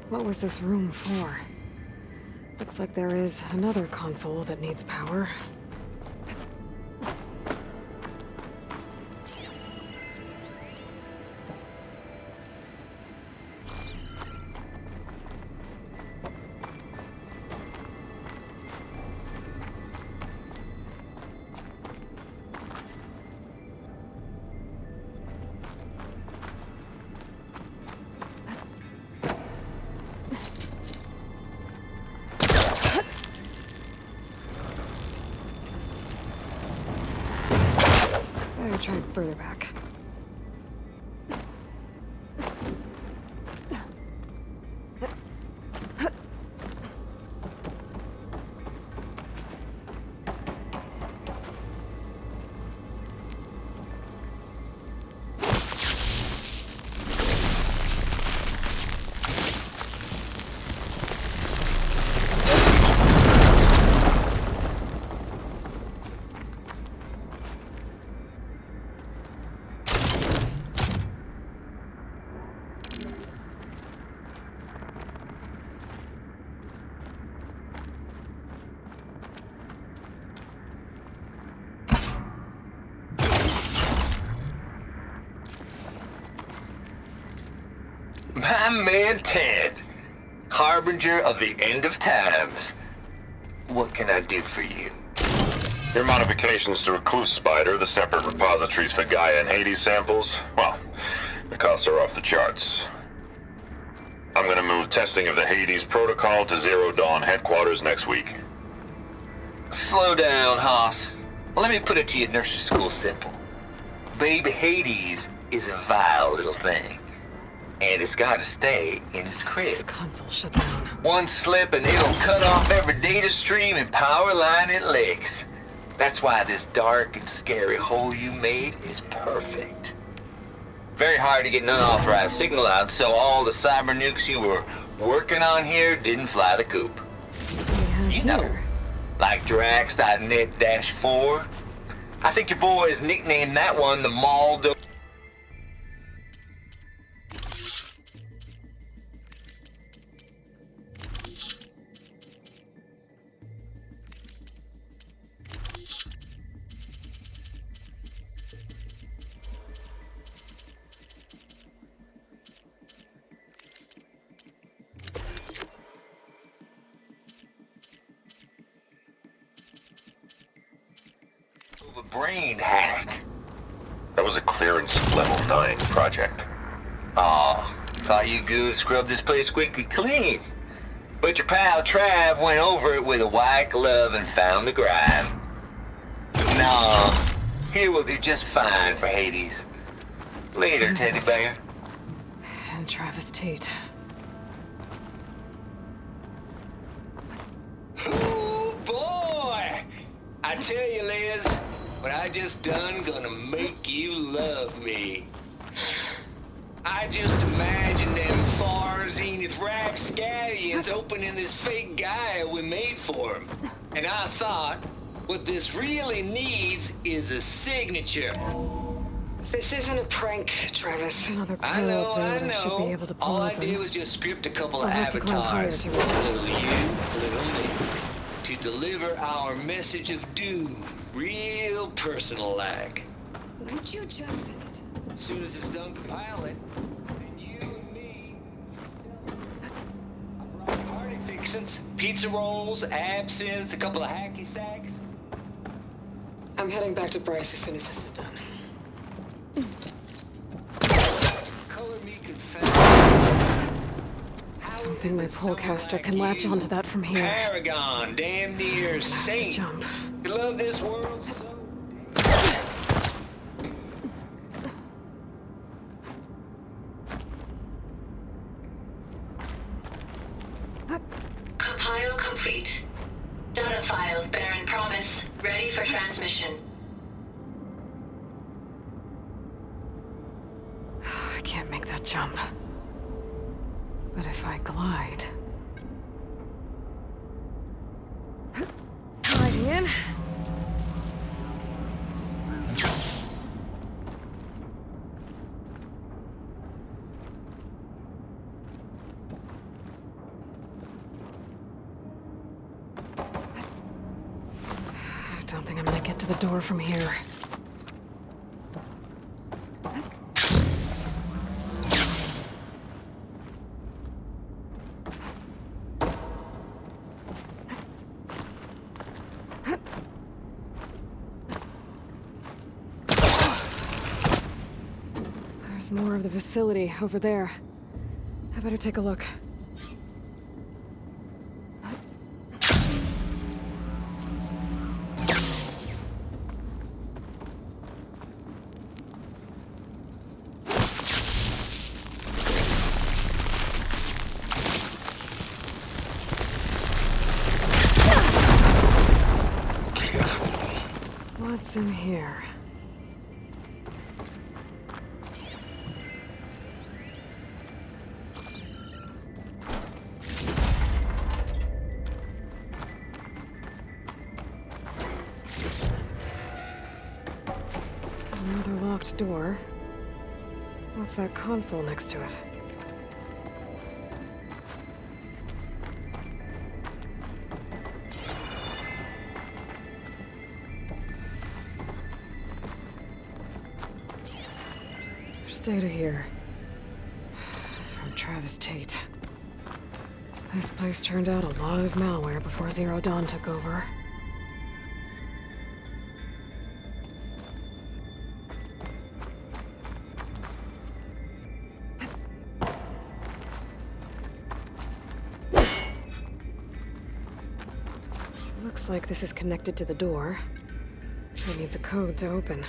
What was this room for? Looks like there is another console that needs power. Try further back. My man Ted, harbinger of the end of times. What can I do for you? Your modifications to Recluse Spider, the separate repositories for GAIA and Hades samples, well, the costs are off the charts. I'm gonna move testing of the Hades protocol to Zero Dawn headquarters next week. Slow down, Hoss. Let me put it to you nursery school simple. Baby Hades is a vile little thing. And it's gotta stay in its crib. This console shut down. One slip and it'll cut off every data stream and power line it licks. That's why this dark and scary hole you made is perfect. Very hard to get an unauthorized signal out, so all the cyber nukes you were working on here didn't fly the coop. You know, like Drax.net-4. I think your boys nicknamed that one the Maldo. Brain hack. That was a clearance level 9 project. Aw, thought you goons scrubbed this place squeaky clean. But your pal Trav went over it with a white glove and found the grime. No, here will do just fine for Hades. Later, teddy bear. And Travis Tate. Ooh, boy! I tell you, Liz, what I just done gonna make you love me. I just imagine them far zenith rapscallions opening this fake GAIA we made for them. And I thought, what this really needs is a signature. This isn't a prank, Travis. Another I know, I should be able to pull All I open. did was just script a couple of I'll have to climb higher avatars. to A reach it. little you, a little me. To deliver our message of doom, real personal-like. Would you just... As soon as it's done compiling, then you and me... I brought party fixins, pizza rolls, absinthe, a couple of hacky sacks. I'm heading back to Bryce as soon as this is done. Color me confess. I don't think my polecaster can latch onto that from here. Paragon, damn near saint. Jump. You love this world so... Compile complete. Data file, Baron Promise, ready for transmission. I can't make that jump. But if I glide... Gliding in. I don't think I'm gonna get to the door from here. There's more of the facility over there. I better take a look. What's in here? Another locked door. What's that console next to it? There's data here. From Travis Tate. This place turned out a lot of malware before Zero Dawn took over. Looks like this is connected to the door. It needs a code to open.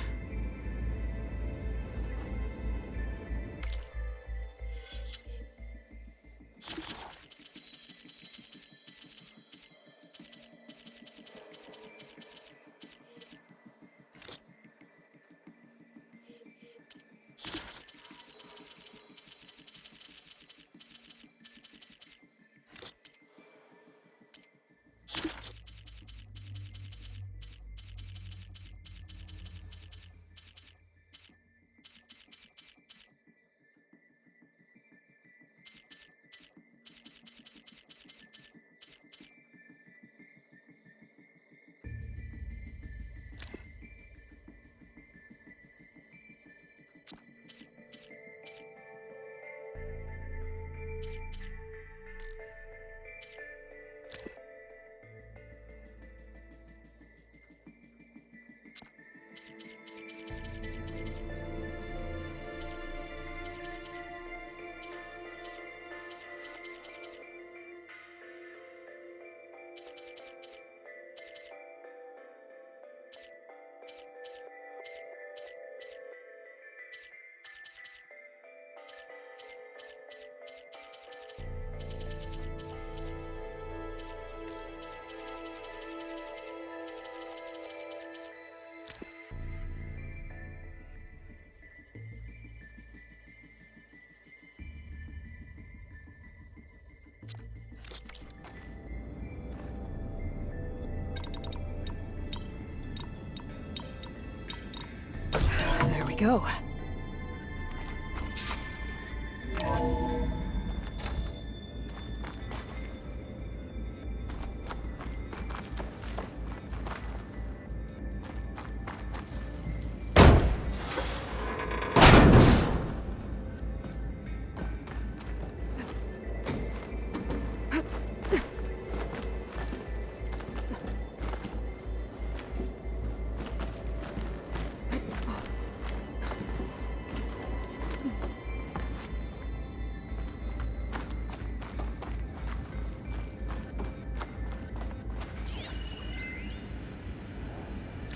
There we go.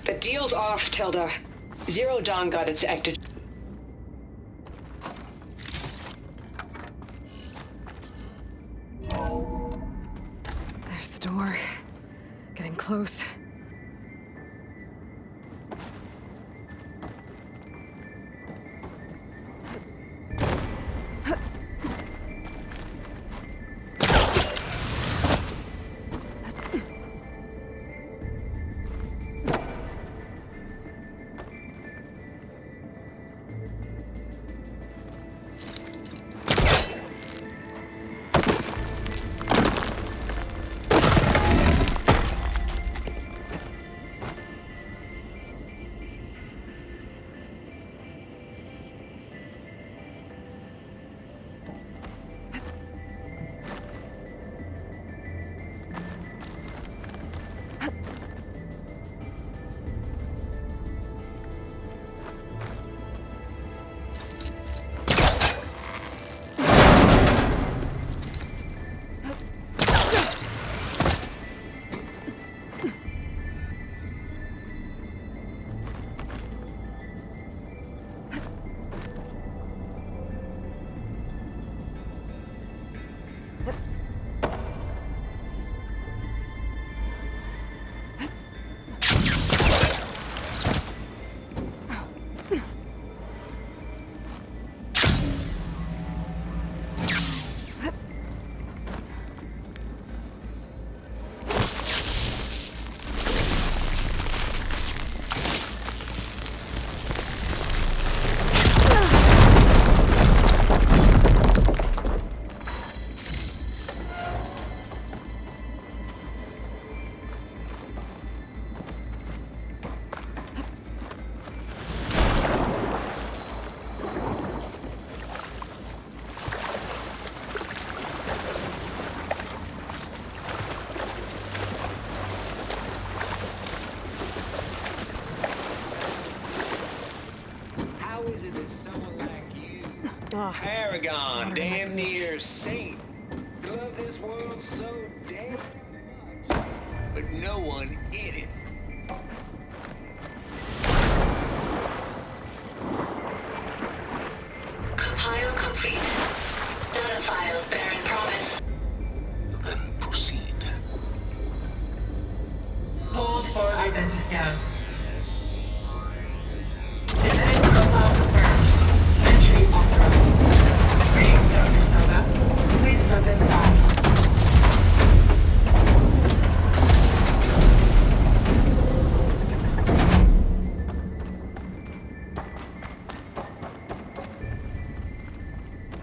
The deal's off, Tilda. Zero Dawn got its active. There's the door. Getting close. is it that someone like you, Oh, Paragon, damn near saint, love this world so damn much, but no one in it? Compile complete. Data file bearing promise. Then proceed. Hold for identiscan. Genetic profile confirmed. Entry authorized. Greetings, Dr. Soga. Please step inside.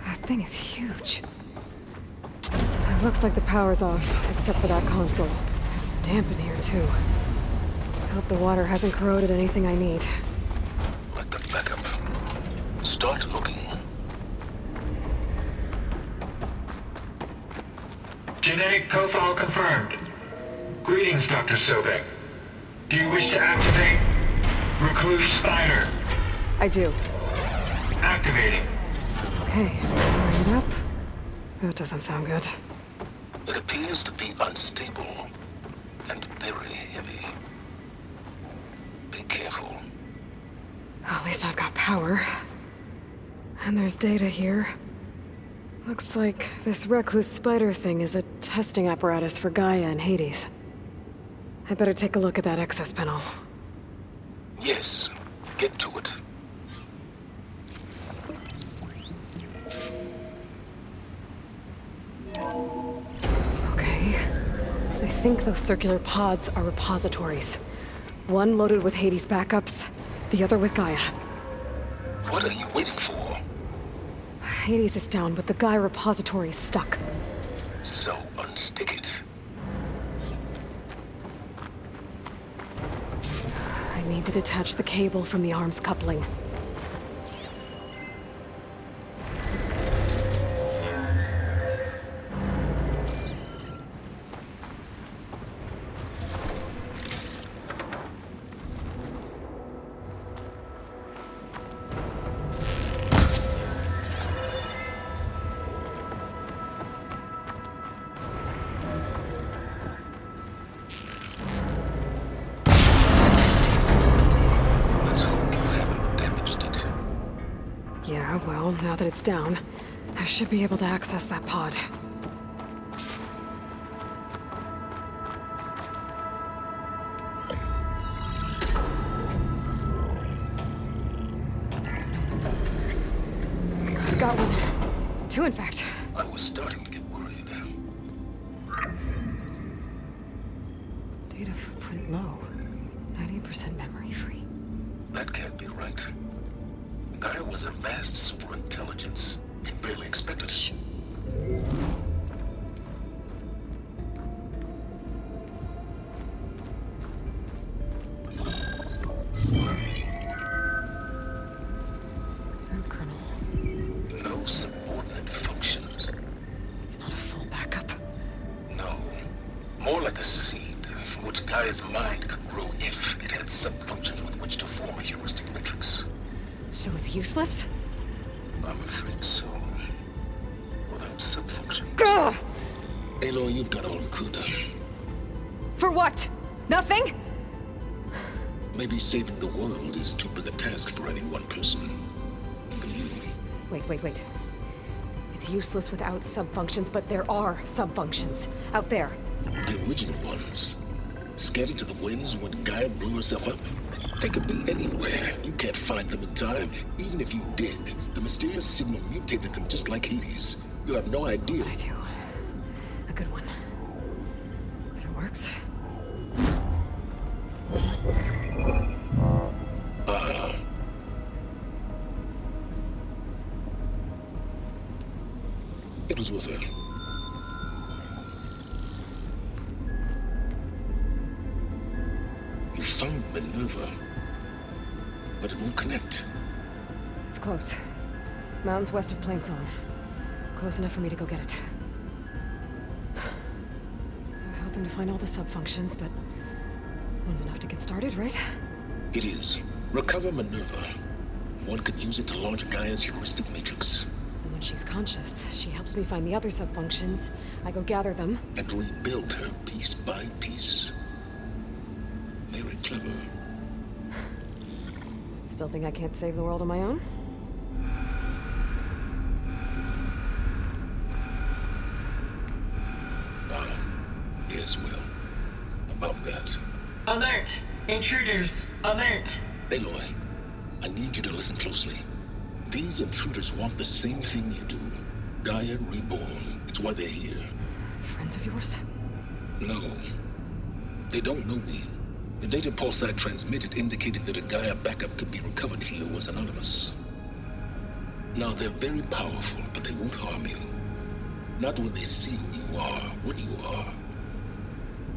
that thing is huge. It looks like the power's off, except for that console. It's damp in here, too. I hope the water hasn't corroded anything I need. Like the backup. Start looking. Genetic profile confirmed. Greetings, Dr. Sobek. Do you wish to activate Recluse Spider? I do. Activating. Okay, bring it up. That doesn't sound good. It appears to be unstable and very heavy. Be careful. At least I've got power. And there's data here. Looks like this recluse spider thing is a testing apparatus for GAIA and Hades. I'd better take a look at that access panel. Yes, get to it. Okay. I think those circular pods are repositories. One loaded with Hades backups, the other with GAIA. What are you waiting for? Hades is down, but the GAIA repository is stuck. So unstick it. I need to detach the cable from the arms coupling. Yeah, well, now that it's down, I should be able to access that pod. I've got one. Two, in fact. I was starting to get worried. Data footprint low. 90% memory free. That can't be right. GAIA was a vast superintelligence. It barely expected it. Shh. Colonel. No subordinate functions. It's not a full backup. No. More like a seed from which GAIA's mind could grow if it had sub-functions with which to form a heuristic matrix. So it's useless? I'm afraid so. Without sub-function. Ugh! Aloy, you've done all you could. For what? Nothing? Maybe saving the world is too big a task for any one person. Even you. Wait. It's useless without sub-functions, but there are sub-functions out there. The original ones. Scattered to the winds when GAIA blew herself up. They could be anywhere. You can't find them in time. Even if you did, the mysterious signal mutated them just like Hades. You have no idea. I do. A good one. If it works. It was worth it. You found Minerva, but it won't connect. It's close. Mountains west of Plainsong. Close enough for me to go get it. I was hoping to find all the sub-functions, but one's enough to get started, right? It is. Recover Minerva. One could use it to launch Gaia's heuristic matrix. And when she's conscious, she helps me find the other subfunctions. I go gather them. And rebuild her piece by piece. Very clever. Still think I can't save the world on my own? Yes, well. About that. Alert! Intruders! Alert! Aloy, I need you to listen closely. These intruders want the same thing you do. Gaia reborn. It's why they're here. Friends of yours? No. They don't know me. The data pulse I transmitted indicated that a Gaia backup could be recovered here was anonymous. Now, they're very powerful, but they won't harm you. Not when they see who you are, what you are.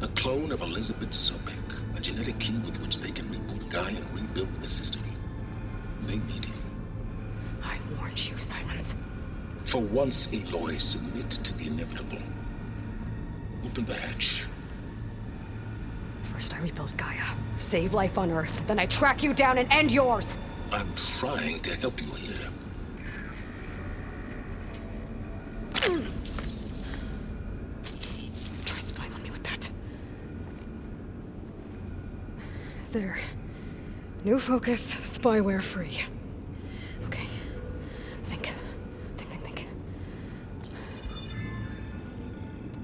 A clone of Elizabeth Sobek, a genetic key with which they can reboot Gaia and rebuild the system. They need you. I warned you, Sylens. For once, Aloy, submit to the inevitable. Open the hatch. First I rebuild Gaia, save life on Earth, then I track you down and end yours! I'm trying to help you here. Try spying on me with that. There. New focus, spyware free. Okay. Think.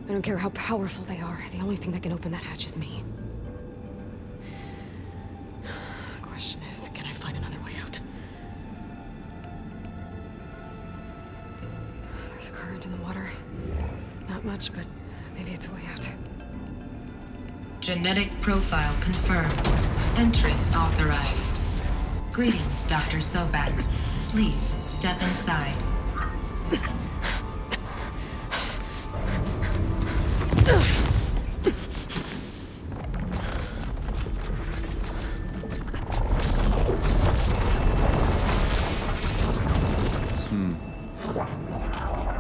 I don't care how powerful they are. The only thing that can open that hatch is me. Question is, can I find another way out? There's a current in the water. Not much, but maybe it's a way out. Genetic profile confirmed. Entry authorized. Greetings, Dr. Sobek. Please step inside.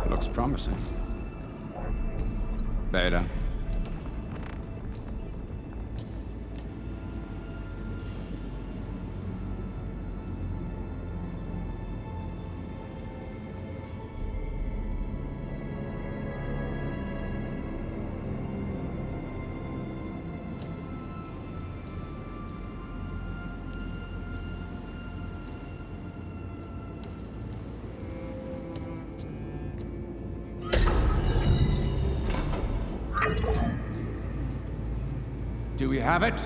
Looks promising. Beta. Do we have it?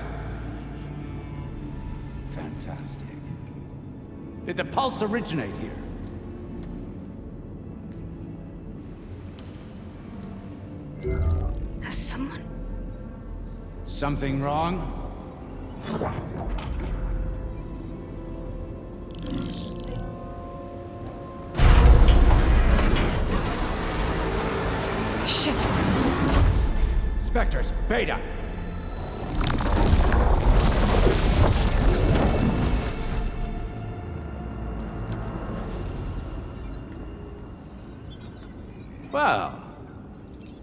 Fantastic. Did the pulse originate here? Has someone... Something wrong? Shit! Spectres, Beta! Well,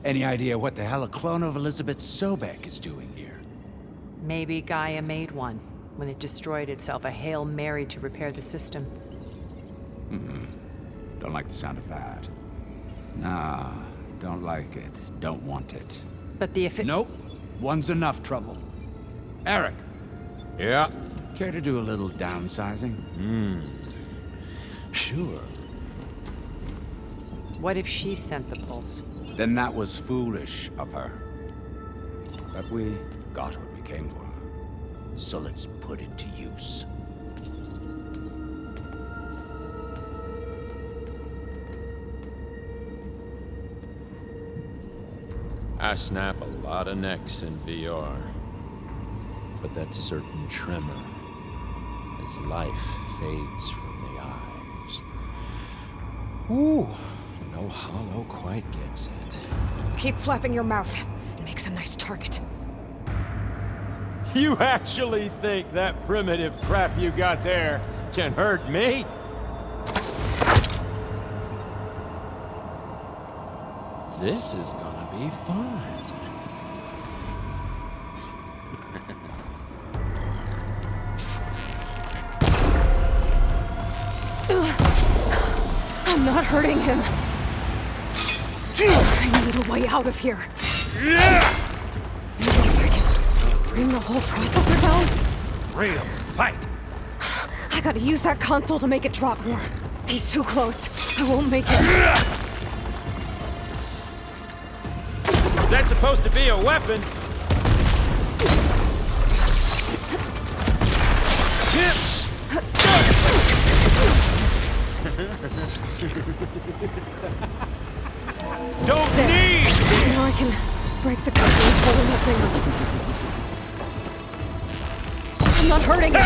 any idea what the hell a clone of Elizabeth Sobek is doing here? Maybe Gaia made one when it destroyed itself, a Hail Mary to repair the system. Don't like the sound of that. Nah, don't like it. Don't want it. But the Nope. One's enough trouble. Eric. Yeah? Care to do a little downsizing? Sure. What if she sent the pulse? Then that was foolish of her. But we got what we came for. So let's put it to use. I snap a lot of necks in VR. But that certain tremor as life fades from the eyes. Ooh, no hollow quite gets it. Keep flapping your mouth. It makes a nice target. You actually think that primitive crap you got there can hurt me? This is gonna be fun. I'm not hurting him. I need a way out of here. Maybe if I can bring the whole processor down? Real fight. I gotta use that console to make it drop more. He's too close. I won't make it. Is that supposed to be a weapon? Don't need it! Now I can break the couplings holding that thing up. I'm not hurting him.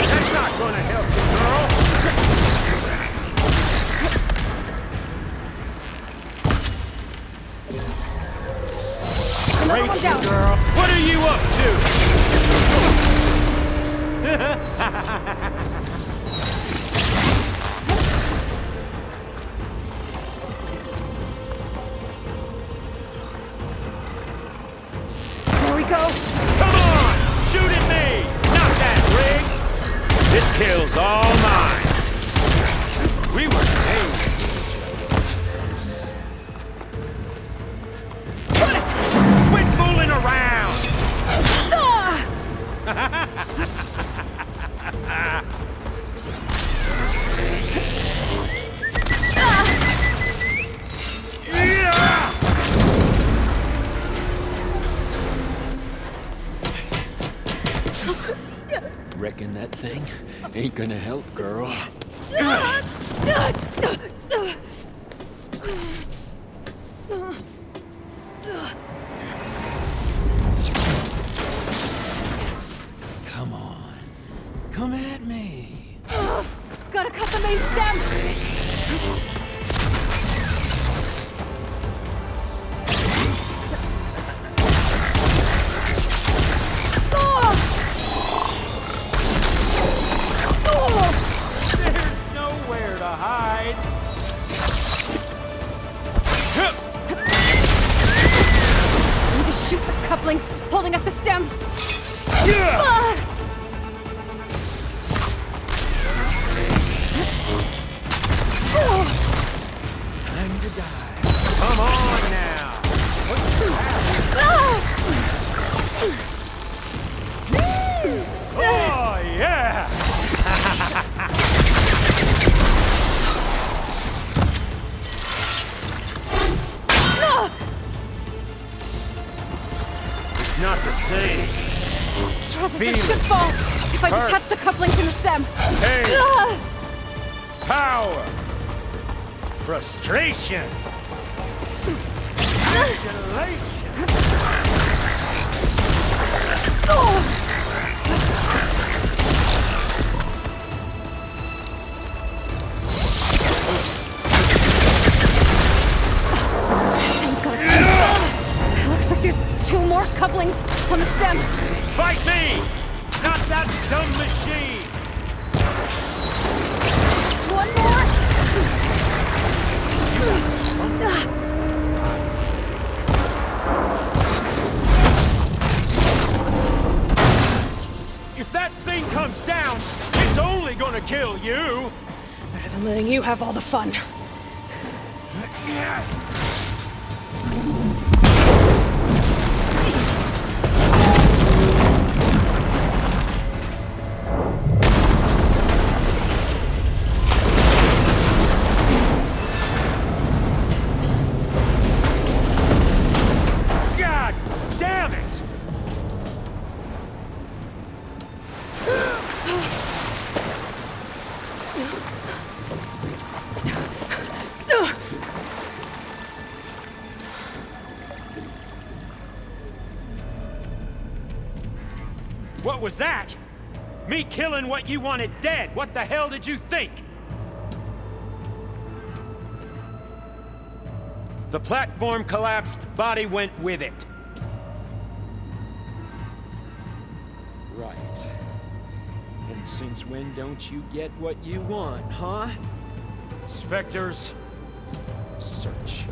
That's not gonna help you, girl! Another one down. Girl, what are you up to? There we go. Come on! Shoot at me! Not that rig! This kill's all mine! We were dangerous. Got it! Quit fooling around! Reckon that thing ain't gonna help, girl. Come on. Come at me. Gotta cut the main stem! There's nowhere to hide. I need to shoot the couplings holding up the stem. Time to die. Come on now. Oh, yeah! It's not the same. Processor should fall if I detach the couplings in the stem. Hey! Power! Frustration! Manipulation! Looks like there's 2 more couplings on the stem. Fight me! Not that dumb machine! One more! If that thing comes down, it's only gonna kill you! Better than letting you have all the fun. God damn it! What was that? Me killing what you wanted dead. What the hell did you think? The platform collapsed, body went with it. Right. And since when don't you get what you want, huh? Spectres, search.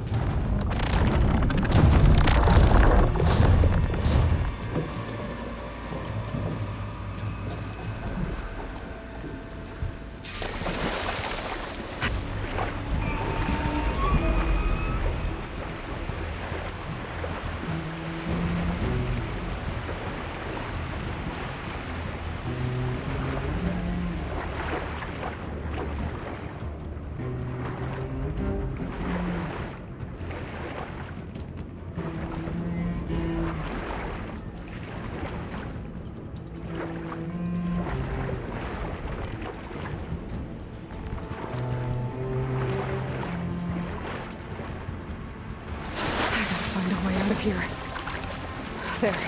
Here.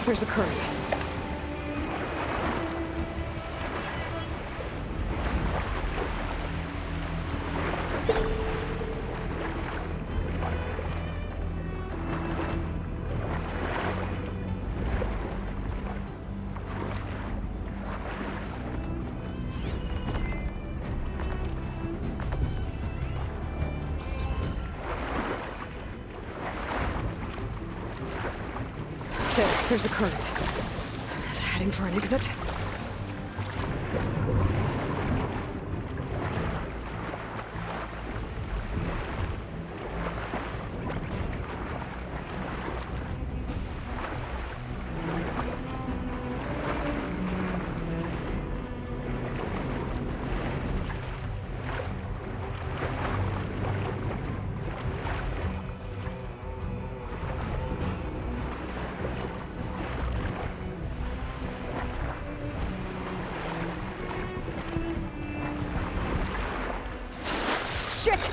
There's a current. There's a current. Is it heading for an exit? Shit!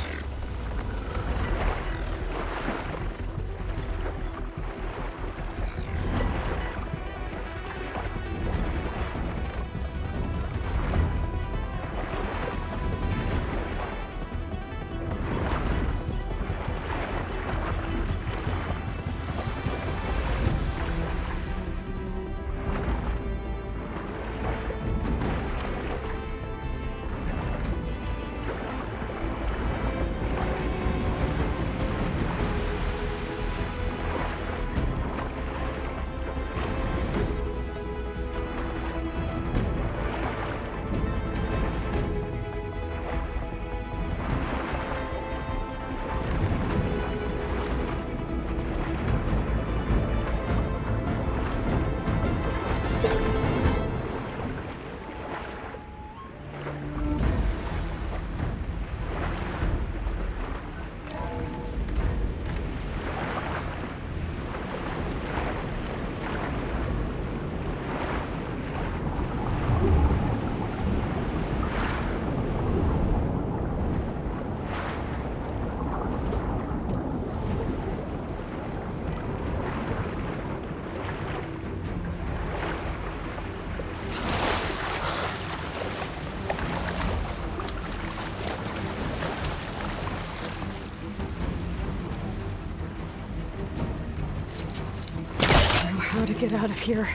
How to get out of here.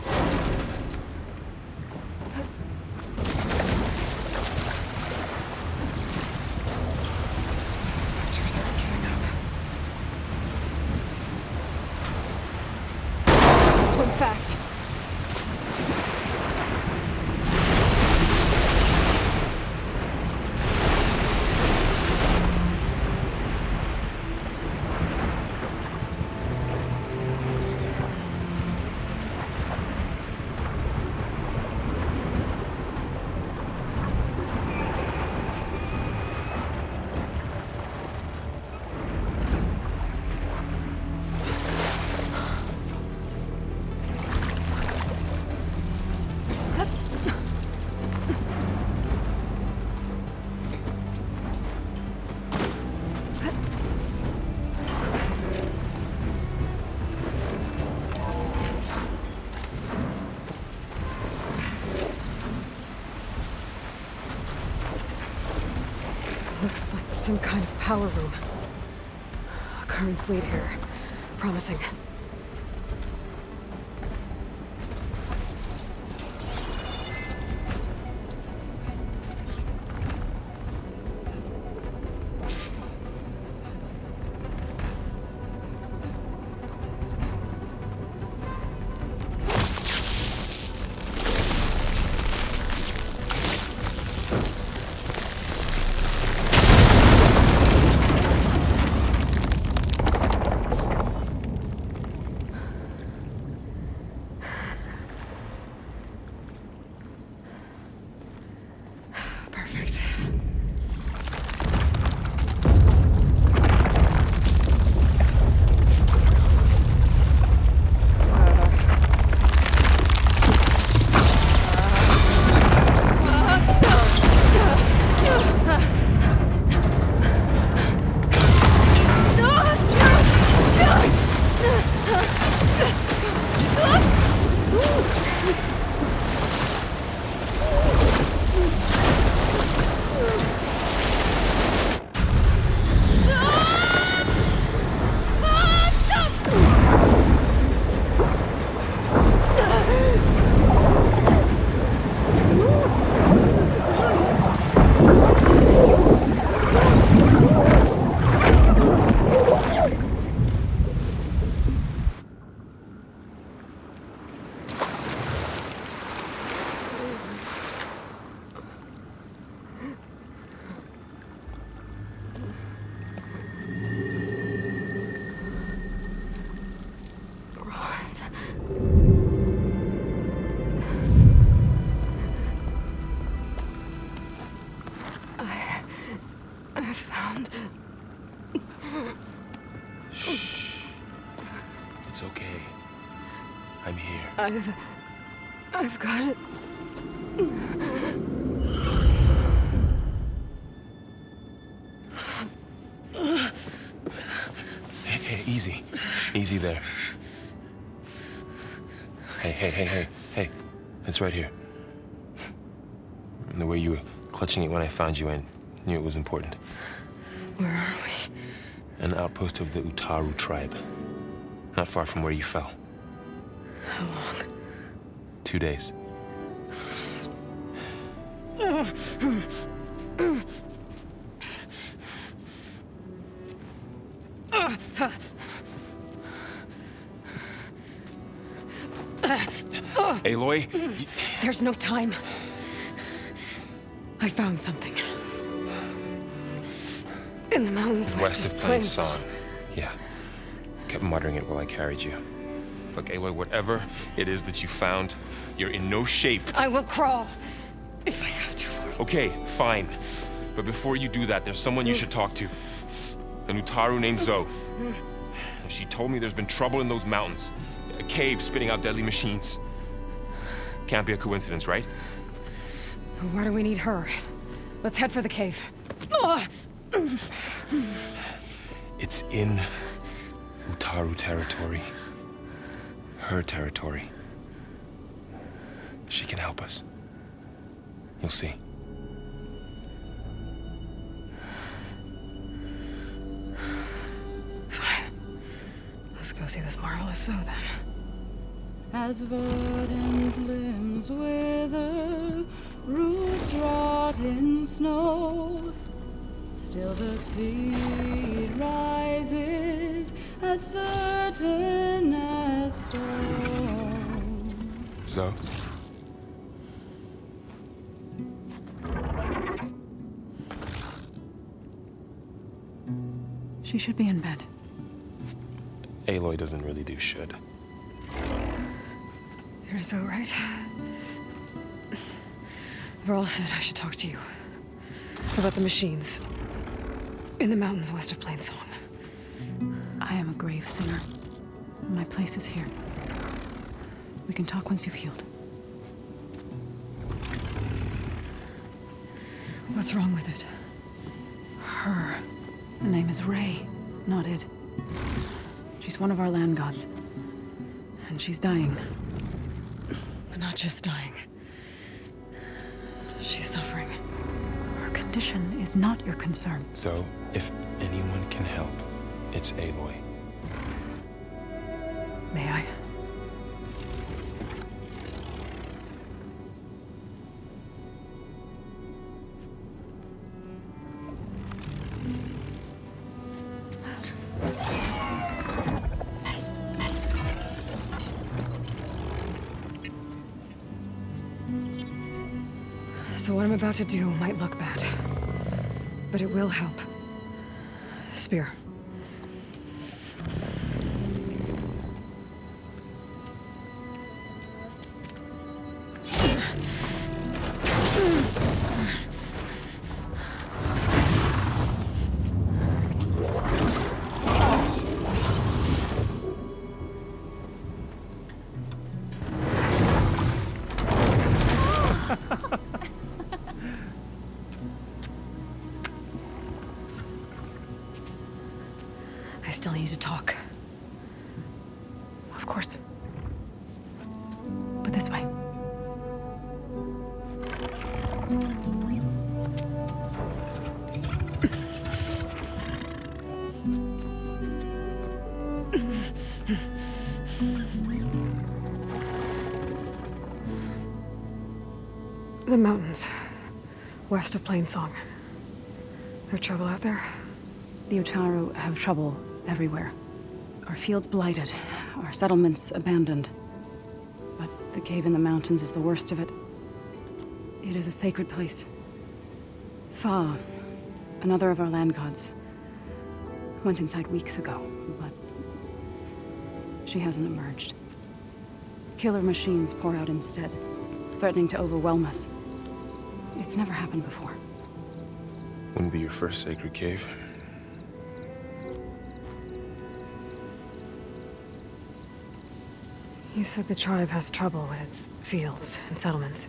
Spectres aren't giving up. Swim fast. Looks like some kind of power room. Currents lead here. Promising. right. It's okay. I'm here. I've got it. Hey, easy. Easy there. Hey. It's right here. The way you were clutching it when I found you, I knew it was important. Where are we? An outpost of the Utaru tribe. Not far from where you fell. How long? 2 days. Aloy? There's no time. I found something. In the mountains West of Plain Song. Yeah. Kept muttering it while I carried you. Look, Aloy, whatever it is that you found, you're in no shape. I will crawl, if I have to. Okay, fine. But before you do that, there's someone you should talk to. An Utaru named Zoe. She told me there's been trouble in those mountains. A cave spitting out deadly machines. Can't be a coincidence, right? Why do we need her? Let's head for the cave. It's in Utaru territory. Her territory. She can help us. You'll see. Fine. Let's go see this marvelous Zoe then. As verdant limbs wither, roots rot in snow, still the seed rises as certain as stone. Zoe? She should be in bed. Aloy doesn't really do should. You're so right. Varl said I should talk to you. About the machines. In the mountains west of Plain Song. I am a grave singer. My place is here. We can talk once you've healed. What's wrong with it? Her. Her name is Ray, not it. She's one of our land gods. And she's dying. But not just dying. She's suffering. Her condition is not your concern. So, if anyone can help, it's Aloy. May I? So what I'm about to do might look bad, but it will help. Spear. I still need to talk. Of course. But this way. The mountains, west of Plainsong. There trouble out there? The Hekarro have trouble everywhere. Our fields blighted, our settlements abandoned. But the cave in the mountains is the worst of it. It is a sacred place. Fa, another of our land gods, went inside weeks ago, but she hasn't emerged. Killer machines pour out instead, threatening to overwhelm us. It's never happened before. Wouldn't be your first sacred cave. You said the tribe has trouble with its fields and settlements.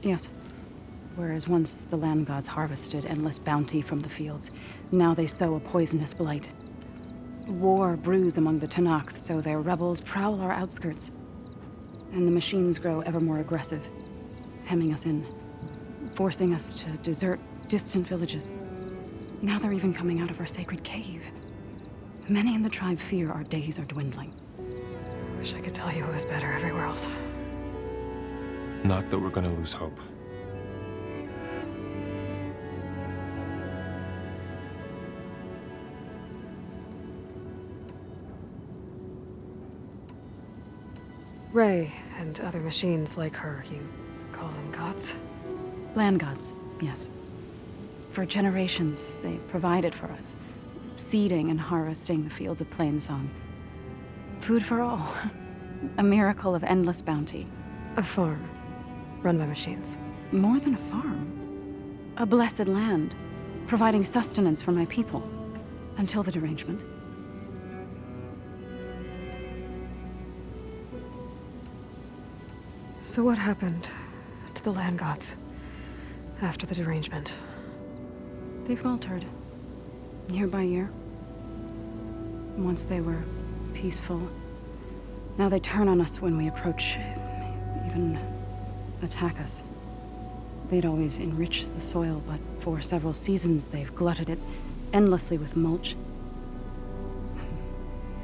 Yes. Whereas once the land gods harvested endless bounty from the fields, now they sow a poisonous blight. War brews among the Talanah, so their rebels prowl our outskirts. And the machines grow ever more aggressive, hemming us in, forcing us to desert distant villages. Now they're even coming out of our sacred cave. Many in the tribe fear our days are dwindling. Wish I could tell you it was better everywhere else. Not that we're gonna lose hope. Ray and other machines like her, you call them gods? Land gods, yes. For generations, they provided for us, seeding and harvesting the fields of Plainsong. Food for all. A miracle of endless bounty. A farm, run by machines. More than a farm. A blessed land, providing sustenance for my people. Until the derangement. So what happened to the land gods after the derangement? They faltered, year by year. Once they were peaceful. Now they turn on us when we approach, even attack us. They'd always enriched the soil, but for several seasons they've glutted it endlessly with mulch.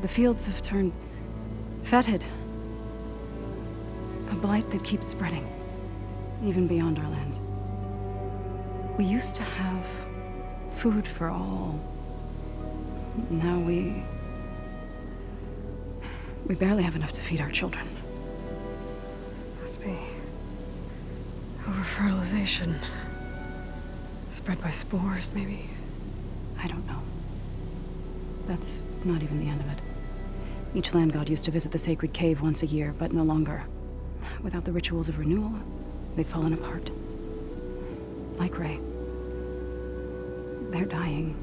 The fields have turned fetid. A blight that keeps spreading, even beyond our lands. We used to have food for all. Now we barely have enough to feed our children. Must be over-fertilization. Spread by spores, maybe? I don't know. That's not even the end of it. Each land god used to visit the sacred cave once a year, but no longer. Without the rituals of renewal, they've fallen apart. Like Ray. They're dying.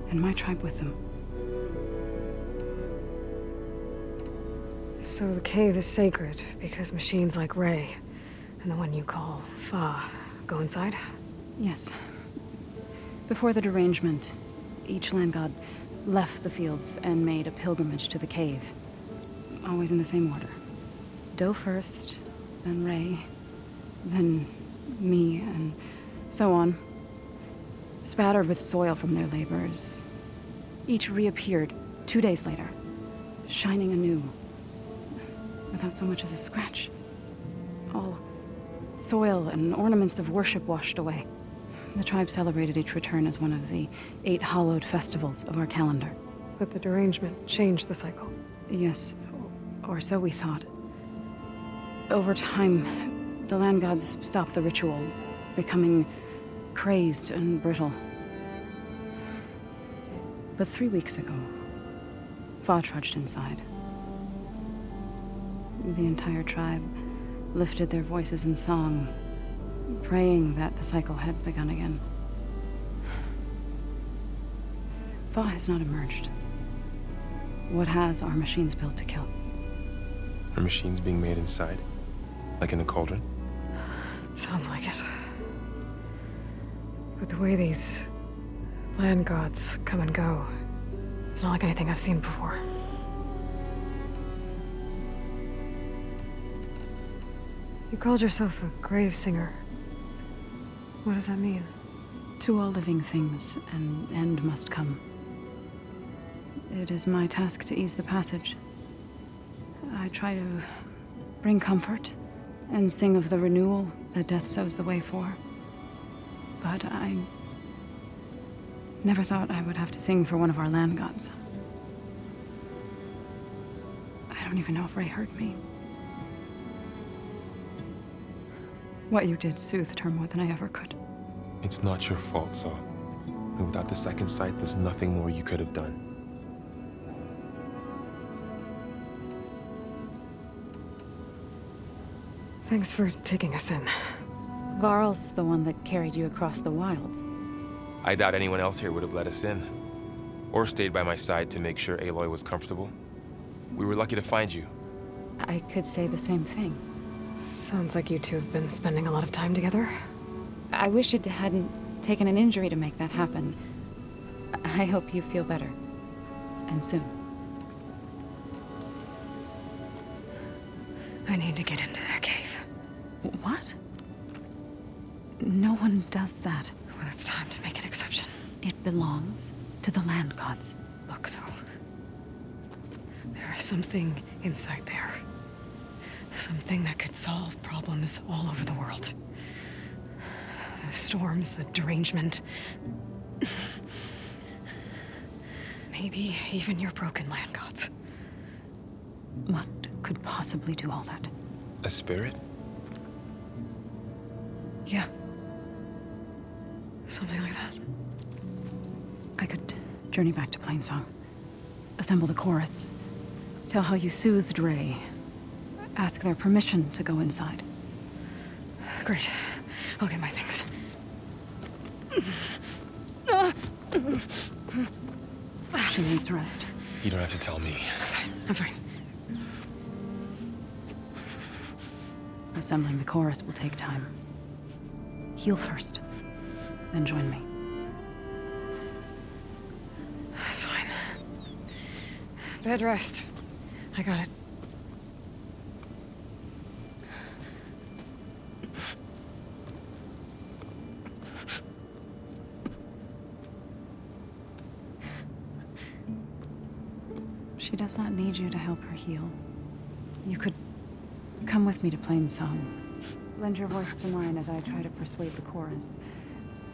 And my tribe with them. So the cave is sacred because machines like Ray, and the one you call Fa, go inside? Yes. Before the derangement, each land god left the fields and made a pilgrimage to the cave. Always in the same order. Doe first, then Ray, then me, and so on. Spattered with soil from their labors. Each reappeared 2 days later, shining anew. Without so much as a scratch. All soil and ornaments of worship washed away. The tribe celebrated each return as one of the 8 hallowed festivals of our calendar. But the derangement changed the cycle. Yes, or so we thought. Over time, the land gods stopped the ritual, becoming crazed and brittle. But 3 weeks ago, Fa trudged inside. The entire tribe lifted their voices in song, praying that the cycle had begun again. Fa has not emerged. What has our machines built to kill? Are machines being made inside? Like in a cauldron? Sounds like it. But the way these Land gods come and go. It's not like anything I've seen before. You called yourself a grave singer. What does that mean? To all living things, an end must come. It is my task to ease the passage. I try to bring comfort and sing of the renewal that death sows the way for. But I never thought I would have to sing for one of our land gods. I don't even know if Ray heard me. What you did soothed her more than I ever could. It's not your fault, Saw. And without the second sight, there's nothing more you could have done. Thanks for taking us in. Varl's the one that carried you across the wilds. I doubt anyone else here would have let us in. Or stayed by my side to make sure Aloy was comfortable. We were lucky to find you. I could say the same thing. Sounds like you two have been spending a lot of time together. I wish it hadn't taken an injury to make that happen. I hope you feel better. And soon. I need to get into that cave. What? No one does that. Well, it's time to make an exception. It belongs to the land gods. Look, so... there is something inside there. Something that could solve problems all over the world. The storms, the derangement. Maybe even your broken land gods. What could possibly do all that? A spirit? Yeah. Something like that. I could journey back to Plainsong. Assemble the chorus. Tell how you soothed Ray. Ask their permission to go inside. Great. I'll get my things. She needs rest. You don't have to tell me. Okay, I'm fine. Assembling the chorus will take time. Heal first, then join me. Fine. Bed rest. I got it. She does not need you to help her heal. You could come with me to Plainsong. Lend your voice to mine as I try to persuade the chorus.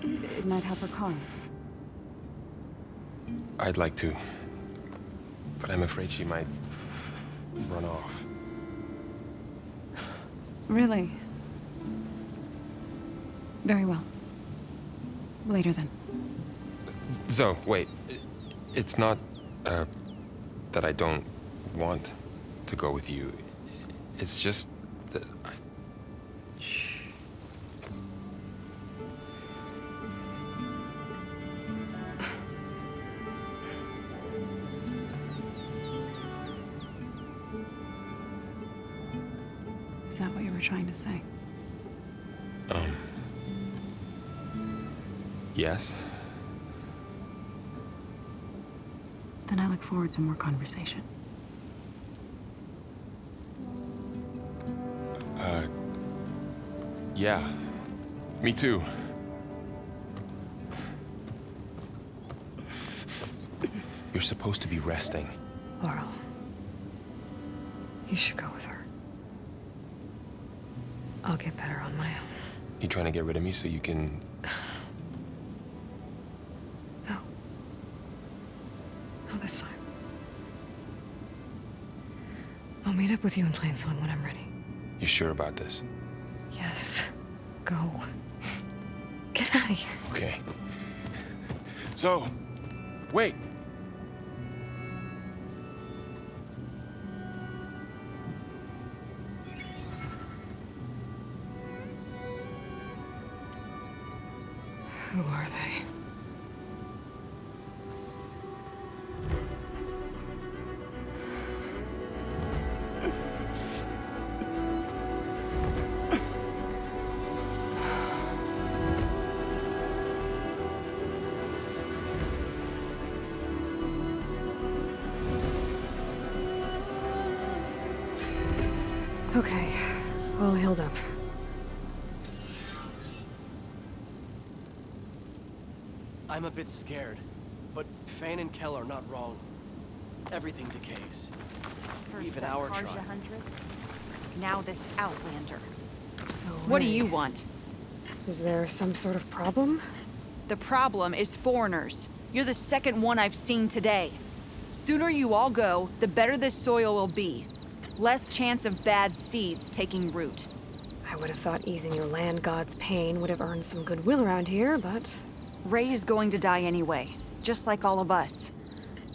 It might help her cause. I'd like to. But I'm afraid she might run off. Really? Very well. Later then. Zoe, wait. It's not, that I don't want to go with you. It's just that I... Shh. Is that what you were trying to say? Yes? Then I look forward to more conversation. Yeah. Me too. You're supposed to be resting. Varl. You should go with her. I'll get better on my own. You trying to get rid of me so you can... No. Not this time. I'll meet up with you in Plainsong when I'm ready. You sure about this? Yes. Go. Get out of here. Okay. So, wait. Who are they? Okay, all healed up. I'm a bit scared, but Khane and Kell are not wrong. Everything decays. Even our tribe. Huntress. Now this Outlander. So What do you want? Is there some sort of problem? The problem is foreigners. You're the second one I've seen today. Sooner you all go, the better this soil will be. Less chance of bad seeds taking root. I would have thought easing your land god's pain would have earned some goodwill around here, but... Ray's going to die anyway, just like all of us.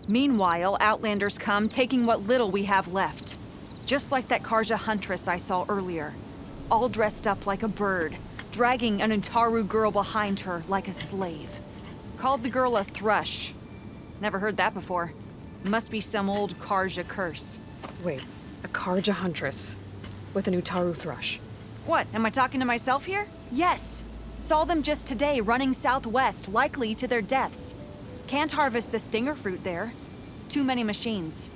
Meanwhile, Outlanders come, taking what little we have left. Just like that Karja huntress I saw earlier. All dressed up like a bird, dragging an Untaru girl behind her like a slave. Called the girl a thrush. Never heard that before. Must be some old Karja curse. Wait, a Karja huntress with an Utaru thrush. What, am I talking to myself here? Yes. Saw them just today running southwest, likely to their deaths. Can't harvest the stinger fruit there. Too many machines.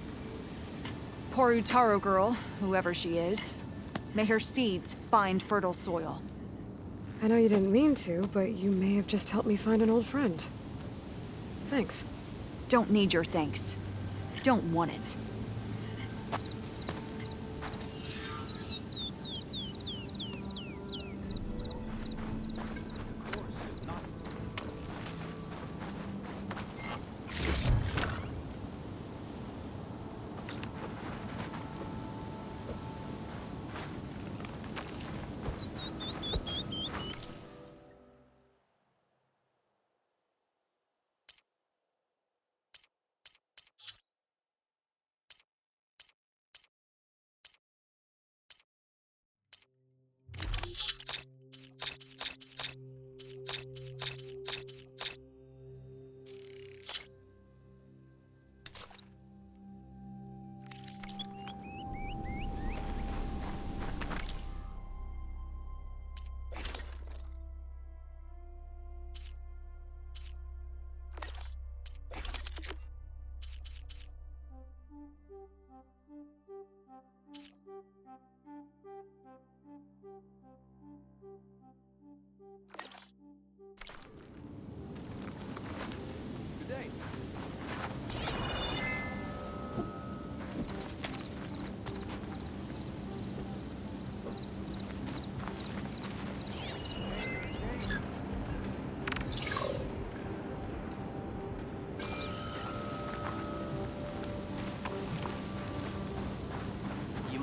Poor Utaru girl, whoever she is. May her seeds find fertile soil. I know you didn't mean to, but you may have just helped me find an old friend. Thanks. Don't need your thanks. Don't want it.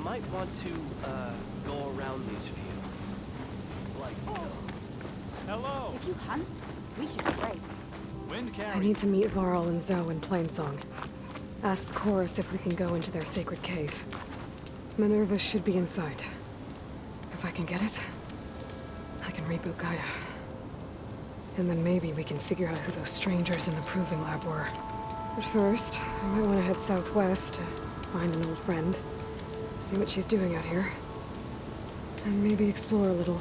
Might want to, go around these fields. Like, Hello! If you hunt, we should trade. Wind carry. I need to meet Varl and Zoe in Plainsong. Ask the chorus if we can go into their sacred cave. Minerva should be inside. If I can get it, I can reboot GAIA. And then maybe we can figure out who those strangers in the proving lab were. But first, I might want to head southwest to find an old friend. See what she's doing out here. And maybe explore a little.